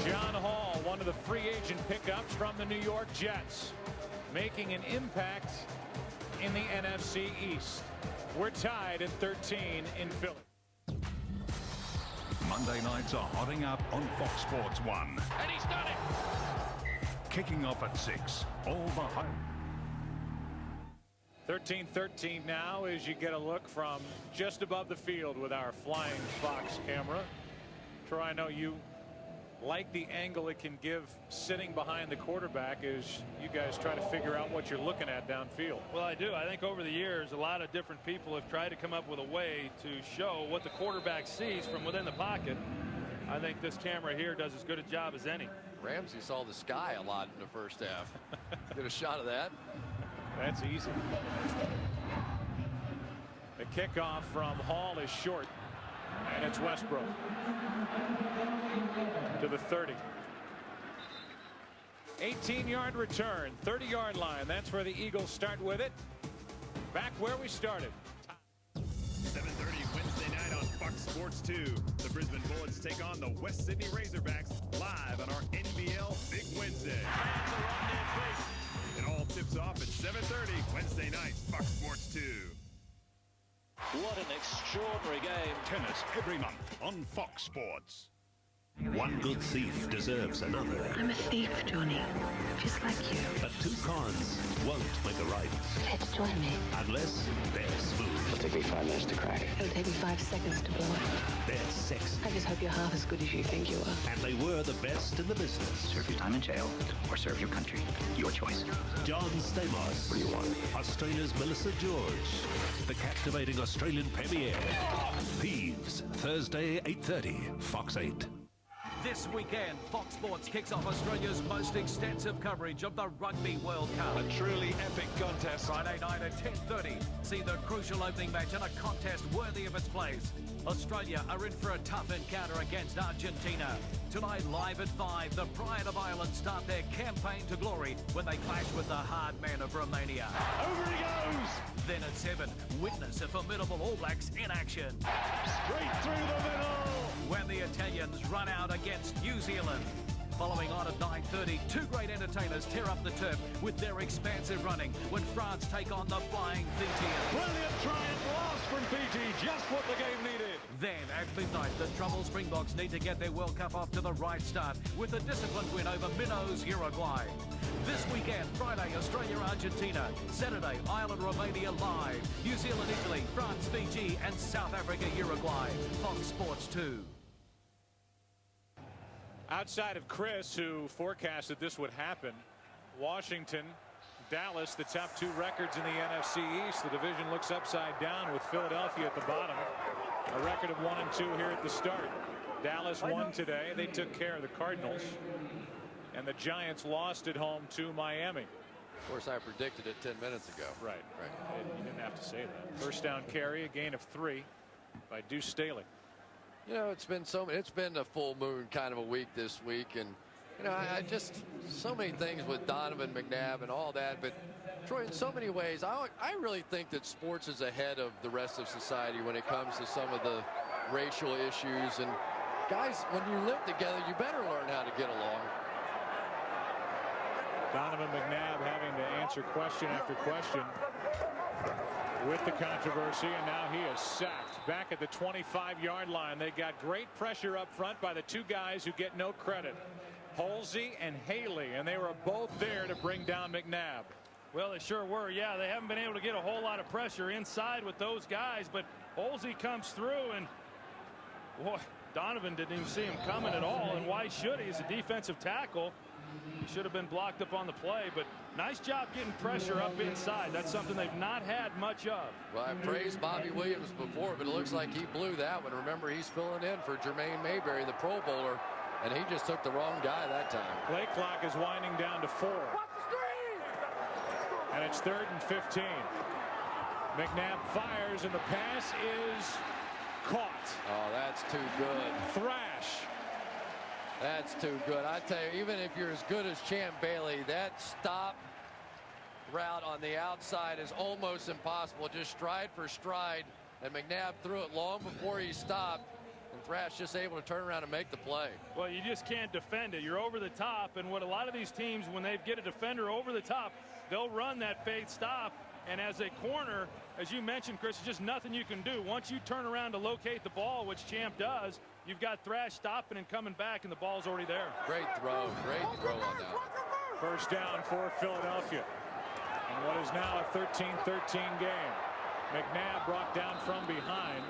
John Hall, one of the free agent pickups from the New York Jets, making an impact in the NFC East. We're tied at 13 in Philly.
Monday nights are hotting up on Fox Sports 1.
And he's done it.
Kicking off at 6. All behind.
13-13 now as you get a look from just above the field with our flying Fox camera. Troy, I know you like the angle it can give sitting behind the quarterback as you guys try to figure out what you're looking at downfield.
Well, I do. I think over the years a lot of different people have tried to come up with a way to show what the quarterback sees from within the pocket. I think this camera here does as good a job as any.
Ramsey saw the sky a lot in the 1st half. Get a shot of that.
That's easy. The kickoff from Hall is short, and it's Westbrook to the 30. 18-yard return, 30-yard line. That's where the Eagles start with it. Back where we started.
7:30 Wednesday night on Fox Sports 2. The Brisbane Bullets take on the West Sydney Razorbacks live on our NBL Big Wednesday. Fans are on their feet. It all tips off at 7:30 Wednesday night, Fox Sports 2.
What an extraordinary game. Tennis every month on Fox Sports.
One good thief deserves another.
I'm a thief, Johnny, just like you.
But 2 cons won't make a right.
Let's join me.
Unless they're smooth.
It'll take me 5 minutes to crack it. It'll take me 5 seconds to blow it.
They're sexy.
I just hope you're half as good as you think you are.
And they were the best in the business.
Serve your time in jail or serve your country. Your choice.
John Stamos.
What do you want?
Australia's Melissa George. The captivating Australian premiere. Thieves. Thursday, 8:30. Fox 8.
This weekend, Fox Sports kicks off Australia's most extensive coverage of the Rugby World Cup.
A truly epic contest.
Friday night at 10:30. See the crucial opening match in a contest worthy of its place. Australia are in for a tough encounter against Argentina. Tonight, live at 5, the Pride of Ireland start their campaign to glory when they clash with the hard men of Romania.
Over he goes!
Then at 7, witness a formidable All Blacks in action.
Straight through the middle!
When the Italians run out against New Zealand. Following on at 9:30, 2 great entertainers tear up the turf with their expansive running when France take on the Flying Fijians.
Brilliant try and loss from Fiji, just what the game needed.
Then at midnight, the troubled Springboks need to get their World Cup off to the right start with a disciplined win over minnows Uruguay. This weekend, Friday, Australia, Argentina. Saturday, Ireland, Romania live. New Zealand, Italy, France, Fiji, and South Africa, Uruguay. Fox Sports 2.
Outside of Chris, who forecasted this would happen, Washington, Dallas, the top 2 records in the NFC East. The division looks upside down with Philadelphia at the bottom. A record of 1-2 here at the start. Dallas won today. They took care of the Cardinals. And the Giants lost at home to Miami.
Of course, I predicted it 10 minutes ago.
Right. You didn't have to say that. First down carry, a gain of 3 by Deuce Staley.
You know, it's been a full moon kind of a week this week, and you know, I just so many things with Donovan McNabb and all that. But Troy, in so many ways, I really think that sports is ahead of the rest of society when it comes to some of the racial issues. And guys, when you live together, you better learn how to get along.
Donovan McNabb having to answer question after question with the controversy, and now he is sacked back at the 25-yard line. They got great pressure up front by the two guys who get no credit, Halsey and Haley, and they were both there to bring down McNabb.
Well, they sure were. Yeah, they haven't been able to get a whole lot of pressure inside with those guys, but Halsey comes through, and boy, Donovan didn't even see him coming at all, and why should he? He's a defensive tackle. He should have been blocked up on the play, but nice job getting pressure up inside. That's something they've not had much of.
Well, I praised Bobby Williams before, but it looks like he blew that one. Remember, he's filling in for Jermaine Mayberry, the Pro Bowler, and he just took the wrong guy that time.
Play clock is winding down to 4. And it's 3rd and 15. McNabb fires, and the pass is caught.
Oh, that's too good.
Thrash.
That's too good. I tell you, even if you're as good as Champ Bailey, that stop route on the outside is almost impossible. Just stride for stride, and McNabb threw it long before he stopped, and Thrash just able to turn around and make the play.
Well, you just can't defend it. You're over the top, and what a lot of these teams, when they get a defender over the top, they'll run that fade stop, and as a corner, as you mentioned, Chris, there's just nothing you can do. Once you turn around to locate the ball, which Champ does, you've got Thrash stopping and coming back, and the ball's already there.
Great throw on that.
First down for Philadelphia. And what is now a 13-13 game. McNabb brought down from behind.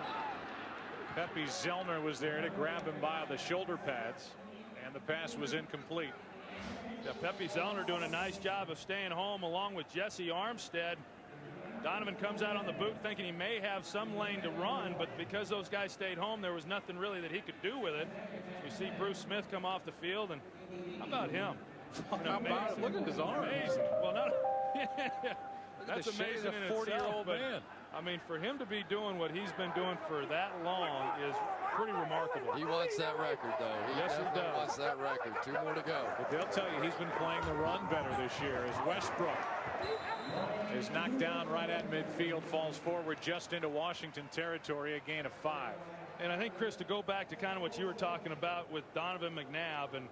Pepe Zellner was there to grab him by the shoulder pads, and the pass was incomplete.
Yeah, Pepe Zellner doing a nice job of staying home along with Jesse Armstead. Donovan comes out on the boot thinking he may have some lane to run, but because those guys stayed home, there was nothing really that he could do with it. We see Bruce Smith come off the field, and how about him?
How about it? Look at his arm.
Amazing. Well, that's amazing in itself.
40-year-old man.
I mean, for him to be doing what he's been doing for that long is pretty remarkable.
He wants that record, though.
Yes, he does.
Wants that record. 2 more to go.
But they'll tell you he's been playing the run better this year as Westbrook is knocked down right at midfield, falls forward just into Washington territory, a gain of 5.
And I think, Chris, to go back to kind of what you were talking about with Donovan McNabb, and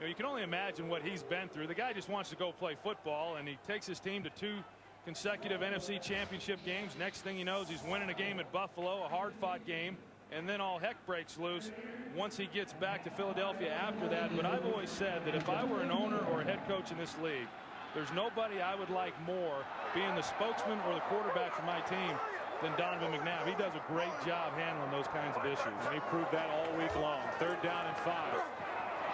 you can only imagine what he's been through. The guy just wants to go play football, and he takes his team to 2 consecutive NFC championship games. Next thing he knows, he's winning a game at Buffalo, a hard-fought game, and then all heck breaks loose once he gets back to Philadelphia after that. But I've always said that if I were an owner or a head coach in this league, there's nobody I would like more being the spokesman or the quarterback for my team than Donovan McNabb. He does a great job handling those kinds of issues.
And he proved that all week long. 3rd down and 5.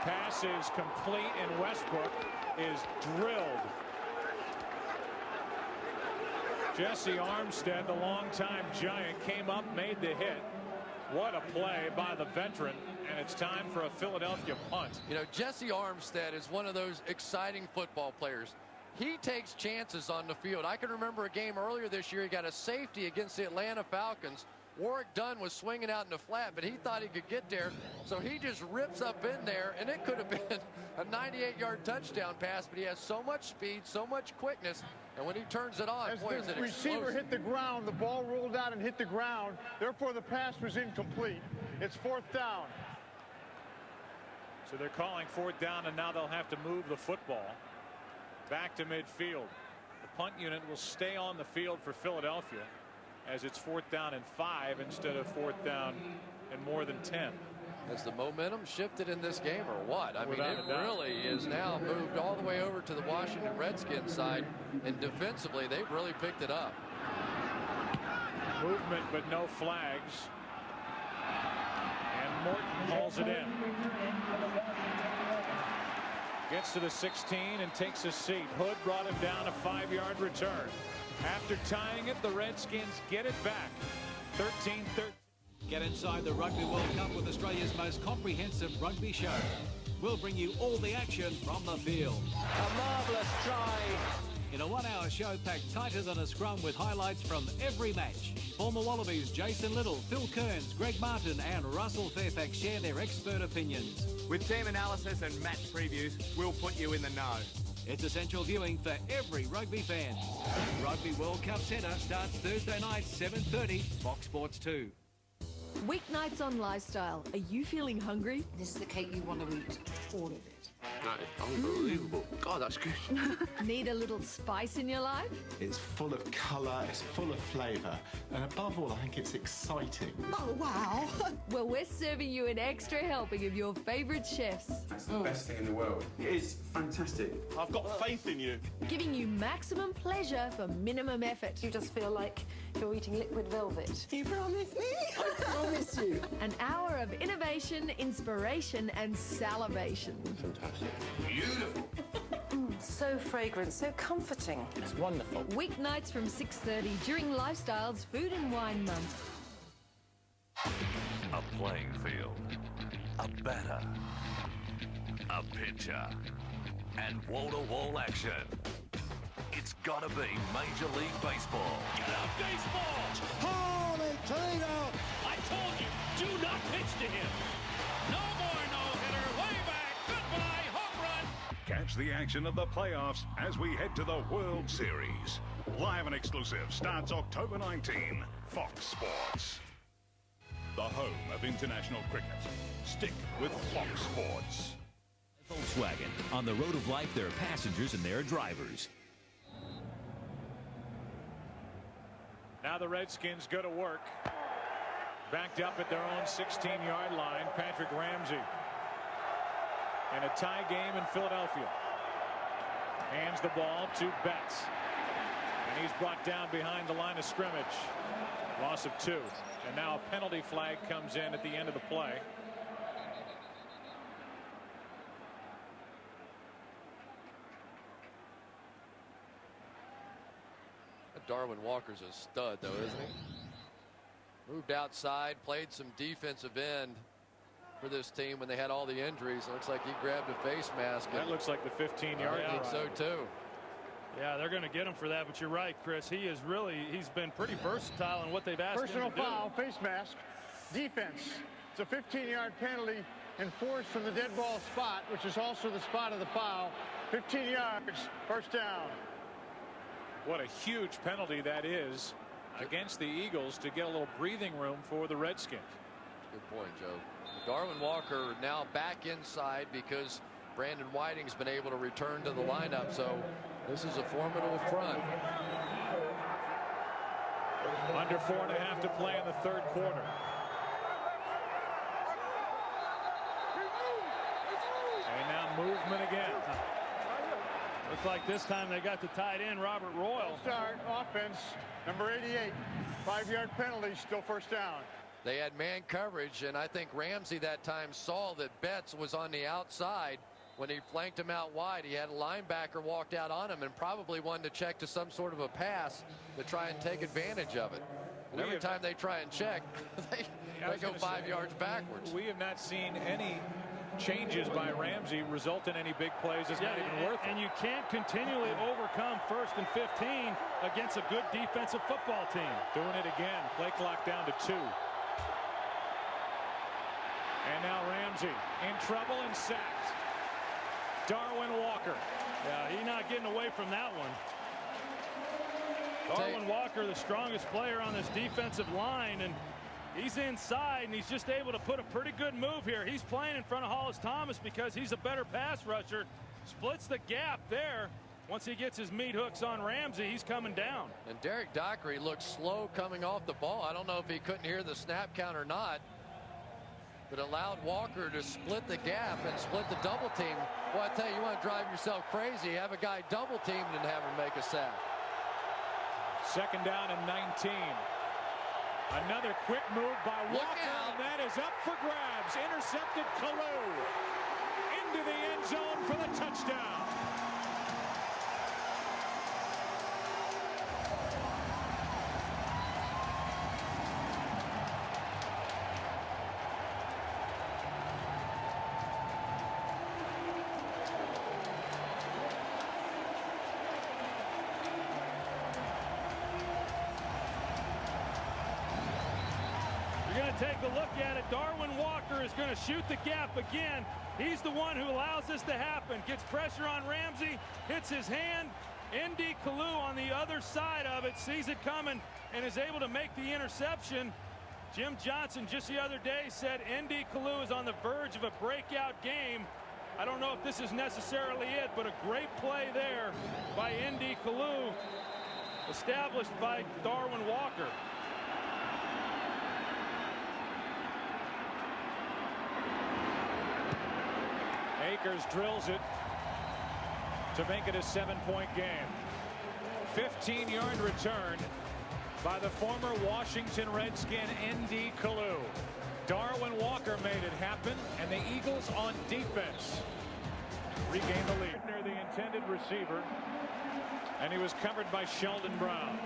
Pass is complete, and Westbrook is drilled. Jesse Armstead, the longtime Giant, came up, made the hit. What a play by the veteran, and it's time for a Philadelphia punt.
You know, Jesse Armstead is one of those exciting football players. He takes chances on the field. I can remember a game earlier this year. He got a safety against the Atlanta Falcons. Warwick Dunn was swinging out in the flat, but he thought he could get there, so he just rips up in there, and it could have been a 98-yard touchdown pass, but he has so much speed, so much quickness, and when he turns it on, boy, is it
the receiver
explosive.
hit the ground, the ball rolled out and hit the ground, therefore the pass was incomplete. It's 4th down.
So they're calling 4th down, and now they'll have to move the football back to midfield. The punt unit will stay on the field for Philadelphia, as it's 4th down and 5 instead of 4th down and more than 10.
Has the momentum shifted in this game or what? I mean,
Without
it
a doubt.
really is now moved all the way over to the Washington Redskins side, and defensively they've really picked it up.
Movement but no flags, and Morton hauls it in. Gets to the 16 and takes a seat. Hood brought him down, a 5-yard return. After tying it, the Redskins get it back. 13-13.
Get inside the Rugby World Cup with Australia's most comprehensive rugby show. We'll bring you all the action from the field.
A marvellous try
in a one-hour show packed tighter than a scrum with highlights from every match. Former Wallabies Jason Little, Phil Kearns, Greg Martin and Russell Fairfax share their expert opinions.
With team analysis and match previews, we'll put you in the know.
It's essential viewing for every rugby fan. Rugby World Cup Centre starts Thursday night, 7:30, Fox Sports 2.
Weeknights on Lifestyle. Are you feeling hungry?
This is the cake you want to eat. All of it.
That is unbelievable. God, that's good.
Need a little spice in your life?
It's full of colour, it's full of flavour, and above all, I think it's exciting.
Oh, wow. Well, we're serving you an extra helping of your favourite chefs.
That's the best thing in the world. It is fantastic. I've got faith in you.
Giving you maximum pleasure for minimum effort.
You just feel like you're eating liquid velvet.
You promise me? I promise you. An hour of innovation, inspiration and salivation.
Fantastic. Beautiful.
So fragrant, so comforting.
It's wonderful.
Weeknights from 6:30 during Lifestyle's Food and Wine Month.
A playing field, a batter, a pitcher, and wall-to-wall action. It's gotta be Major League Baseball.
Get out baseball! Holy Toledo! I told you, do not pitch to him. No more no-hitter, way back, goodbye, home run.
Catch the action of the playoffs as we head to the World Series. Live and exclusive starts October 19. Fox Sports. The home of international cricket. Stick with Fox Sports.
Volkswagen. On the road of life, there are passengers and there are drivers.
Now the Redskins go to work. Backed up at their own 16-yard line, Patrick Ramsey. And a tie game in Philadelphia. Hands the ball to Betts. And he's brought down behind the line of scrimmage. Loss of 2. And now a penalty flag comes in at the end of the play.
Darwin Walker's a stud, though, isn't he? Moved outside, played some defensive end for this team when they had all the injuries. It looks like he grabbed a face mask.
That looks like the 15-yard line.
I think so, too.
Yeah, they're going to get him for that, but you're right, Chris. He's been pretty versatile in what they've asked him to do.
Personal foul, face mask, defense. It's a 15-yard penalty enforced from the dead ball spot, which is also the spot of the foul. 15 yards, first down.
What a huge penalty that is against the Eagles to get a little breathing room for the Redskins.
Good point, Joe. Darwin Walker now back inside because Brandon Whiting's been able to return to the lineup, so this is a formidable front.
Under 4.5 to play in the third quarter. And now movement again.
Looks like this time they got the tight end, Robert Royal.
Start offense, number 88. 5-yard penalty, still first down.
They had man coverage, and I think Ramsey that time saw that Betts was on the outside. When he flanked him out wide, he had a linebacker walked out on him and probably wanted to check to some sort of a pass to try and take advantage of it. And every time they try and check, they go 5 yards backwards.
We have not seen any changes by Ramsey result in any big plays. It's not even worth it.
And you can't continually overcome 1st and 15 against a good defensive football team.
Doing it again. Play clock down to 2. And now Ramsey in trouble and sacked. Darwin Walker.
Yeah, he's not getting away from that one. Darwin Walker, the strongest player on this defensive line, and he's inside, and he's just able to put a pretty good move here. He's playing in front of Hollis Thomas because he's a better pass rusher. Splits the gap there. Once he gets his meat hooks on Ramsey, he's coming down.
And Derek Dockery looked slow coming off the ball. I don't know if he couldn't hear the snap count or not, but allowed Walker to split the gap and split the double team. Well, I tell you, you want to drive yourself crazy, have a guy double teamed and have him make a sack.
Second down and 19. Another quick move by Walker, and that is up for grabs. Intercepted Kalou into the end zone for the touchdown.
to take a look at it. Darwin Walker is going to shoot the gap again. He's the one who allows this to happen. Gets pressure on Ramsey, hits his hand. N.D. Kalu on the other side of it sees it coming and is able to make the interception. Jim Johnson just the other day said N.D. Kalu is on the verge of a breakout game. I don't know if this is necessarily it, but a great play there by N.D. Kalu, established by Darwin Walker.
Akers drills it to make it a 7-point game. 15-yard return by the former Washington Redskin N.D. Kalu. Darwin Walker made it happen, and the Eagles on defense regained the lead. Near the intended receiver, and he was covered by Sheldon Brown.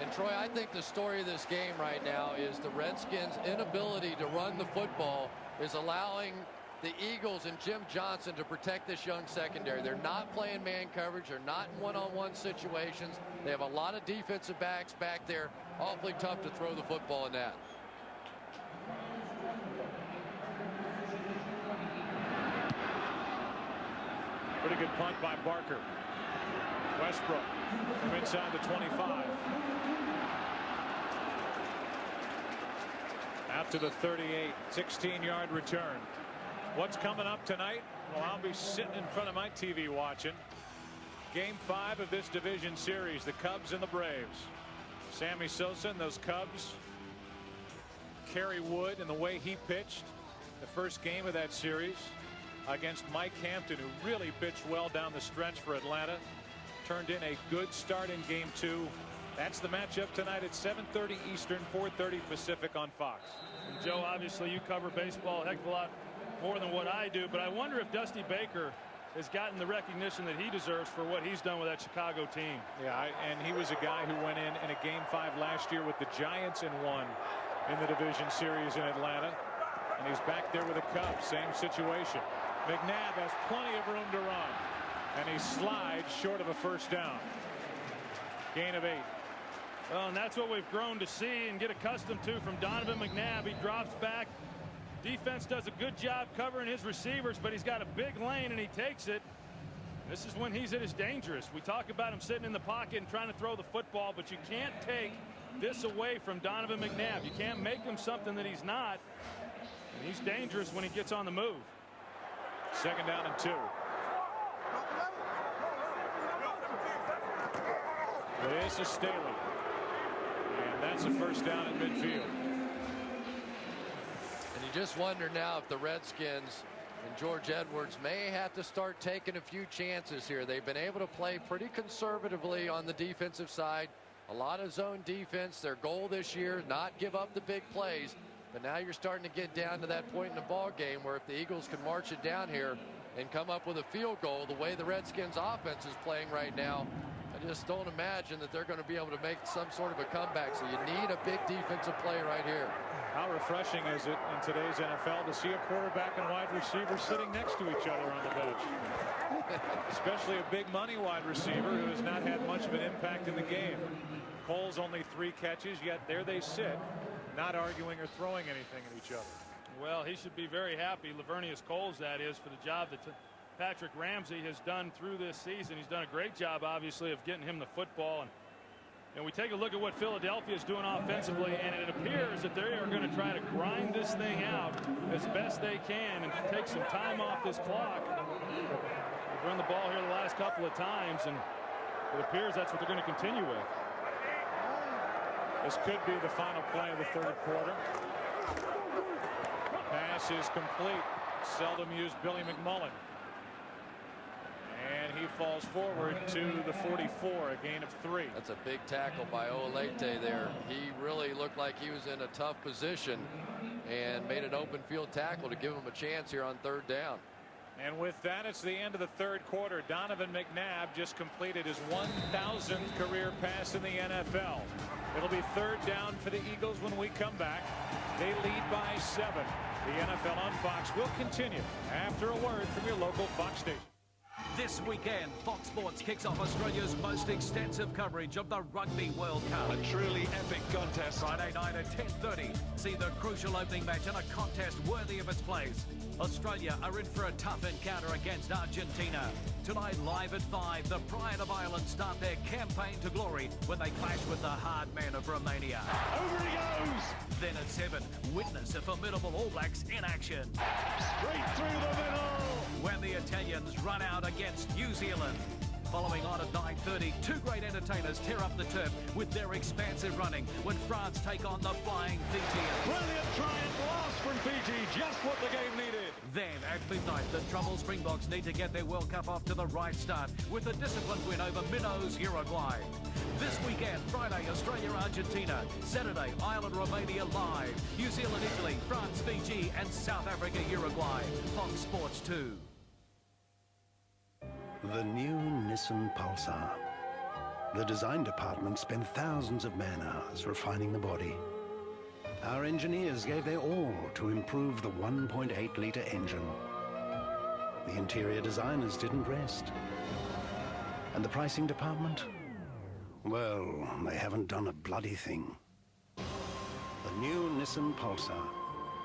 And Troy, I think the story of this game right now is the Redskins' inability to run the football is allowing the Eagles and Jim Johnson to protect this young secondary. They're not playing man coverage. They're not in one-on-one situations. They have a lot of defensive backs back there. Awfully tough to throw the football in that.
Pretty good punt by Barker. Westbrook from inside the 25. Out to the 38. 16-yard return. What's coming up tonight? Well, I'll be sitting in front of my TV watching Game 5 of this division series, the Cubs and the Braves. Sammy Sosa and those Cubs. Kerry Wood and the way he pitched the first game of that series against Mike Hampton, who really pitched well down the stretch for Atlanta. Turned in a good start in Game 2. That's the matchup tonight at 7:30 Eastern, 4:30 Pacific on Fox.
And Joe, obviously you cover baseball a heck of a lot more than what I do, but I wonder if Dusty Baker has gotten the recognition that he deserves for what he's done with that Chicago team.
Yeah, and he was a guy who went in a Game 5 last year with the Giants and won in the division series in Atlanta. And he's back there with the Cubs, same situation. McNabb has plenty of room to run, and he slides short of a first down. Gain of 8.
Well, and that's what we've grown to see and get accustomed to from Donovan McNabb. He drops back. Defense does a good job covering his receivers, but he's got a big lane and he takes it. This is when he's at his dangerous. We talk about him sitting in the pocket and trying to throw the football, but you can't take this away from Donovan McNabb. You can't make him something that he's not. And he's dangerous when he gets on the move.
2nd down and 2. This is Staley. And that's a first down at midfield.
And you just wonder now if the Redskins and George Edwards may have to start taking a few chances here. They've been able to play pretty conservatively on the defensive side. A lot of zone defense. Their goal this year, not give up the big plays. But now you're starting to get down to that point in the ball game where if the Eagles can march it down here and come up with a field goal the way the Redskins offense is playing right now, I just don't imagine that they're going to be able to make some sort of a comeback. So you need a big defensive play right here.
How refreshing is it in today's NFL to see a quarterback and wide receiver sitting next to each other on the bench? Especially a big money wide receiver who has not had much of an impact in the game. Cole's only 3 catches, yet there they sit, not arguing or throwing anything at each other.
Well, he should be very happy, Lavernius Coles, that is, for the job that Patrick Ramsey has done through this season. He's done a great job, obviously, of getting him the football. And we take a look at what Philadelphia is doing offensively, and it appears that they are going to try to grind this thing out as best they can and take some time off this clock. They've run the ball here the last couple of times, and it appears that's what they're going to continue with.
This could be the final play of the 3rd quarter. Pass is complete. Seldom used Billy McMullen. And he falls forward to the 44, a gain of 3.
That's a big tackle by Olete there. He really looked like he was in a tough position and made an open field tackle to give him a chance here on 3rd down.
And with that, it's the end of the 3rd quarter. Donovan McNabb just completed his 1,000th career pass in the NFL. It'll be 3rd down for the Eagles when we come back. They lead by 7. The NFL on Fox will continue after a word from your local Fox station.
This weekend, Fox Sports kicks off Australia's most extensive coverage of the Rugby World Cup.
A truly epic contest.
Friday night at 10:30. See the crucial opening match in a contest worthy of its place. Australia are in for a tough encounter against Argentina. Tonight, live at 5, the Pride of Ireland start their campaign to glory when they clash with the hard men of Romania.
Over he goes!
Then at 7, witness a formidable All Blacks in action.
Straight through the middle!
When the Italians run out against New Zealand. Following on at 9:30, two great entertainers tear up the turf with their expansive running when France take on the flying Fijians.
Brilliant try and blast from Fiji, just what the game needed.
Then at midnight, the troubled Springboks need to get their World Cup off to the right start with a disciplined win over minnows Uruguay. This weekend, Friday, Australia, Argentina. Saturday, Ireland, Romania live. New Zealand, Italy, France, Fiji, and South Africa, Uruguay. Fox Sports 2.
The new Nissan Pulsar. The design department spent thousands of man-hours refining the body. Our engineers gave their all to improve the 1.8-litre engine. The interior designers didn't rest. And the pricing department? Well, they haven't done a bloody thing. The new Nissan Pulsar,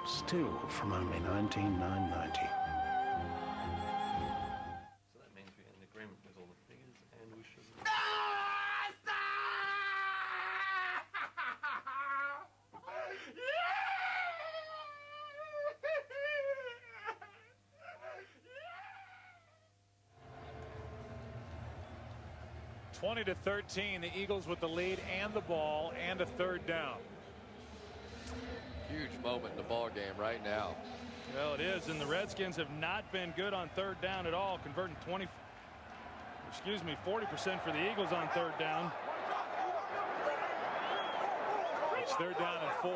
still from only $19,990.
Yeah! 20-13, the Eagles with the lead and the ball and a third down.
Huge moment in the ball game right now.
Well, it is, and the Redskins have not been good on third down at all, converting 40% for the Eagles on third down.
It's third down and 4.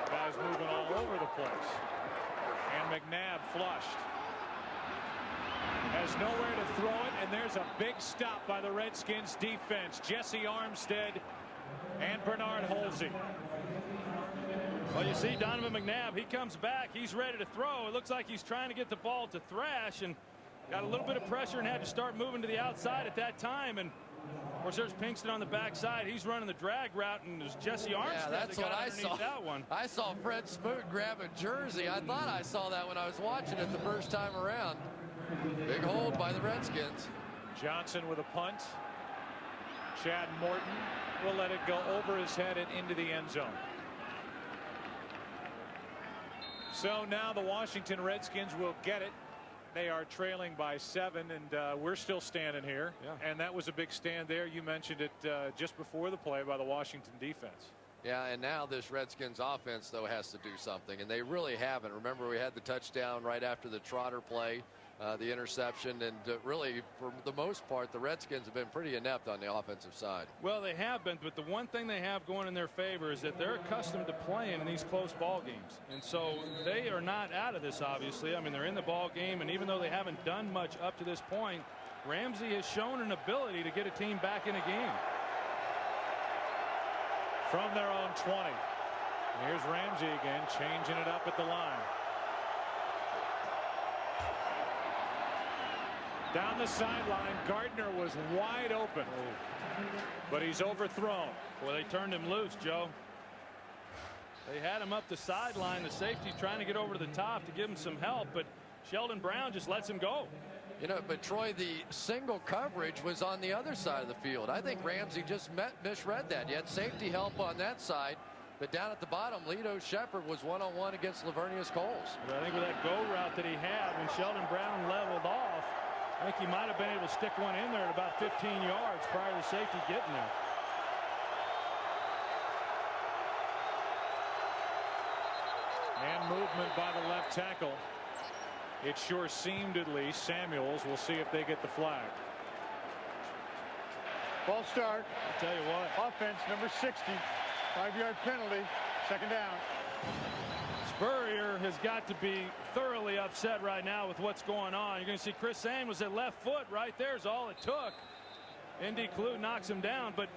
Guys moving all over the place. And McNabb flushed. Has nowhere to throw it, and there's a big stop by the Redskins defense. Jesse Armstead and Bernard Holsey.
Well, you see Donovan McNabb, he comes back, he's ready to throw. It looks like he's trying to get the ball to Thrash and got a little bit of pressure and had to start moving to the outside at that time. And of course, there's Pinkston on the backside. He's running the drag route, and there's Jesse Armstead
that's
that got
what I
underneath
saw.
That one.
I saw Fred Smoot grab a jersey. I thought I saw that when I was watching it the first time around. Big hold by the Redskins.
Johnson with a punt. Chad Morton will let it go over his head and into the end zone. So now the Washington Redskins will get it. They are trailing by 7, and we're still standing here.
Yeah.
And that was a big stand there. You mentioned it just before the play by the Washington defense.
Yeah, and now this Redskins offense, though, has to do something, and they really haven't. Remember, we had the touchdown right after the Trotter play, the interception, and really, for the most part, the Redskins have been pretty inept on the offensive side.
Well, they have been, but the one thing they have going in their favor is that they're accustomed to playing in these close ball games, and so they are not out of this, obviously. I mean, they're in the ball game, and even though they haven't done much up to this point, Ramsey has shown an ability to get a team back in a game.
From their own 20. Here's Ramsey again, changing it up at the line. Down the sideline, Gardner was wide open, but he's overthrown.
Well, they turned him loose, Joe. They had him up the sideline. The safety trying to get over to the top to give him some help, but Sheldon Brown just lets him go.
You know, but Troy, the single coverage was on the other side of the field. I think Ramsey just misread that. You had safety help on that side, but down at the bottom, Lito Shepherd was one-on-one against Lavernius Coles.
But I think with that go route that he had, when Sheldon Brown leveled off, I think he might have been able to stick one in there at about 15 yards prior to the safety getting there.
And movement by the left tackle. It sure seemed, at least. Samuels. We'll see if they get the flag.
Ball start.
I'll tell you what.
Offense number 60. 5-yard penalty. Second down.
Spurrier has got to be thoroughly upset right now with what's going on. You're going to see Chris Samuels at left foot right there is all it took. Indy Clue knocks him down, but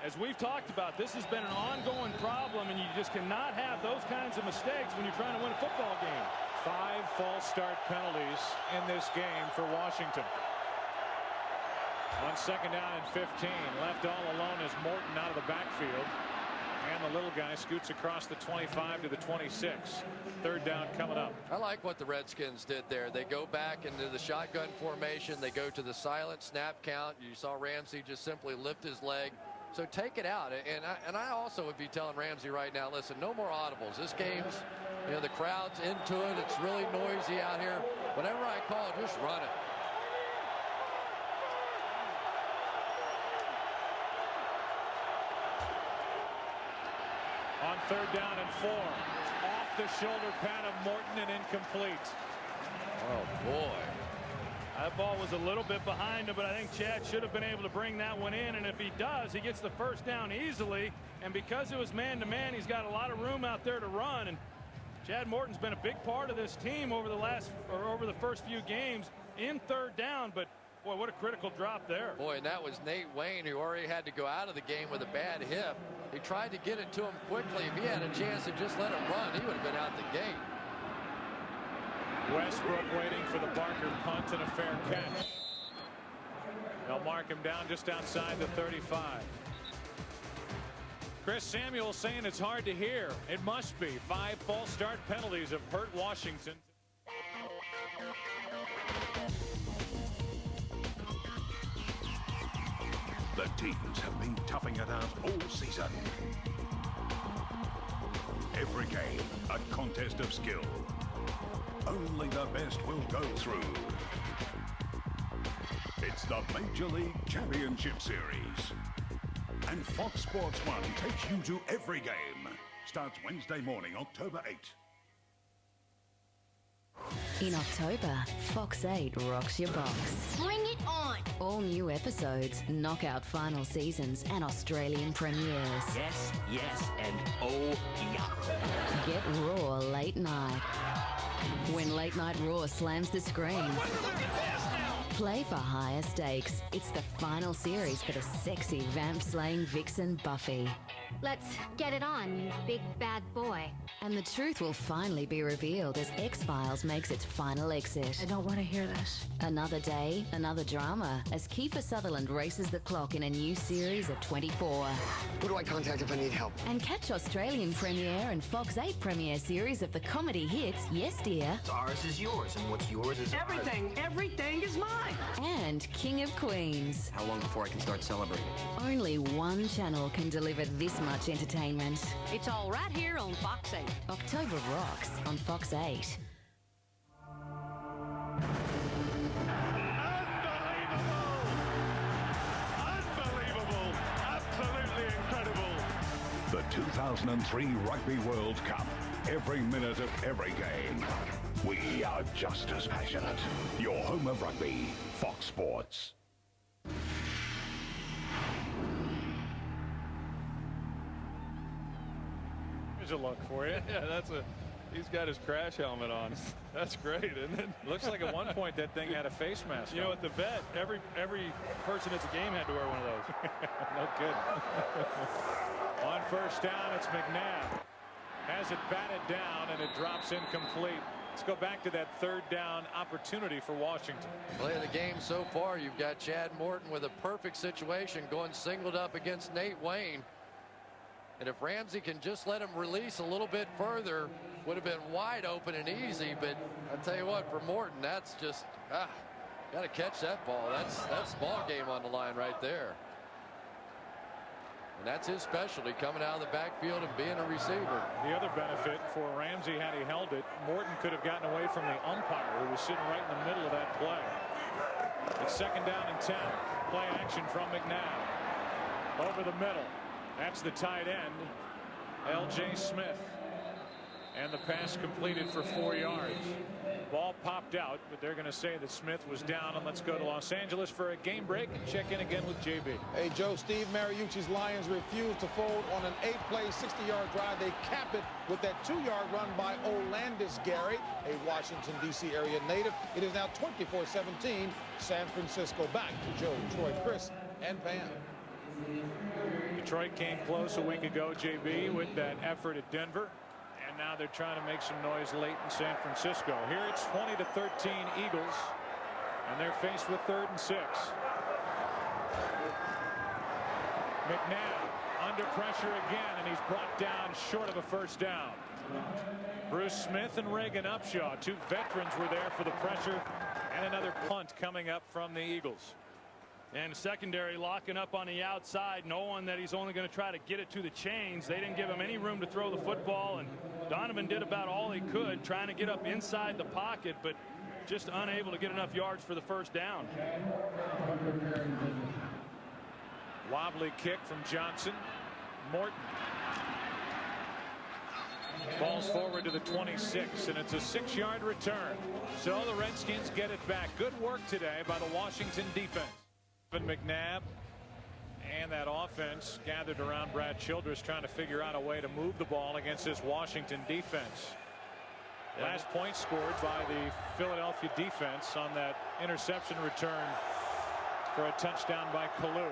as we've talked about, this has been an ongoing problem, and you just cannot have those kinds of mistakes when you're trying to win a football game.
5 false start penalties in this game for Washington. On 2nd down and 15, left all alone is Morton out of the backfield. And the little guy scoots across the 25 to the 26. 3rd down coming up.
I like what the Redskins did there. They go back into the shotgun formation. They go to the silent snap count. You saw Ramsey just simply lift his leg. So take it out. And I also would be telling Ramsey right now, listen, no more audibles. This game's, you know, the crowd's into it. It's really noisy out here. Whenever I call it, just run it.
On 3rd down and 4. Off the shoulder pad of Morton and incomplete.
Oh, boy.
That ball was a little bit behind him, but I think Chad should have been able to bring that one in. And if he does, he gets the 1st down easily. And because it was man-to-man, he's got a lot of room out there to run. And Chad Morton's been a big part of this team over the first few games in 3rd down. But boy, what a critical drop there.
Boy, and that was Nate Wayne, who already had to go out of the game with a bad hip. He tried to get it to him quickly. If he had a chance to just let him run, he would have been out the gate.
Westbrook waiting for the Barker punt and a fair catch. They'll mark him down just outside the 35. Chris Samuel saying it's hard to hear. It must be. 5 false start penalties have hurt Washington.
The teams have been toughing it out all season. Every game, a contest of skill. Only the best will go through. It's the Major League Championship Series. And Fox Sports 1 takes you to every game. Starts Wednesday morning, October 8.
In October, Fox 8 rocks your box.
Bring it on!
All new episodes, knockout final seasons, and Australian premieres.
Yes, yes, and oh, yeah.
Get Raw late night. When Late Night Raw slams the screen. Play for higher stakes. It's the final series for the sexy vamp-slaying vixen Buffy.
Let's get it on, you big bad boy.
And the truth will finally be revealed as X-Files makes its final exit.
I don't want to hear this.
Another day, another drama, as Kiefer Sutherland races the clock in a new series of 24.
Who do I contact if I need help?
And catch Australian premiere and Fox 8 premiere series of the comedy hits Yes Dear.
What's ours is yours, and what's yours is
Everything is mine.
And King of Queens.
How long before I can start celebrating?
Only one channel can deliver this much entertainment.
It's all right here on Fox 8.
October rocks on Fox 8.
Unbelievable! Absolutely incredible! The 2003 Rugby World Cup. Every minute of every game. We are just as passionate. Your home of rugby, Fox Sports.
Here's a look for you.
Yeah, he's got his crash helmet on. That's great, isn't it?
Looks like at one point that thing had a face mask.
You know, at the vet, every person at the game had to wear one of those.
No kidding. On 1st down, it's McNabb. Has it batted down, and it drops incomplete. Let's go back to that 3rd down opportunity for Washington.
Play of the game so far, you've got Chad Morton with a perfect situation going singled up against Nate Wayne. And if Ramsey can just let him release a little bit further, would have been wide open and easy. But I tell you what, for Morton, that's just, got to catch that ball. That's ball game on the line right there. And that's his specialty, coming out of the backfield and being a receiver.
The other benefit for Ramsey, had he held it, Morton could have gotten away from the umpire, who was sitting right in the middle of that play. It's 2nd down and 10. Play action from McNabb. Over the middle. That's the tight end, L.J. Smith. And the pass completed for 4 yards. Ball popped out, but they're going to say that Smith was down. And let's go to Los Angeles for a game break and check in again with JB.
Hey, Joe, Steve Mariucci's Lions refused to fold on an 8-play, 60-yard drive. They cap it with that 2-yard run by Olandis Gary, a Washington, D.C. area native. It is now 24-17, San Francisco. Back to Joe, Troy, Chris, and Pam.
Detroit came close a week ago, JB, with that effort at Denver. And now they're trying to make some noise late in San Francisco. Here it's 20-13 Eagles, and they're faced with 3rd and 6. McNabb under pressure again, and he's brought down short of a first down. Bruce Smith and Reagan Upshaw, 2 veterans, were there for the pressure, and another punt coming up from the Eagles.
And secondary locking up on the outside, knowing that he's only going to try to get it to the chains. They didn't give him any room to throw the football, and Donovan did about all he could, trying to get up inside the pocket, but just unable to get enough yards for the first down.
Wobbly kick from Johnson. Morton. Falls forward to the 26, and it's a 6-yard return. So the Redskins get it back. Good work today by the Washington defense. McNabb and that offense gathered around Brad Childress, trying to figure out a way to move the ball against this Washington defense. Last point scored by the Philadelphia defense on that interception return for a touchdown by Kalu.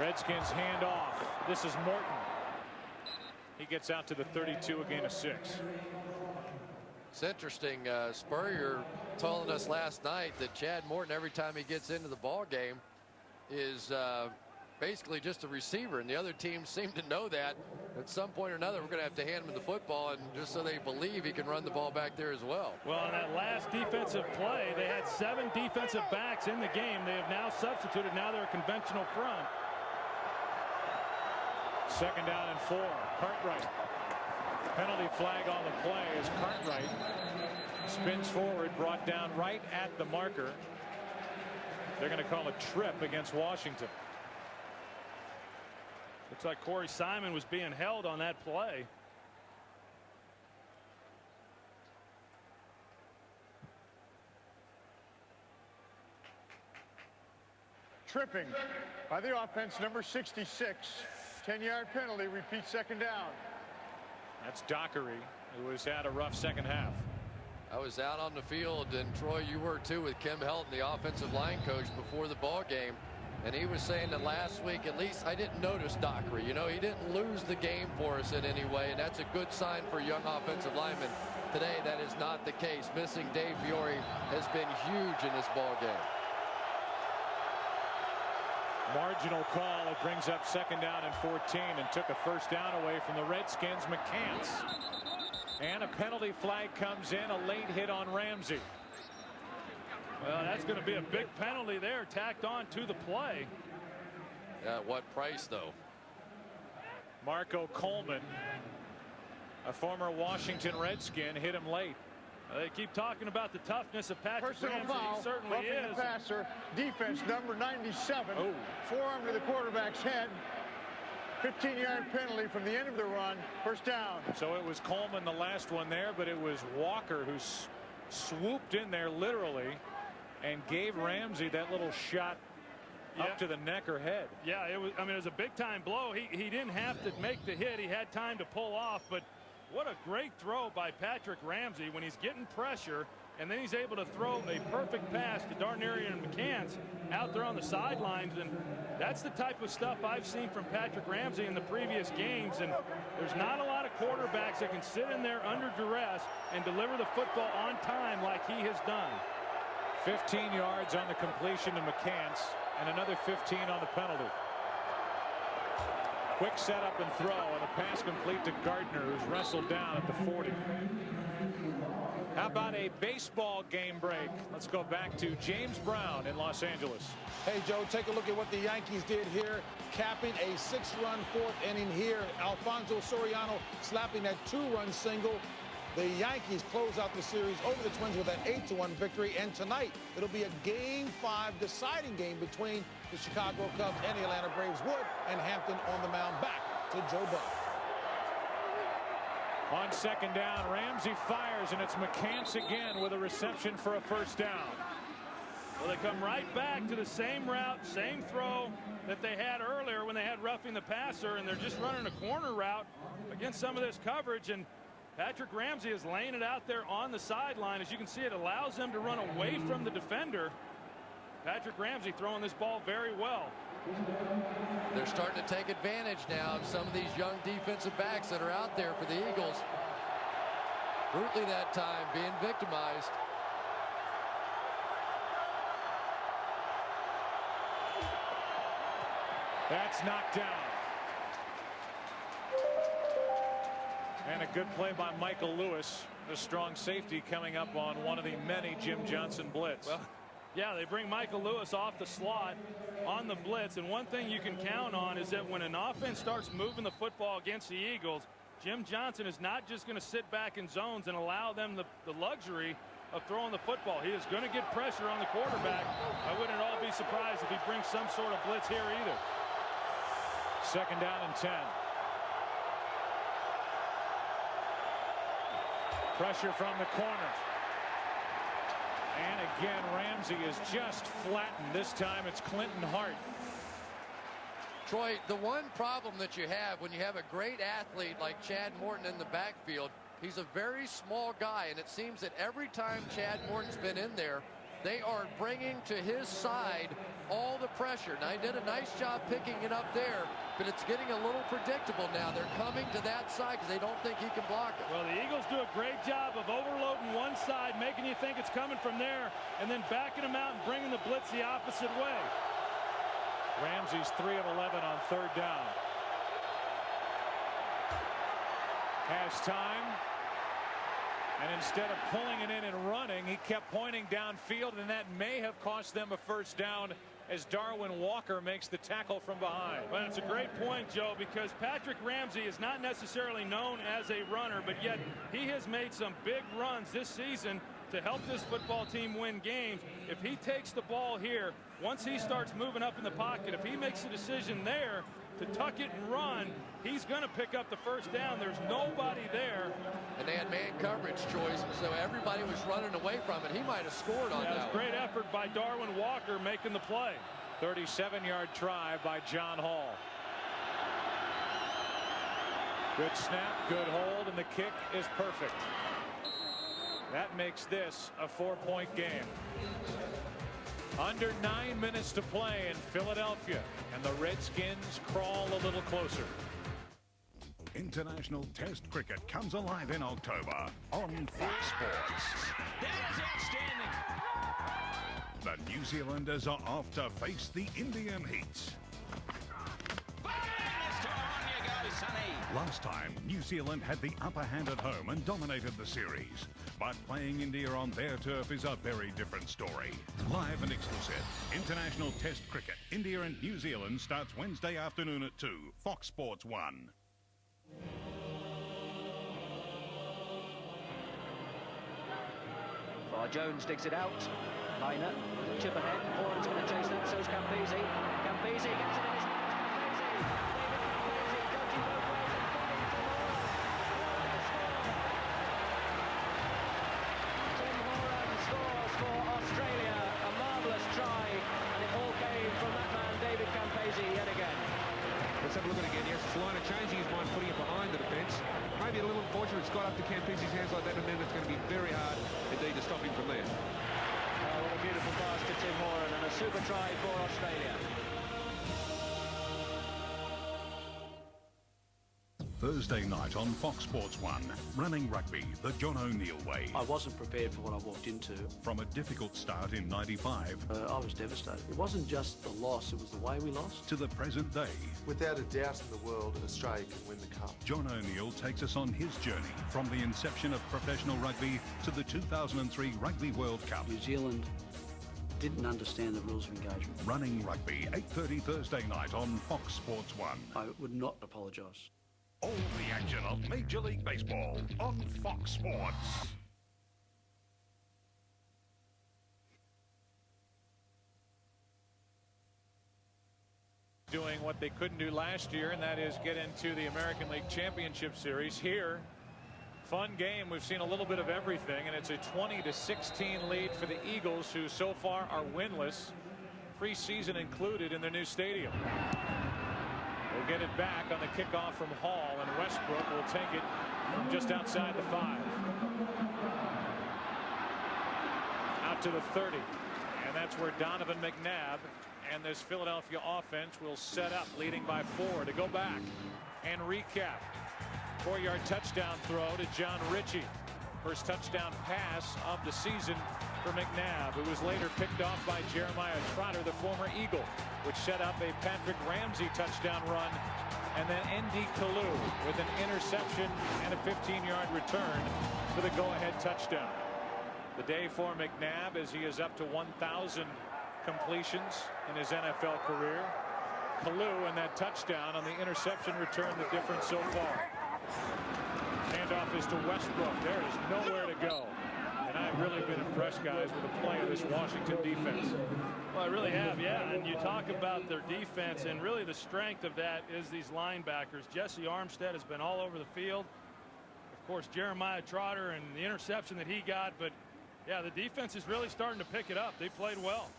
Redskins hand off. This is Morton. He gets out to the 32, a gain of 6.
It's interesting. Spurrier told us last night that Chad Morton, every time he gets into the ball game, is basically just a receiver, and the other teams seem to know that. At some point or another, we're going to have to hand him the football, and just so they believe he can run the ball back there as well.
Well, in that last defensive play, they had 7 defensive backs in the game. They have now substituted. Now they're a conventional front.
2nd down and 4. Cartwright. Penalty flag on the play as Cartwright spins forward, brought down right at the marker. They're going to call a trip against Washington.
Looks like Corey Simon was being held on that play.
Tripping by the offense, number 66. 10-yard penalty, repeat 2nd down.
That's Dockery, who has had a rough second half.
I was out on the field, and Troy, you were too, with Kim Helton, the offensive line coach, before the ball game. And he was saying that last week, at least I didn't notice Dockery. You know, he didn't lose the game for us in any way, and that's a good sign for young offensive linemen. Today, that is not the case. Missing Dave Fiore has been huge in this ball game.
Marginal call. It brings up 2nd down and 14, and took a first down away from the Redskins. McCants. And a penalty flag comes in, a late hit on Ramsey.
Well, that's going to be a big penalty there, tacked on to the play.
At what price, though?
Marco Coleman, a former Washington Redskin, hit him late.
They keep talking about the toughness of Patrick
Personal
Ramsey.
foul,
He certainly
roughing
is.
the passer. Defense number 97.
Oh.
Forearm to the quarterback's head. 15-yard penalty from the end of the run. First down.
So it was Coleman the last one there, but it was Walker who swooped in there literally and gave Ramsey that little shot up to the neck or head.
Yeah, it was. I mean, it was a big time blow. He didn't have to make the hit. He had time to pull off, but what a great throw by Patrick Ramsey when he's getting pressure, and then he's able to throw a perfect pass to Darnarian and McCants out there on the sidelines. And that's the type of stuff I've seen from Patrick Ramsey in the previous games. And there's not a lot of quarterbacks that can sit in there under duress and deliver the football on time like he has done.
15 yards on the completion to McCants, and another 15 on the penalty. Quick setup and throw, and a pass complete to Gardner, who's wrestled down at the 40. How about a baseball game break? Let's go back to James Brown in Los Angeles.
Hey, Joe, take a look at what the Yankees did here, capping a 6-run 4th inning here. Alfonso Soriano slapping that 2-run single. The Yankees close out the series over the Twins with that 8-1 victory. And tonight, it'll be a Game 5 deciding game between the Chicago Cubs and the Atlanta Braves. Wood and Hampton on the mound. Back to Joe Buck.
On 2nd down, Ramsey fires, and it's McCants again with a reception for a first down.
Well, they come right back to the same route, same throw that they had earlier when they had roughing the passer, and they're just running a corner route against some of this coverage. And Patrick Ramsey is laying it out there on the sideline. As you can see, it allows them to run away from the defender. Patrick Ramsey throwing this ball very well.
They're starting to take advantage now of some of these young defensive backs that are out there for the Eagles. Brutally that time, being victimized.
That's knocked down. And a good play by Michael Lewis, the strong safety, coming up on one of the many Jim Johnson blitz.
Well, yeah, they bring Michael Lewis off the slot on the blitz, and one thing you can count on is that when an offense starts moving the football against the Eagles, Jim Johnson is not just going to sit back in zones and allow them the luxury of throwing the football. He is going to get pressure on the quarterback. I wouldn't at all be surprised if he brings some sort of blitz here either.
2nd down and 10. Pressure from the corner. And again, Ramsey is just flattened. This time it's Clinton Hart.
Troy, the one problem that you have when you have a great athlete like Chad Morton in the backfield, he's a very small guy, and it seems that every time Chad Morton's been in there, they are bringing to his side all the pressure. Now, he did a nice job picking it up there, but it's getting a little predictable now. They're coming to that side because they don't think he can block it.
Well, the Eagles do a great job of overloading one side, making you think it's coming from there, and then backing them out and bringing the blitz the opposite way.
Ramsey's 3 of 11 on 3rd down. Has time. And instead of pulling it in and running, he kept pointing downfield, and that may have cost them a 1st down as Darwin Walker makes the tackle from behind.
Well, that's a great point, Joe, because Patrick Ramsey is not necessarily known as a runner, but yet he has made some big runs this season to help this football team win games. If he takes the ball here, once he starts moving up in the pocket, if he makes a decision there to tuck it and run, he's going to pick up the 1st down. There's nobody there.
And they had man coverage choice, so everybody was running away from it. He might have scored on that.
Great effort by Darwin Walker making the play.
37-yard try by John Hall. Good snap, good hold, and the kick is perfect. That makes this a 4-point game. Under 9 minutes to play in Philadelphia, and the Redskins crawl a little closer.
International Test Cricket comes alive in October on Fox Sports.
That is outstanding.
The New Zealanders are off to face the Indian Heats. Last time, New Zealand had the upper hand at home and dominated the series. But playing India on their turf is a very different story. Live and exclusive, International Test Cricket, India and New Zealand starts Wednesday afternoon at 2, Fox Sports 1.
Jones digs it out. Liner, chip ahead. Horn's going to chase that, so's Campese. Campese gets it in his hands. Campese. David Campese dodging both ways and finding Tim Horan scores for Australia. A marvellous try, and it all came from that man, David Campese, yet again.
Let's have a look at it again. Yes, Liner changing his mind, putting it behind the defence. Maybe a little unfortunate. It's got up to Campese's hands like that, and then it's going to be very hard indeed to stop him from there.
Oh, what a beautiful pass to Tim Horan, and a super try for Australia.
Thursday night on Fox Sports 1, Running Rugby, the John O'Neill way.
I wasn't prepared for what I walked into.
From a difficult start in '95.
I was devastated. It wasn't just the loss, it was the way we lost.
To the present day.
Without a doubt in the world, Australia can win the cup.
John O'Neill takes us on his journey from the inception of professional rugby to the 2003 Rugby World Cup.
New Zealand didn't understand the rules of engagement.
Running Rugby, 8:30 Thursday night on Fox Sports 1.
I would not apologise.
All the action of Major League Baseball on Fox Sports.
Doing what they couldn't do last year, and that is get into the American League Championship Series. Here, fun game. We've seen a little bit of everything, and it's a 20-16 lead for the Eagles, who so far are winless, preseason included, in their new stadium. We'll get it back on the kickoff from Hall, and Westbrook will take it from just outside the 5. Out to the 30, and that's where Donovan McNabb And this Philadelphia offense will set up, leading by 4 to go back and recap. 4-yard touchdown throw to John Ritchie. First touchdown pass of the season for McNabb, who was later picked off by Jeremiah Trotter, the former Eagle, which set up a Patrick Ramsey touchdown run. And then N.D. Kalu with an interception and a 15-yard return for the go-ahead touchdown. The day for McNabb as he is up to 1,000 completions in his NFL career. Kalu and that touchdown on the interception return the difference so far. Handoff is to Westbrook. There is nowhere to go. And I've really been impressed, guys, with the play of this Washington defense.
Well, I really have, yeah. And you talk about their defense, and really the strength of that is these linebackers. Jesse Armstead has been all over the field. Of course, Jeremiah Trotter and the interception that he got. But, yeah, the defense is really starting to pick it up. They played well.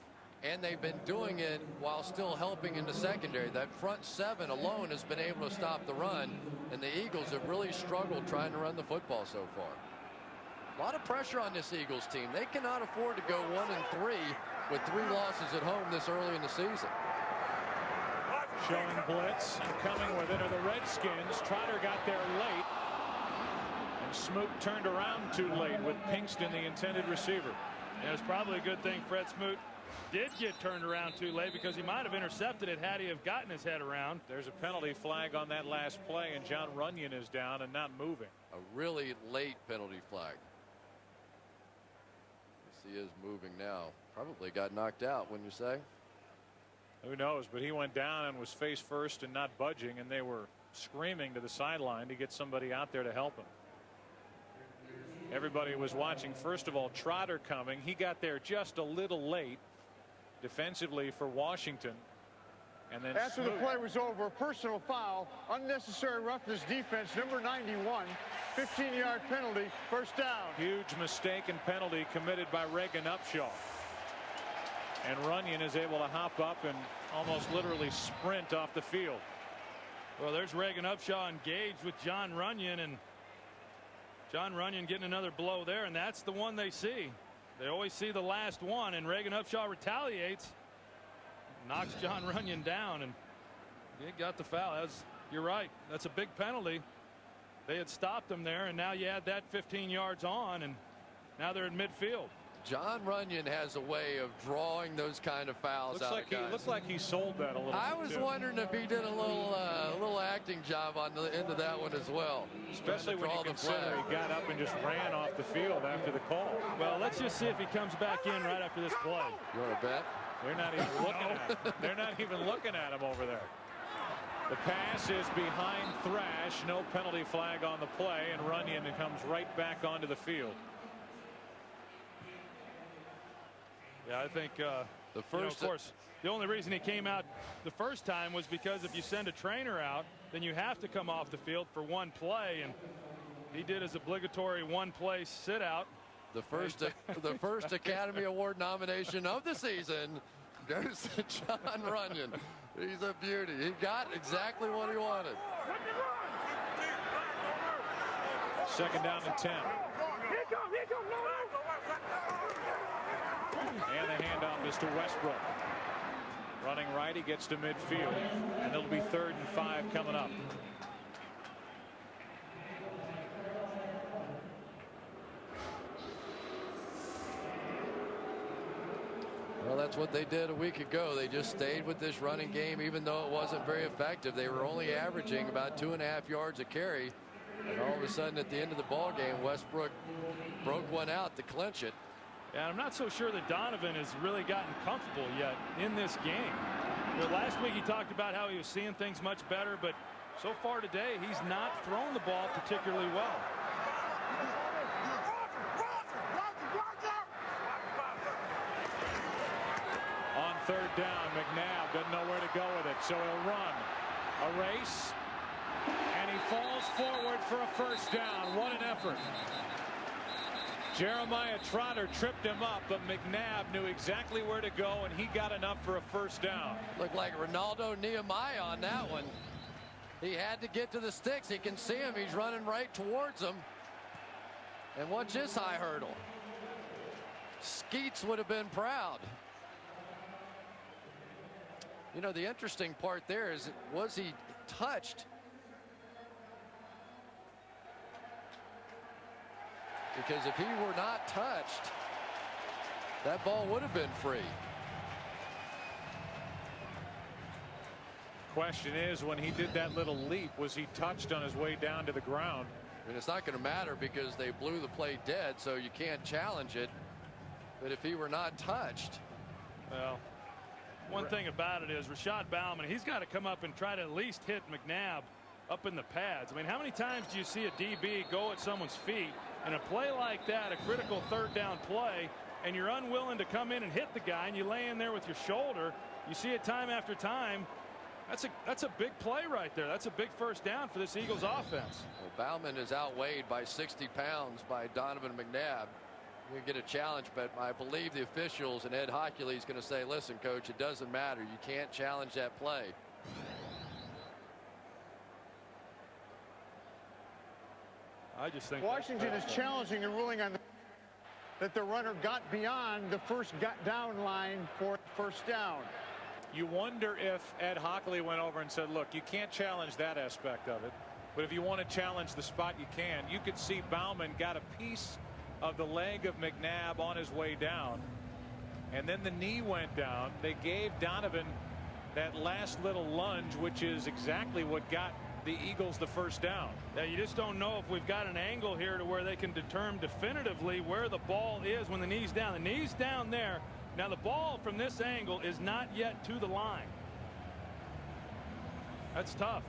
And they've been doing it while still helping in the secondary. That front 7 alone has been able to stop the run. And the Eagles have really struggled trying to run the football so far. A lot of pressure on this Eagles team. They cannot afford to go 1-3 with 3 losses at home this early in the season.
Showing blitz and coming with it are the Redskins. Trotter got there late. And Smoot turned around too late with Pinkston, the intended receiver.
Yeah, it's probably a good thing Fred Smoot did get turned around too late, because he might have intercepted it had he have gotten his head around.
There's a penalty flag on that last play, and John Runyon is down and not moving.
A really late penalty flag. He is moving now. Probably got knocked out, wouldn't you say?
Who knows, but he went down and was face first and not budging, and they were screaming to the sideline to get somebody out there to help him. Everybody was watching, first of all, Trotter coming. He got there just a little late defensively for Washington. And then
after the play was over, a personal foul, unnecessary roughness defense, number 91, 15-yard penalty, first down.
Huge mistake and penalty committed by Reagan Upshaw. And Runyon is able to hop up and almost literally sprint off the field.
Well, there's Reagan Upshaw engaged with John Runyon, and John Runyon getting another blow there, and that's the one they see. They always see the last one, and Reagan Upshaw retaliates, knocks John Runyon down, and he got the foul. You're right. That's a big penalty. They had stopped him there, and now you add that 15 yards on, and now they're in midfield.
John Runyon has a way of drawing those kind of fouls out of guys.
Looks like he sold that a little bit.
I was wondering if he did a little acting job on the end of that one as well.
Especially when you consider he got up and just ran off the field after the call.
Well, let's just see if he comes back in right after this play.
You want to bet?
They're not even looking at him. They're not even looking at him over there. The pass is behind Thrash. No penalty flag on the play, and Runyon comes right back onto the field.
Yeah, I think
the first,
of course, the only reason he came out the first time was because if you send a trainer out, then you have to come off the field for one play, and he did his obligatory one-play sit-out.
The first Academy Award nomination of the season goes to John Runyon. He's a beauty. He got exactly what he wanted.
Second down and 10. And the handoff is to Westbrook. Running right, he gets to midfield, and it'll be 3rd and 5 coming up.
Well, that's what they did a week ago. They just stayed with this running game, even though it wasn't very effective. They were only averaging about 2.5 yards a carry. And all of a sudden, at the end of the ball game, Westbrook broke one out to clinch it.
And I'm not so sure that Donovan has really gotten comfortable yet in this game. But last week he talked about how he was seeing things much better, but so far today he's not thrown the ball particularly well.
On 3rd down, McNabb doesn't know where to go with it, so he'll run. A race, and he falls forward for a first down. What an effort. Jeremiah Trotter tripped him up, but McNabb knew exactly where to go, and he got enough for a first down.
Looked like Ronaldo Nehemiah on that one. He had to get to the sticks. He can see him. He's running right towards him. And watch this high hurdle. Skeets would have been proud. You know, the interesting part there is, was he touched? Because if he were not touched, that ball would have been free.
Question is, when he did that little leap, was he touched on his way down to the ground?
And it's not going to matter because they blew the play dead, so you can't challenge it. But if he were not touched.
Well, one thing about it is Rashad Bauman, he's got to come up and try to at least hit McNabb up in the pads. I mean, how many times do you see a DB go at someone's feet in a play like that, a critical third down play, and you're unwilling to come in and hit the guy, and you lay in there with your shoulder? You see it time after time. That's a big play right there. That's a big first down for this Eagles offense.
Well, Bauman is outweighed by 60 pounds by Donovan McNabb. You get a challenge, but I believe the officials and Ed Hockley is going to say, listen, coach, it doesn't matter. You can't challenge that play.
I just think
Washington is challenging a ruling on that the runner got beyond the first down line for first down.
You wonder if Ed Hockley went over and said, look, you can't challenge that aspect of it, but if you want to challenge the spot, you can. You could see Bauman got a piece of the leg of McNabb on his way down, and then the knee went down. They gave Donovan that last little lunge, which is exactly what got the Eagles the first down.
Yeah, you just don't know if we've got an angle here to where they can determine definitively where the ball is when the knee's down. The knee's down there. Now the ball from this angle is not yet to the line. That's tough.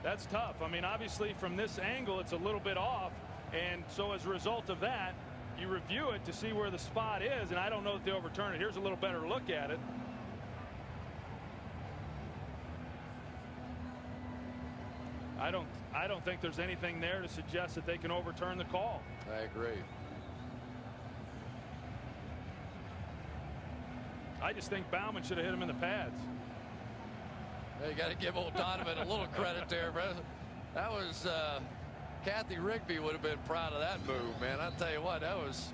That's tough. I mean, obviously from this angle it's a little bit off, and so as a result of that you review it to see where the spot is, and I don't know if they overturn it. Here's a little better look at it. I don't think there's anything there to suggest that they can overturn the call.
I agree.
I just think Bauman should have hit him in the pads.
Well, you got to give old Donovan a little credit there, bro. That was Kathy Rigby would have been proud of that move, man. I'll tell you what, that was,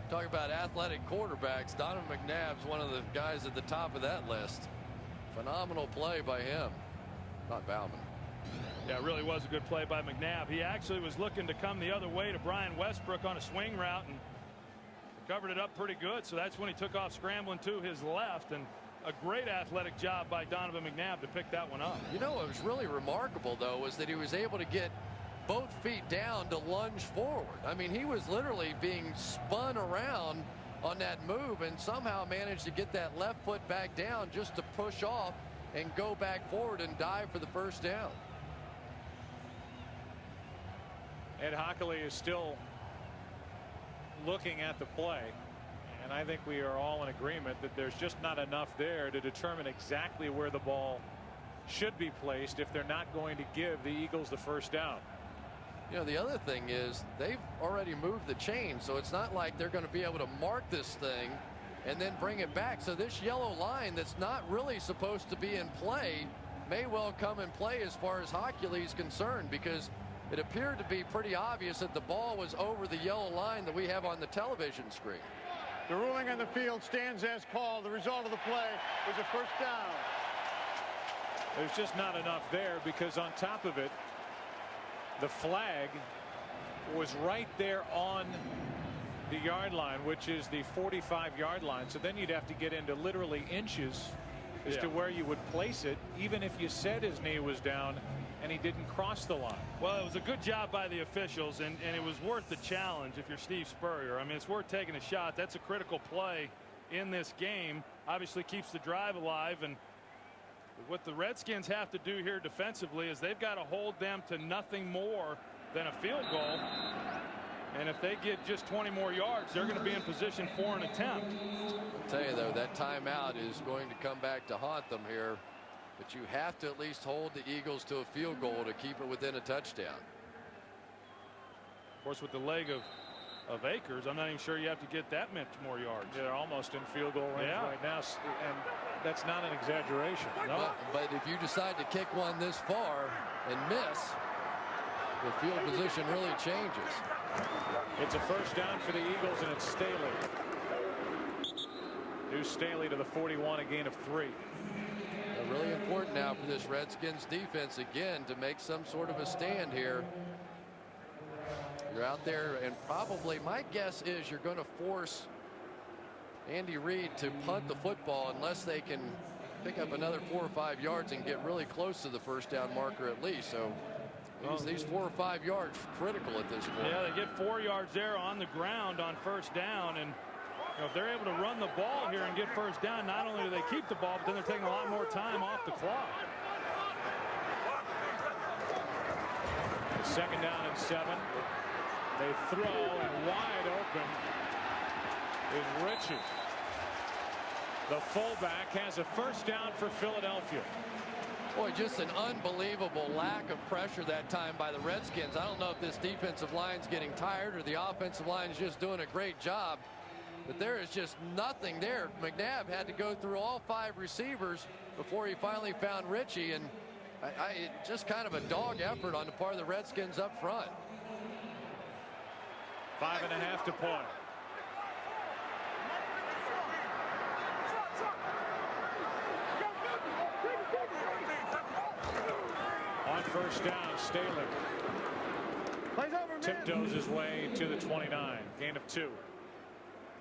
talking about athletic quarterbacks. Donovan McNabb's one of the guys at the top of that list. Phenomenal play by him, not Bauman.
Yeah, it really was a good play by McNabb. He actually was looking to come the other way to Brian Westbrook on a swing route and covered it up pretty good. So that's when he took off scrambling to his left, and a great athletic job by Donovan McNabb to pick that one up.
You know what was really remarkable, though, was that he was able to get both feet down to lunge forward. I mean, he was literally being spun around on that move and somehow managed to get that left foot back down just to push off and go back forward and dive for the first down.
Ed Hockley is still looking at the play, and I think we are all in agreement that there's just not enough there to determine exactly where the ball should be placed if they're not going to give the Eagles the first down.
You know, the other thing is they've already moved the chain, so it's not like they're going to be able to mark this thing and then bring it back. So this yellow line that's not really supposed to be in play may well come in play as far as Hockley is concerned, because it appeared to be pretty obvious that the ball was over the yellow line that we have on the television screen.
The ruling on the field stands as called. The result of the play was a first down.
There's just not enough there, because on top of it, the flag was right there on the yard line, which is the 45-yard line. So then you'd have to get into literally inches as to where you would place it, even if you said his knee was down and he didn't cross the line.
Well, it was a good job by the officials, and it was worth the challenge if you're Steve Spurrier. I mean, it's worth taking a shot. That's a critical play in this game. Obviously keeps the drive alive, and what the Redskins have to do here defensively is they've got to hold them to nothing more than a field goal. And if they get just 20 more yards, they're going to be in position for an attempt.
I'll tell you, though, that timeout is going to come back to haunt them here. But you have to at least hold the Eagles to a field goal to keep it within a touchdown.
Of course, with the leg of Akers, I'm not even sure you have to get that much more yards.
Yeah, they're almost in field goal range right now, and that's not an exaggeration.
No. But if you decide to kick one this far and miss, the field position really changes.
It's a first down for the Eagles, and it's Staley. New Staley to the 41, a gain of 3.
really important now for this Redskins defense again to make some sort of a stand here. You're out there, and probably my guess is you're going to force Andy Reid to punt the football unless they can pick up another 4 or 5 yards and get really close to the first down marker at least. So these 4 or 5 yards critical at this point.
Yeah, they get 4 yards there on the ground on first down, and if they're able to run the ball here and get first down, not only do they keep the ball, but then they're taking a lot more time off the clock.
Second down and 7. They throw, and wide open is Ritchie. The fullback has a first down for Philadelphia.
Boy, just an unbelievable lack of pressure that time by the Redskins. I don't know if this defensive line's getting tired or the offensive line is just doing a great job, but there is just nothing there. McNabb had to go through all 5 receivers before he finally found Ritchie, and just kind of a dog effort on the part of the Redskins up front.
5.5 to play. On first down, Staley tiptoes his way to the 29. Gain of 2.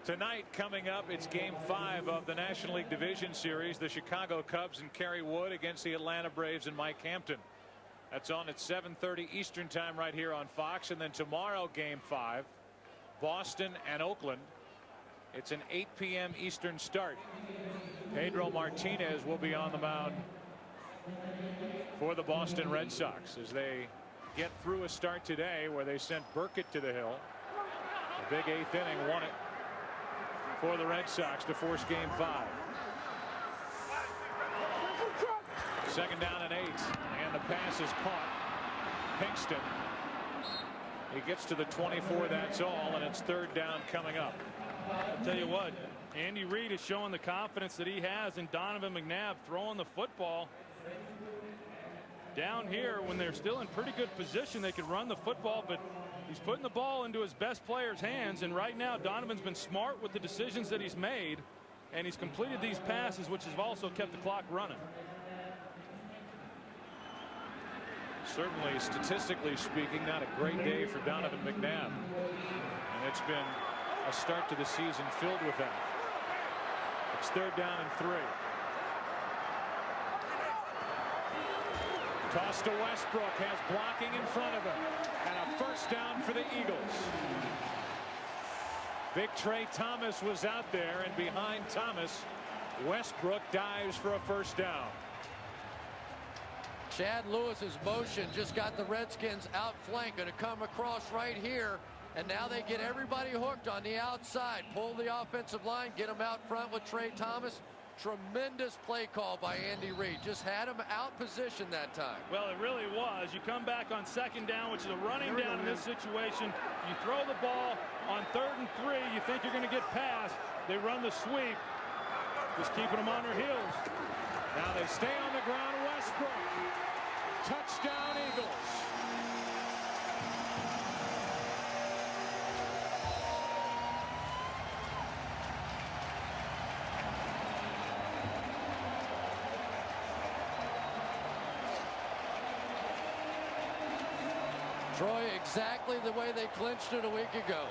Tonight coming up, it's game 5 of the National League Division Series. The Chicago Cubs and Kerry Wood against the Atlanta Braves and Mike Hampton. That's on at 7:30 Eastern time right here on Fox. And then tomorrow, game 5, Boston and Oakland. It's an 8 p.m. Eastern start. Pedro Martinez will be on the mound for the Boston Red Sox as they get through a start today where they sent Burkett to the hill. The big 8th inning won it for the Red Sox to force game 5. Second down and 8, and the pass is caught. Pinkston. He gets to the 24, that's all, and it's 3rd down coming up.
I'll tell you what, Andy Reid is showing the confidence that he has in Donovan McNabb throwing the football. Down here, when they're still in pretty good position, they could run the football, but he's putting the ball into his best player's hands, and right now Donovan's been smart with the decisions that he's made, and he's completed these passes, which have also kept the clock running.
Certainly, statistically speaking, not a great day for Donovan McNabb, and it's been a start to the season filled with that. It's 3rd down and 3. Toss to Westbrook, has blocking in front of him, and a first down for the Eagles. Big Trey Thomas was out there, and behind Thomas, Westbrook dives for a first down.
Chad Lewis's motion just got the Redskins outflanked, going to come across right here, and now they get everybody hooked on the outside. Pull the offensive line, get them out front with Trey Thomas. Tremendous play call by Andy Reid. Just had him out position that time.
Well, it really was. You come back on 2nd down, which is a running down in this situation. You throw the ball on 3rd and 3. You think you're going to get past. They run the sweep, just keeping them on their heels.
Now they stay on the ground. Westbrook. Touchdown, Eagles.
Troy, exactly the way they clinched it a week ago.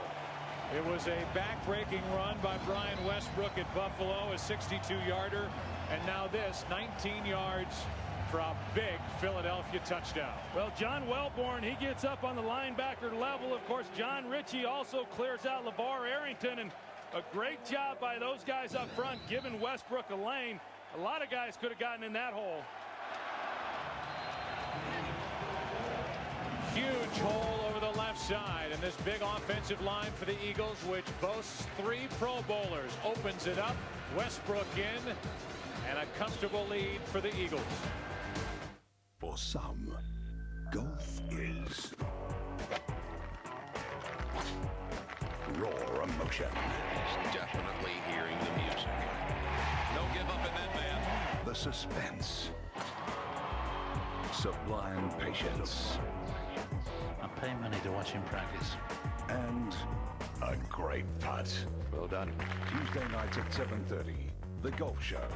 It was a back-breaking run by Brian Westbrook at Buffalo, a 62-yarder, and now this 19 yards for a big Philadelphia touchdown.
Well, John Welborn, he gets up on the linebacker level. Of course, John Ritchie also clears out LeVar Arrington, and a great job by those guys up front giving Westbrook a lane. A lot of guys could have gotten in that hole.
Huge hole over the left side, and this big offensive line for the Eagles, which boasts 3 Pro Bowlers, opens it up. Westbrook in, and a comfortable lead for the Eagles.
For some, golf is raw emotion.
He's definitely hearing the music. No give up in that man.
The suspense. Sublime patience.
I pay money to watch him practice.
And a great putt.
Well done.
Tuesday nights at 7:30. The Golf Show.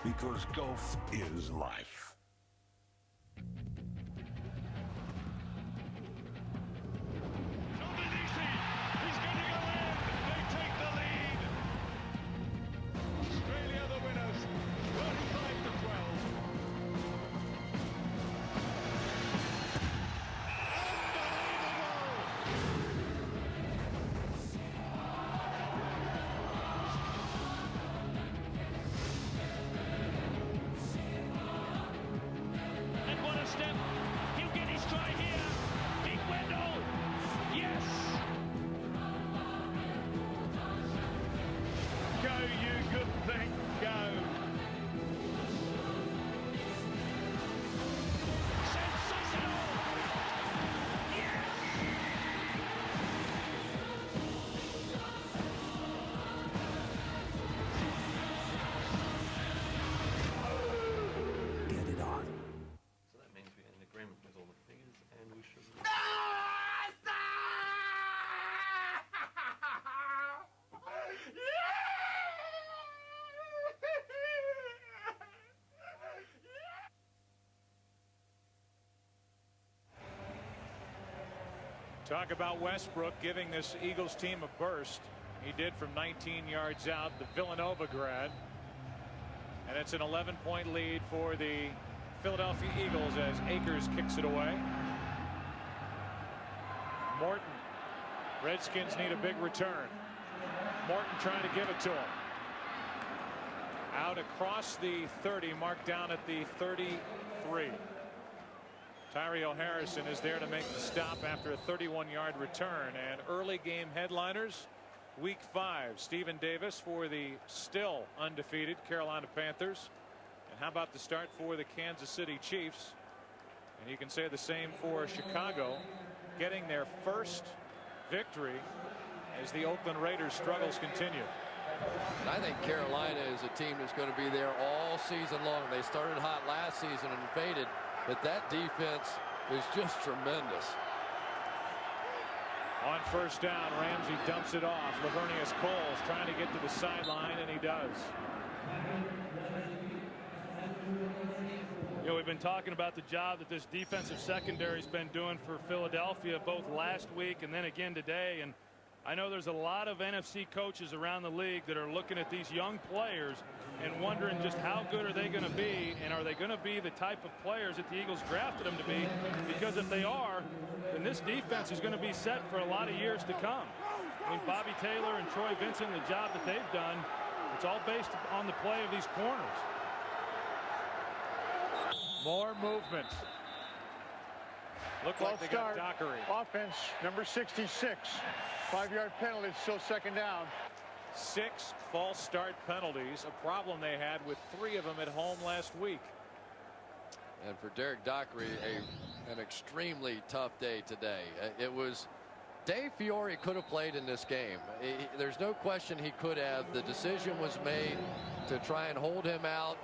Because golf is life.
He's going to go in. They take the lead. Australia the winners, 35-12. And what a step. He'll get his try here. Deep window. Yes. Go, you good thing, go. Sensational! Yes!
Get it on.
So that means we're in agreement with all the figures and we should...
Talk about Westbrook giving this Eagles team a burst. He did from 19 yards out, the Villanova grad. And it's an 11-point lead for the Philadelphia Eagles as Akers kicks it away. Morton. Redskins need a big return. Morton trying to give it to him. Out across the 30, marked down at the 33. Tyree O'Harrison is there to make the stop after a 31-yard return. And early game headliners, Week 5, Stephen Davis for the still undefeated Carolina Panthers. And how about the start for the Kansas City Chiefs? And you can say the same for Chicago, getting their first victory as the Oakland Raiders' struggles continue.
And I think Carolina is a team that's going to be there all season long. They started hot last season and faded, but that defense is just tremendous.
On first down, Ramsey dumps it off. Lavernius Coles trying to get to the sideline, and he does.
You know, we've been talking about the job that this defensive secondary's been doing for Philadelphia both last week and then again today. And I know there's a lot of NFC coaches around the league that are looking at these young players and wondering just how good are they going to be, and are they going to be the type of players that the Eagles drafted them to be? Because if they are, then this defense is going to be set for a lot of years to come. I mean, Bobby Taylor and Troy Vincent, the job that they've done, it's all based on the play of these corners.
More movement.
Look like they got Dockery. Offense number 66. 5-yard penalty, still second down.
6 false start penalties, a problem they had with 3 of them at home last week.
And for Derek Dockery, an extremely tough day today. It was Dave Fiore could have played in this game. There's no question he could have. The decision was made to try and hold him out,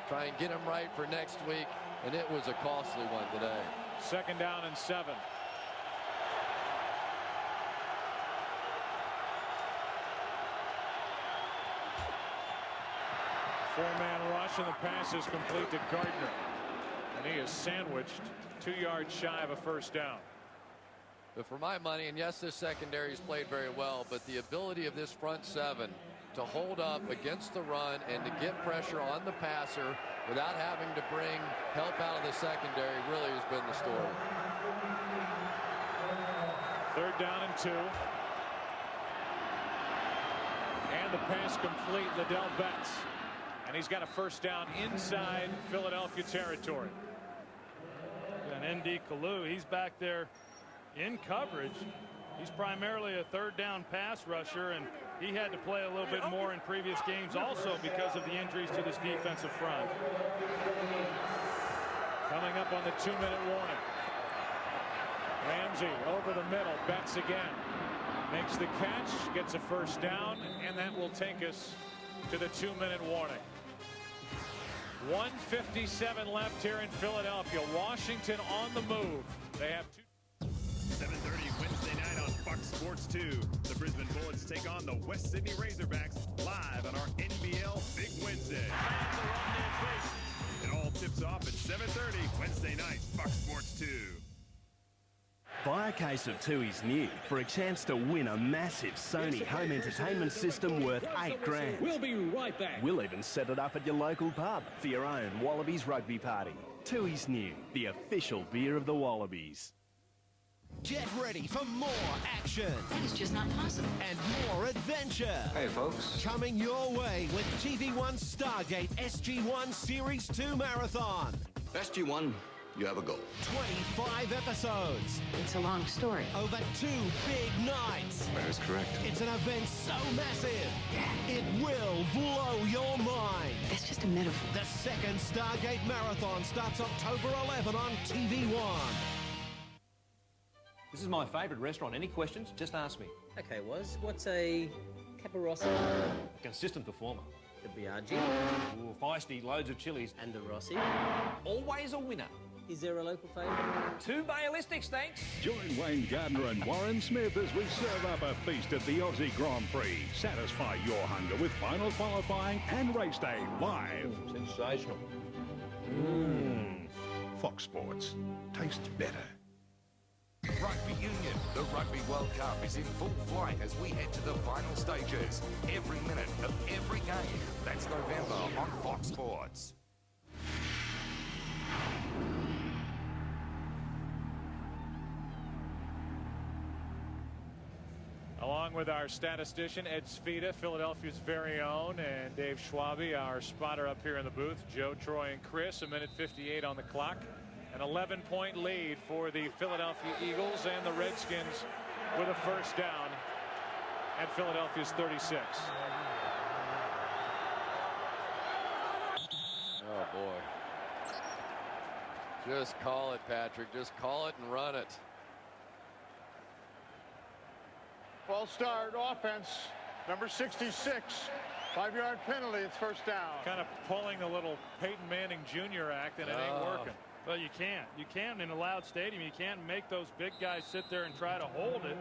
try and get him right for next week, and it was a costly one today.
Second down and 7. Four-man rush, and the pass is complete to Gardner. And he is sandwiched 2 yards shy of a first down.
But for my money, and yes, this secondary's played very well, but the ability of this front 7 to hold up against the run and to get pressure on the passer without having to bring help out of the secondary really has been the story.
Third down and 2. And the pass complete, Liddell Betts. And he's got a first down inside Philadelphia territory.
And ND Kalu, he's back there in coverage. He's primarily a third down pass rusher, and he had to play a little bit more in previous games also because of the injuries to this defensive front.
Coming up on the 2-minute warning. Ramsey over the middle, Betts again. Makes the catch, gets a first down, and that will take us to the 2-minute warning. 1:57 left here in Philadelphia. Washington on the move. They have
7:30 Wednesday night on
Fox Sports 2. The Brisbane Bullets take on the West Sydney Razorbacks live on our NBL Big Wednesday. Fans are on their feet. It all tips off at 7:30 Wednesday night, Fox Sports 2.
Buy a case of Tui's New for a chance to win a massive Sony home entertainment system worth $8,000.
We'll be right back.
We'll even set it up at your local pub for your own Wallabies rugby party. Tui's New, the official beer of the Wallabies.
Get ready for more action.
That is just not possible.
And more adventure.
Hey, folks.
Coming your way with TV1 Stargate SG1 Series 2 Marathon.
SG1, you have a goal.
25 episodes.
It's a long story.
Over 2 big nights.
That is correct.
It's an event so massive, it will blow your mind.
That's just a metaphor.
The second Stargate Marathon starts October 11 on TV1.
This is my favourite restaurant. Any questions? Just ask me.
Okay, what's a Caparossi?
A consistent performer.
The Biaggi?
Ooh, feisty, loads of chilies.
And the Rossi?
Always a winner.
Is there a local favourite?
2 Bailistics, thanks.
Join Wayne Gardner and Warren Smith as we serve up a feast at the Aussie Grand Prix. Satisfy your hunger with final qualifying and race day live.
Sensational.
Fox Sports. Tastes better.
Rugby Union. The Rugby World Cup is in full flight as we head to the final stages. Every minute of every game. That's November on Fox Sports.
Along with our statistician, Ed Svita, Philadelphia's very own, and Dave Schwabe, our spotter up here in the booth. Joe, Troy, and Chris, 1:58 on the clock. An 11-point lead for the Philadelphia Eagles and the Redskins with a first down at Philadelphia's 36.
Oh, boy. Just call it, Patrick. Just call it and run it.
Well start offense, number 66. 5-yard penalty, it's first down.
Kind of pulling a little Peyton Manning Jr. act, and it ain't working.
Well, you can't. You can't in a loud stadium. You can't make those big guys sit there and try to hold it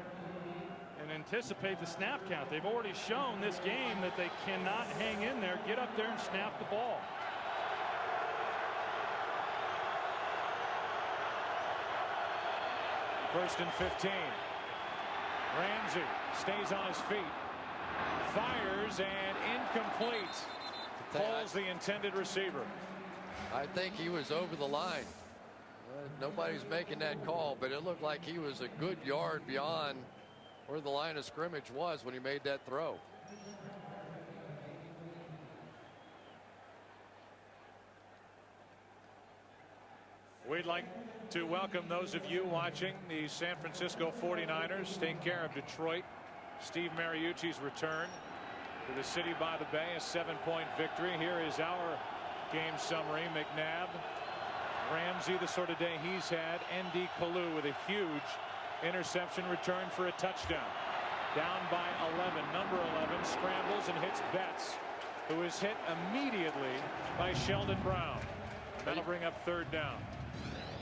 and anticipate the snap count. They've already shown this game that they cannot hang in there, get up there and snap the ball.
First and 15. Ramsey stays on his feet, fires, and incomplete. Pulls the intended receiver.
I think he was over the line. Nobody's making that call, but it looked like he was a good yard beyond where the line of scrimmage was when he made that throw.
We'd like to welcome those of you watching the San Francisco 49ers take care of Detroit. Steve Mariucci's return to the city by the bay, a 7-point victory. Here is our game summary. McNabb, Ramsey, the sort of day he's had. N.D. Kalu with a huge interception return for a touchdown. Down by 11. Number 11 scrambles and hits Betts, who is hit immediately by Sheldon Brown. That'll bring up third down.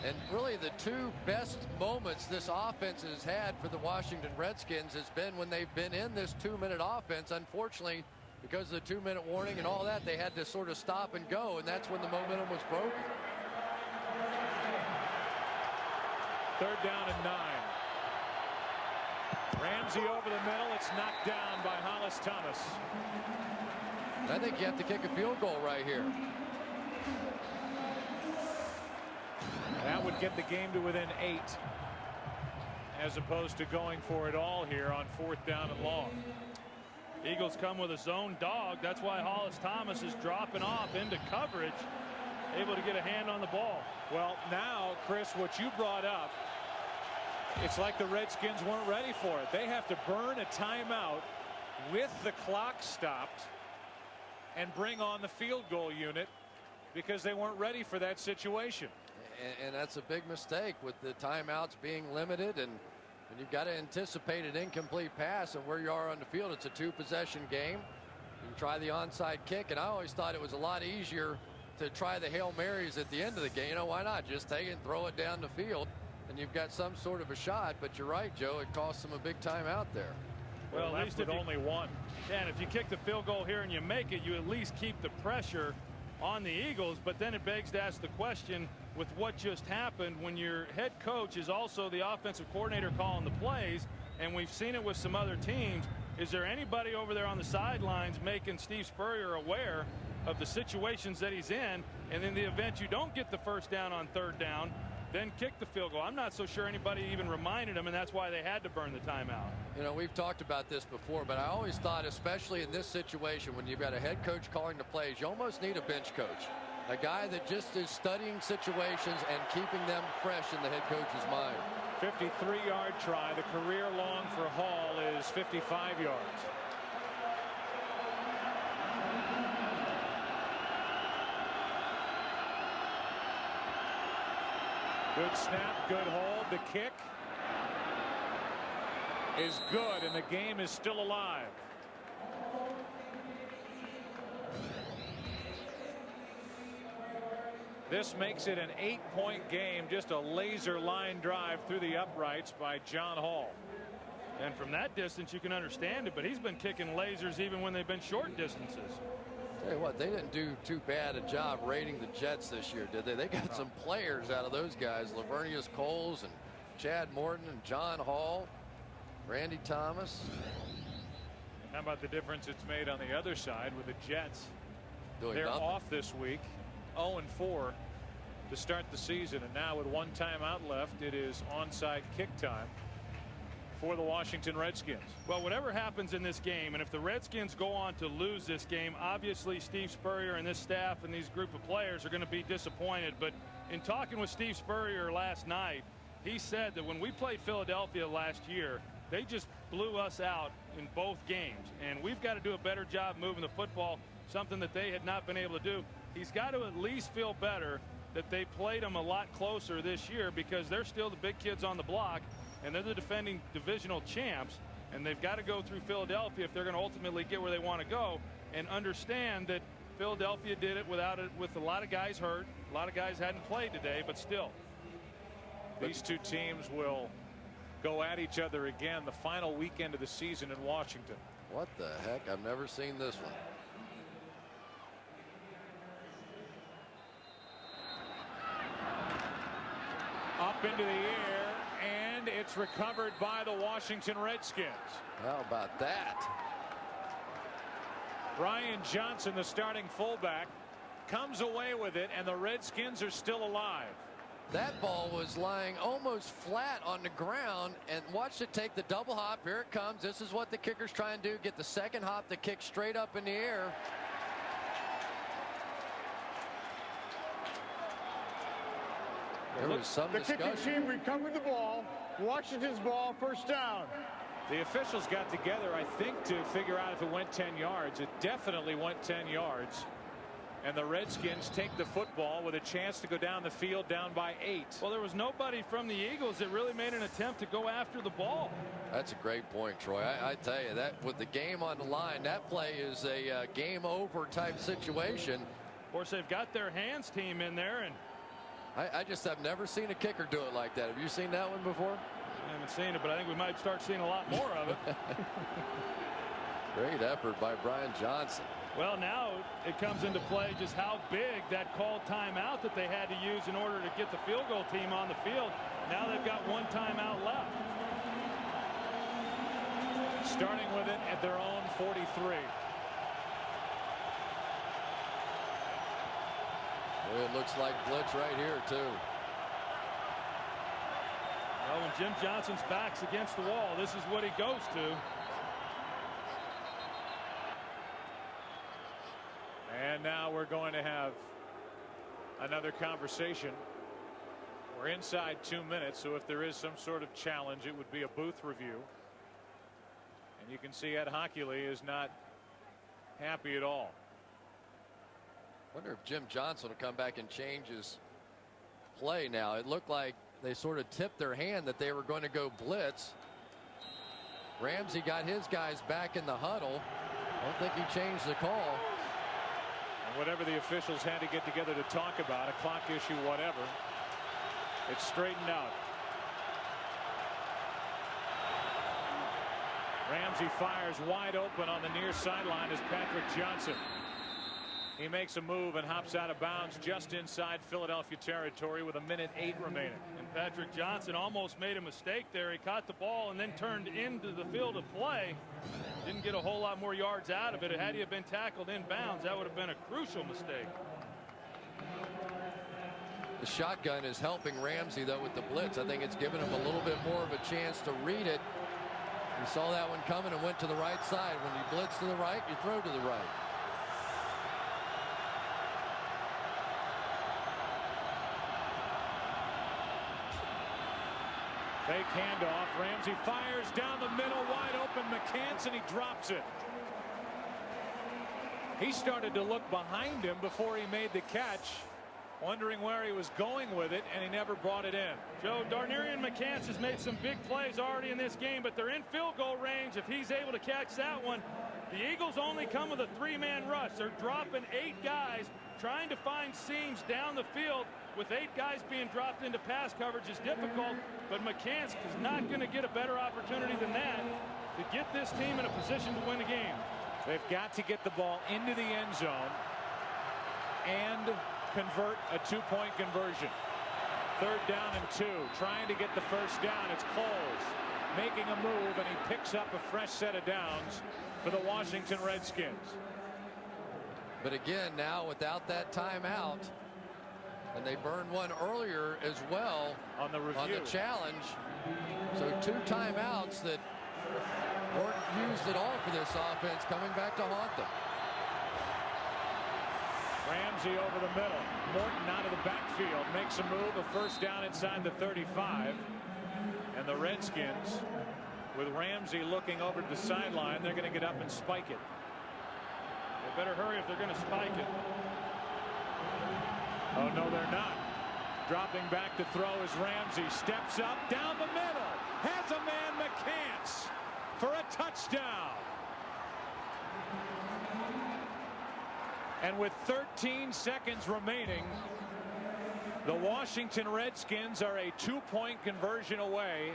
And really the 2 best moments this offense has had for the Washington Redskins has been when they've been in this 2-minute offense. Unfortunately, because of the 2-minute warning and all that, they had to sort of stop and go, and that's when the momentum was broken.
Third down and 9. Ramsey over the middle. It's knocked down by Hollis Thomas.
I think you have to kick a field goal right here.
That would get the game to within 8, as opposed to going for it all here on 4th down and long.
Eagles come with a zone dog. That's why Hollis Thomas is dropping off into coverage, able to get a hand on the ball.
Well, now, Chris, what you brought up, it's like the Redskins weren't ready for it. They have to burn a timeout with the clock stopped and bring on the field goal unit because they weren't ready for that situation.
And that's a big mistake with the timeouts being limited, and you've got to anticipate an incomplete pass, and where you are on the field, it's a 2-possession game. You can try the onside kick, and I always thought it was a lot easier to try the Hail Marys at the end of the game. You know, why not just take it and throw it down the field? and you've got some sort of a shot. But you're right, Joe. It costs them a big timeout there.
Well, at least if
only one.
Yeah, and if you kick the field goal here and you make it, you at least keep the pressure on the Eagles. But then it begs to ask the question, with what just happened, when your head coach is also the offensive coordinator calling the plays, and we've seen it with some other teams, is there anybody over there on the sidelines making Steve Spurrier aware of the situations that he's in, and in the event you don't get the first down on third down, then kick the field goal? I'm not so sure anybody even reminded him, and that's why they had to burn the timeout.
You know, we've talked about this before, but I always thought, especially in this situation, when you've got a head coach calling the plays, you almost need a bench coach. A guy that just is studying situations and keeping them fresh in the head coach's mind.
53-yard try. The career long for Hall is 55 yards. Good snap, good hold. The kick is good, and the game is still alive. This makes it an 8-point game. Just a laser line drive through the uprights by John Hall.
And from that distance, you can understand it, but he's been kicking lasers even when they've been short distances.
Tell you what, they didn't do too bad a job rating the Jets this year, did they? They got some players out of those guys. Lavernius Coles and Chad Morton and John Hall, Randy Thomas.
How about the difference it's made on the other side with the Jets?
They're
off this week, 0-4 to start the season, and now with one timeout left, it is onside kick time for the Washington Redskins.
Well, whatever happens in this game, and if the Redskins go on to lose this game, obviously Steve Spurrier and this staff and these group of players are going to be disappointed. But in talking with Steve Spurrier last night, he said that when we played Philadelphia last year, they just blew us out in both games, and we've got to do a better job moving the football, something that they had not been able to do. He's got to at least feel better that they played them a lot closer this year, because they're still the big kids on the block, and they're the defending divisional champs, and they've got to go through Philadelphia if they're going to ultimately get where they want to go, and understand that Philadelphia did it with a lot of guys hurt. A lot of guys hadn't played today, but still.
These two teams will go at each other again the final weekend of the season in Washington.
What the heck? I've never seen this one.
Up into the air, and it's recovered by the Washington Redskins.
How about that?
Brian Johnson, the starting fullback, comes away with it, and the Redskins are still alive.
That ball was lying almost flat on the ground, and watch it take the double hop. Here it comes. This is what the kickers try and do, get the second hop to kick straight up in the air. There was some discussion.
The kicking team recovered the ball. Washington's ball, first down.
The officials got together, I think, to figure out if it went 10 yards. It definitely went 10 yards. And the Redskins take the football with a chance to go down the field down by 8.
Well, there was nobody from the Eagles that really made an attempt to go after the ball.
That's a great point, Troy. I tell you, that with the game on the line, that play is a game over type situation.
Of course, they've got their hands team in there, and
I just have never seen a kicker do it like that. Have you seen that one before?
I haven't seen it, but I think we might start seeing a lot more of it.
Great effort by Brian Johnson.
Well, now it comes into play just how big that called timeout that they had to use in order to get the field goal team on the field. Now they've got one timeout left.
Starting with it at their own 43.
It looks like blitz right here, too.
Well, when Jim Johnson's back's against the wall, this is what he goes to.
And now we're going to have another conversation. We're inside 2 minutes, so if there is some sort of challenge, it would be a booth review. And you can see Ed Hockley is not happy at all.
Wonder if Jim Johnson will come back and change his play now. It looked like they sort of tipped their hand that they were going to go blitz. Ramsey got his guys back in the huddle. I don't think he changed the call.
And whatever the officials had to get together to talk about, a clock issue, whatever, it's straightened out. Ramsey fires wide open on the near sideline as Patrick Johnson. He makes a move and hops out of bounds just inside Philadelphia territory with 1:08 remaining.
And Patrick Johnson almost made a mistake there. He caught the ball and then turned into the field of play. Didn't get a whole lot more yards out of it. Had he have been tackled in bounds, that would have been a crucial mistake.
The shotgun is helping Ramsey, though, with the blitz. I think it's given him a little bit more of a chance to read it. He saw that one coming and went to the right side. When you blitz to the right, you throw to the right.
Fake handoff. Ramsey fires down the middle, wide open McCants, and he drops it. He started to look behind him before he made the catch, wondering where he was going with it, and he never brought it in.
Joe, Darnarian McCants has made some big plays already in this game, but they're in field goal range. If he's able to catch that one, the Eagles only come with a 3-man rush. They're dropping 8 guys, trying to find seams down the field. With 8 guys being dropped into pass coverage is difficult, but McCants is not going to get a better opportunity than that to get this team in a position to win the game.
They've got to get the ball into the end zone and convert a 2-point conversion. 3rd down and 2, trying to get the first down. It's Coles making a move, and he picks up a fresh set of downs for the Washington Redskins.
But again, now without that timeout, and they burned one earlier as well
on the review,
on the challenge. So 2 timeouts that weren't used at all for this offense coming back to haunt them.
Ramsey over the middle. Morton out of the backfield makes a move, a first down inside the 35. And the Redskins, with Ramsey looking over to the sideline, they're going to get up and spike it.
They better hurry if they're going to spike it.
Oh, no, they're not. Dropping back to throw as Ramsey steps up down the middle. Has a man, McCants, for a touchdown. And with 13 seconds remaining, the Washington Redskins are a 2-point conversion away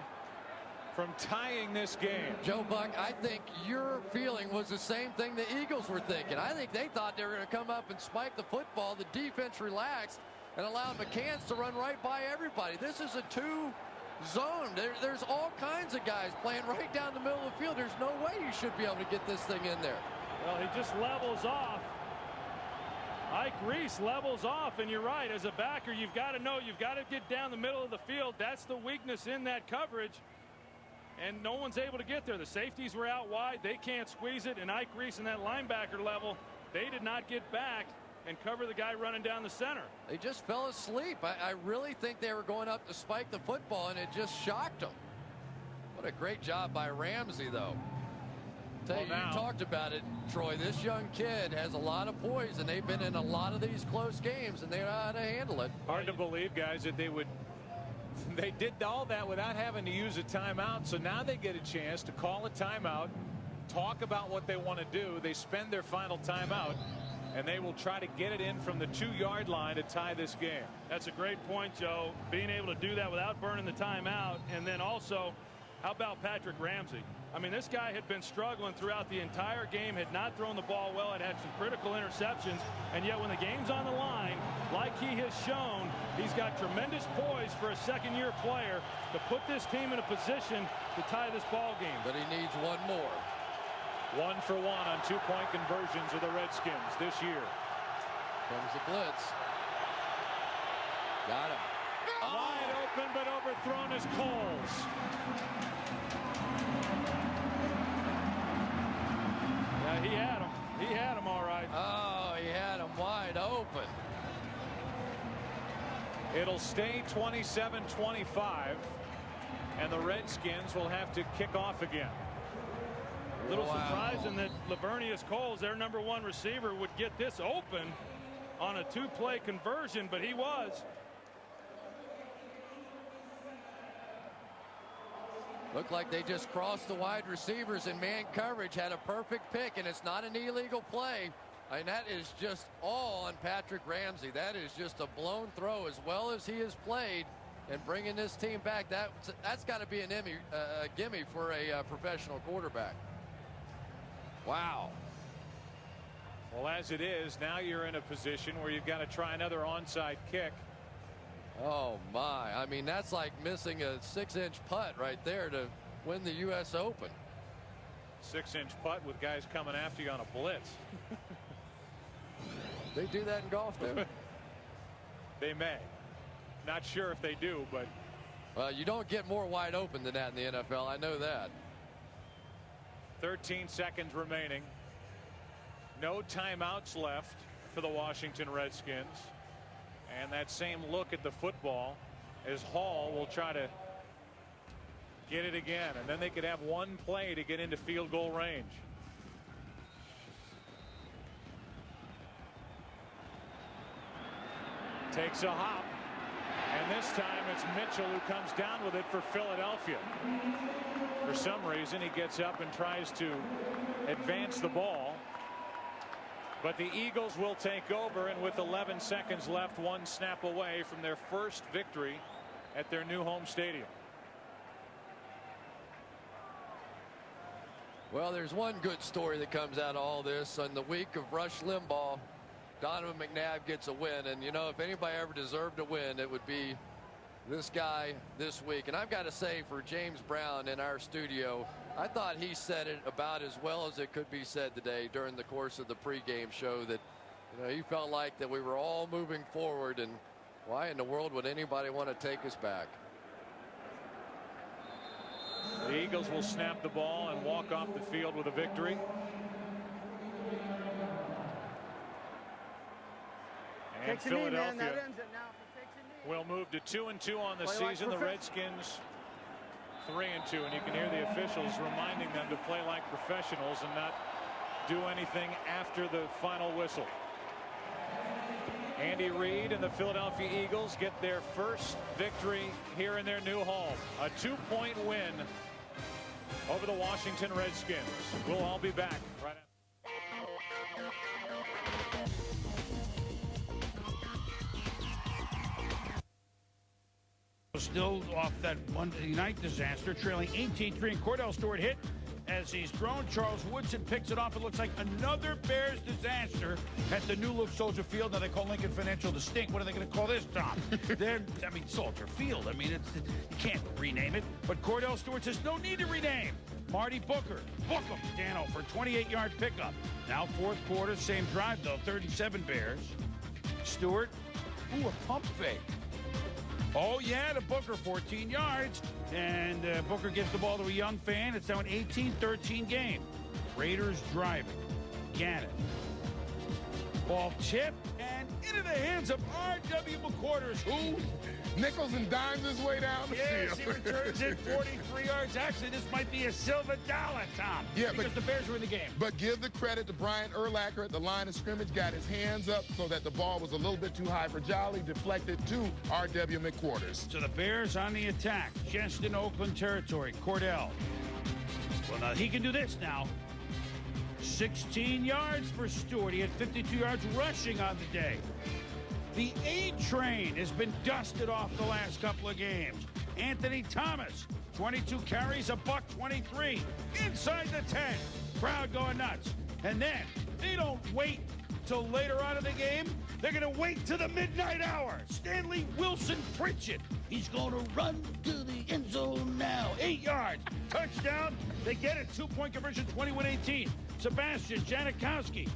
from tying this game.
Joe Buck, I think your feeling was the same thing the Eagles were thinking. I think they thought they were going to come up and spike the football. The defense relaxed and allowed McCants to run right by everybody. This is a 2-zone. There's all kinds of guys playing right down the middle of the field. There's no way you should be able to get this thing in there.
Well, he just levels off. Ike Reese levels off, and you're right. As a backer, you've got to know you've got to get down the middle of the field. That's the weakness in that coverage. And no one's able to get there. The safeties were out wide. They can't squeeze it. And Ike Reese in that linebacker level, they did not get back and cover the guy running down the center.
They just fell asleep. I really think they were going up to spike the football, and it just shocked them. What a great job by Ramsey, though. You talked about it, Troy. This young kid has a lot of poise, and they've been in a lot of these close games, and they know how to handle it.
Hard to believe, guys, that they did all that without having to use a timeout. So now they get a chance to call a timeout, talk about what they want to do. They spend their final timeout, and they will try to get it in from the 2-yard line to tie this game.
That's a great point, Joe. Being able to do that without burning the timeout. And then also, how about Patrick Ramsey? I mean, this guy had been struggling throughout the entire game, had not thrown the ball well, had some critical interceptions, and yet when the game's on the line, like he has shown, he's got tremendous poise for a second-year player to put this team in a position to tie this ball game.
But he needs one more.
1 for 1 on 2-point conversions of the Redskins this year.
Comes the blitz. Got him.
Wide open, but overthrown is Coles.
Yeah, he had him. He had him all right.
Oh, he had him wide open.
It'll stay 27-25, and the Redskins will have to kick off again.
A little surprising that Lavernius Coles, their #1 receiver, would get this open on a 2-play conversion, but he was.
Looked like they just crossed the wide receivers in man coverage, had a perfect pick, and it's not an illegal play. And that is just all on Patrick Ramsey. That is just a blown throw. As well as he has played and bringing this team back, that's got to be a gimme for a professional quarterback. Wow.
Well, as it is, now you're in a position where you've got to try another onside kick.
Oh, my. I mean, that's like missing a 6-inch putt right there to win the U.S. Open.
6-inch putt with guys coming after you on a blitz.
They do that in golf, too?
They may. Not sure if they do, but.
Well, you don't get more wide open than that in the NFL. I know that.
13 seconds remaining. No timeouts left for the Washington Redskins. And that same look at the football as Hall will try to get it again. And then they could have one play to get into field goal range. Takes a hop. And this time it's Mitchell who comes down with it for Philadelphia. For some reason, he gets up and tries to advance the ball. But the Eagles will take over, and with 11 seconds left, one snap away from their first victory at their new home stadium.
Well, there's one good story that comes out of all this. On the week of Rush Limbaugh, Donovan McNabb gets a win. And, you know, if anybody ever deserved a win, it would be this guy this week. And I've got to say, for James Brown in our studio, I thought he said it about as well as it could be said today during the course of the pregame show, that, you know, he felt like that we were all moving forward, and why in the world would anybody want to take us back?
The Eagles will snap the ball and walk off the field with a victory. And Philadelphia will move to 2-2 on the season. The Redskins 3-2, and you can hear the officials reminding them to play like professionals and not do anything after the final whistle. Andy Reid and the Philadelphia Eagles get their first victory here in their new home. A 2-point win over the Washington Redskins. We'll all be back right after.
Still off that Monday night disaster, trailing 18-3, and Cordell Stewart hit as he's thrown. Charles Woodson picks it off. It looks like another Bears disaster at the new look Soldier Field. Now they call Lincoln Financial the stink. What are they going to call this, Tom? I mean, Soldier Field. I mean, you can't rename it. But Cordell Stewart says no need to rename. Marty Booker, book him, Dano, for 28-yard pickup. Now fourth quarter, same drive though, 37 Bears. Stewart, ooh, a pump fake. Oh, yeah, to Booker, 14 yards. And Booker gives the ball to a young fan. It's now an 18-13 game. Raiders driving. Gannon. Ball tipped and into the hands of R.W. McQuarters, who
nickels and dimes his way down the
yes,
field.
he returns it 43 yards. Actually, this might be a silver dollar, Tom.
Yeah,
because the Bears were in the game.
But give the credit to Brian Urlacher at the line of scrimmage. Got his hands up so that the ball was a little bit too high for Jolly. Deflected to R.W. McQuarters.
So the Bears on the attack. Just in Oakland territory. Cordell. Well, now he can do this now. 16 yards for Stewart. He had 52 yards rushing on the day. The A train has been dusted off the last couple of games. Anthony Thomas, 22 carries, $123 inside the 10. Crowd going nuts. And then they don't wait till later on in the game. They're going to wait to the midnight hour. Stanley Wilson Pritchett. He's going to run to the end zone now. 8 yards. Touchdown. They get it. 2-point conversion, 21-18. Sebastian Janikowski.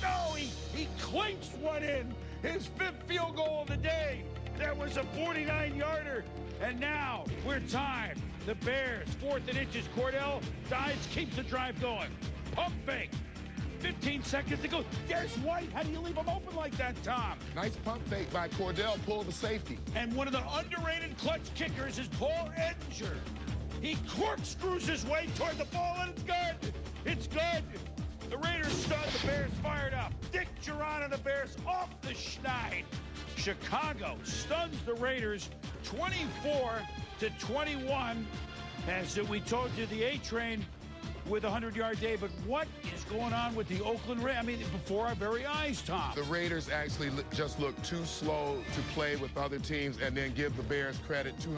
No, he clinched one in. His fifth field goal of the day. That was a 49-yarder. And now we're tied. The Bears, 4th and inches. Cordell dives, keeps the drive going. Pump fake. 15 seconds to go. There's White. How do you leave him open like that, Tom?
Nice pump fake by Cordell. Pull the safety.
And one of the underrated clutch kickers is Paul Edinger. He corkscrews his way toward the ball, and it's good. It's good. The Raiders start, the Bears fired up. Dick Geron and the Bears off the schneid. Chicago stuns the Raiders 24-21. As we told you, the A train with a 100-yard day. But what is going on with the Oakland Raiders? I mean, before our very eyes, Tom.
The Raiders actually just look too slow to play with other teams, and then give the Bears credit.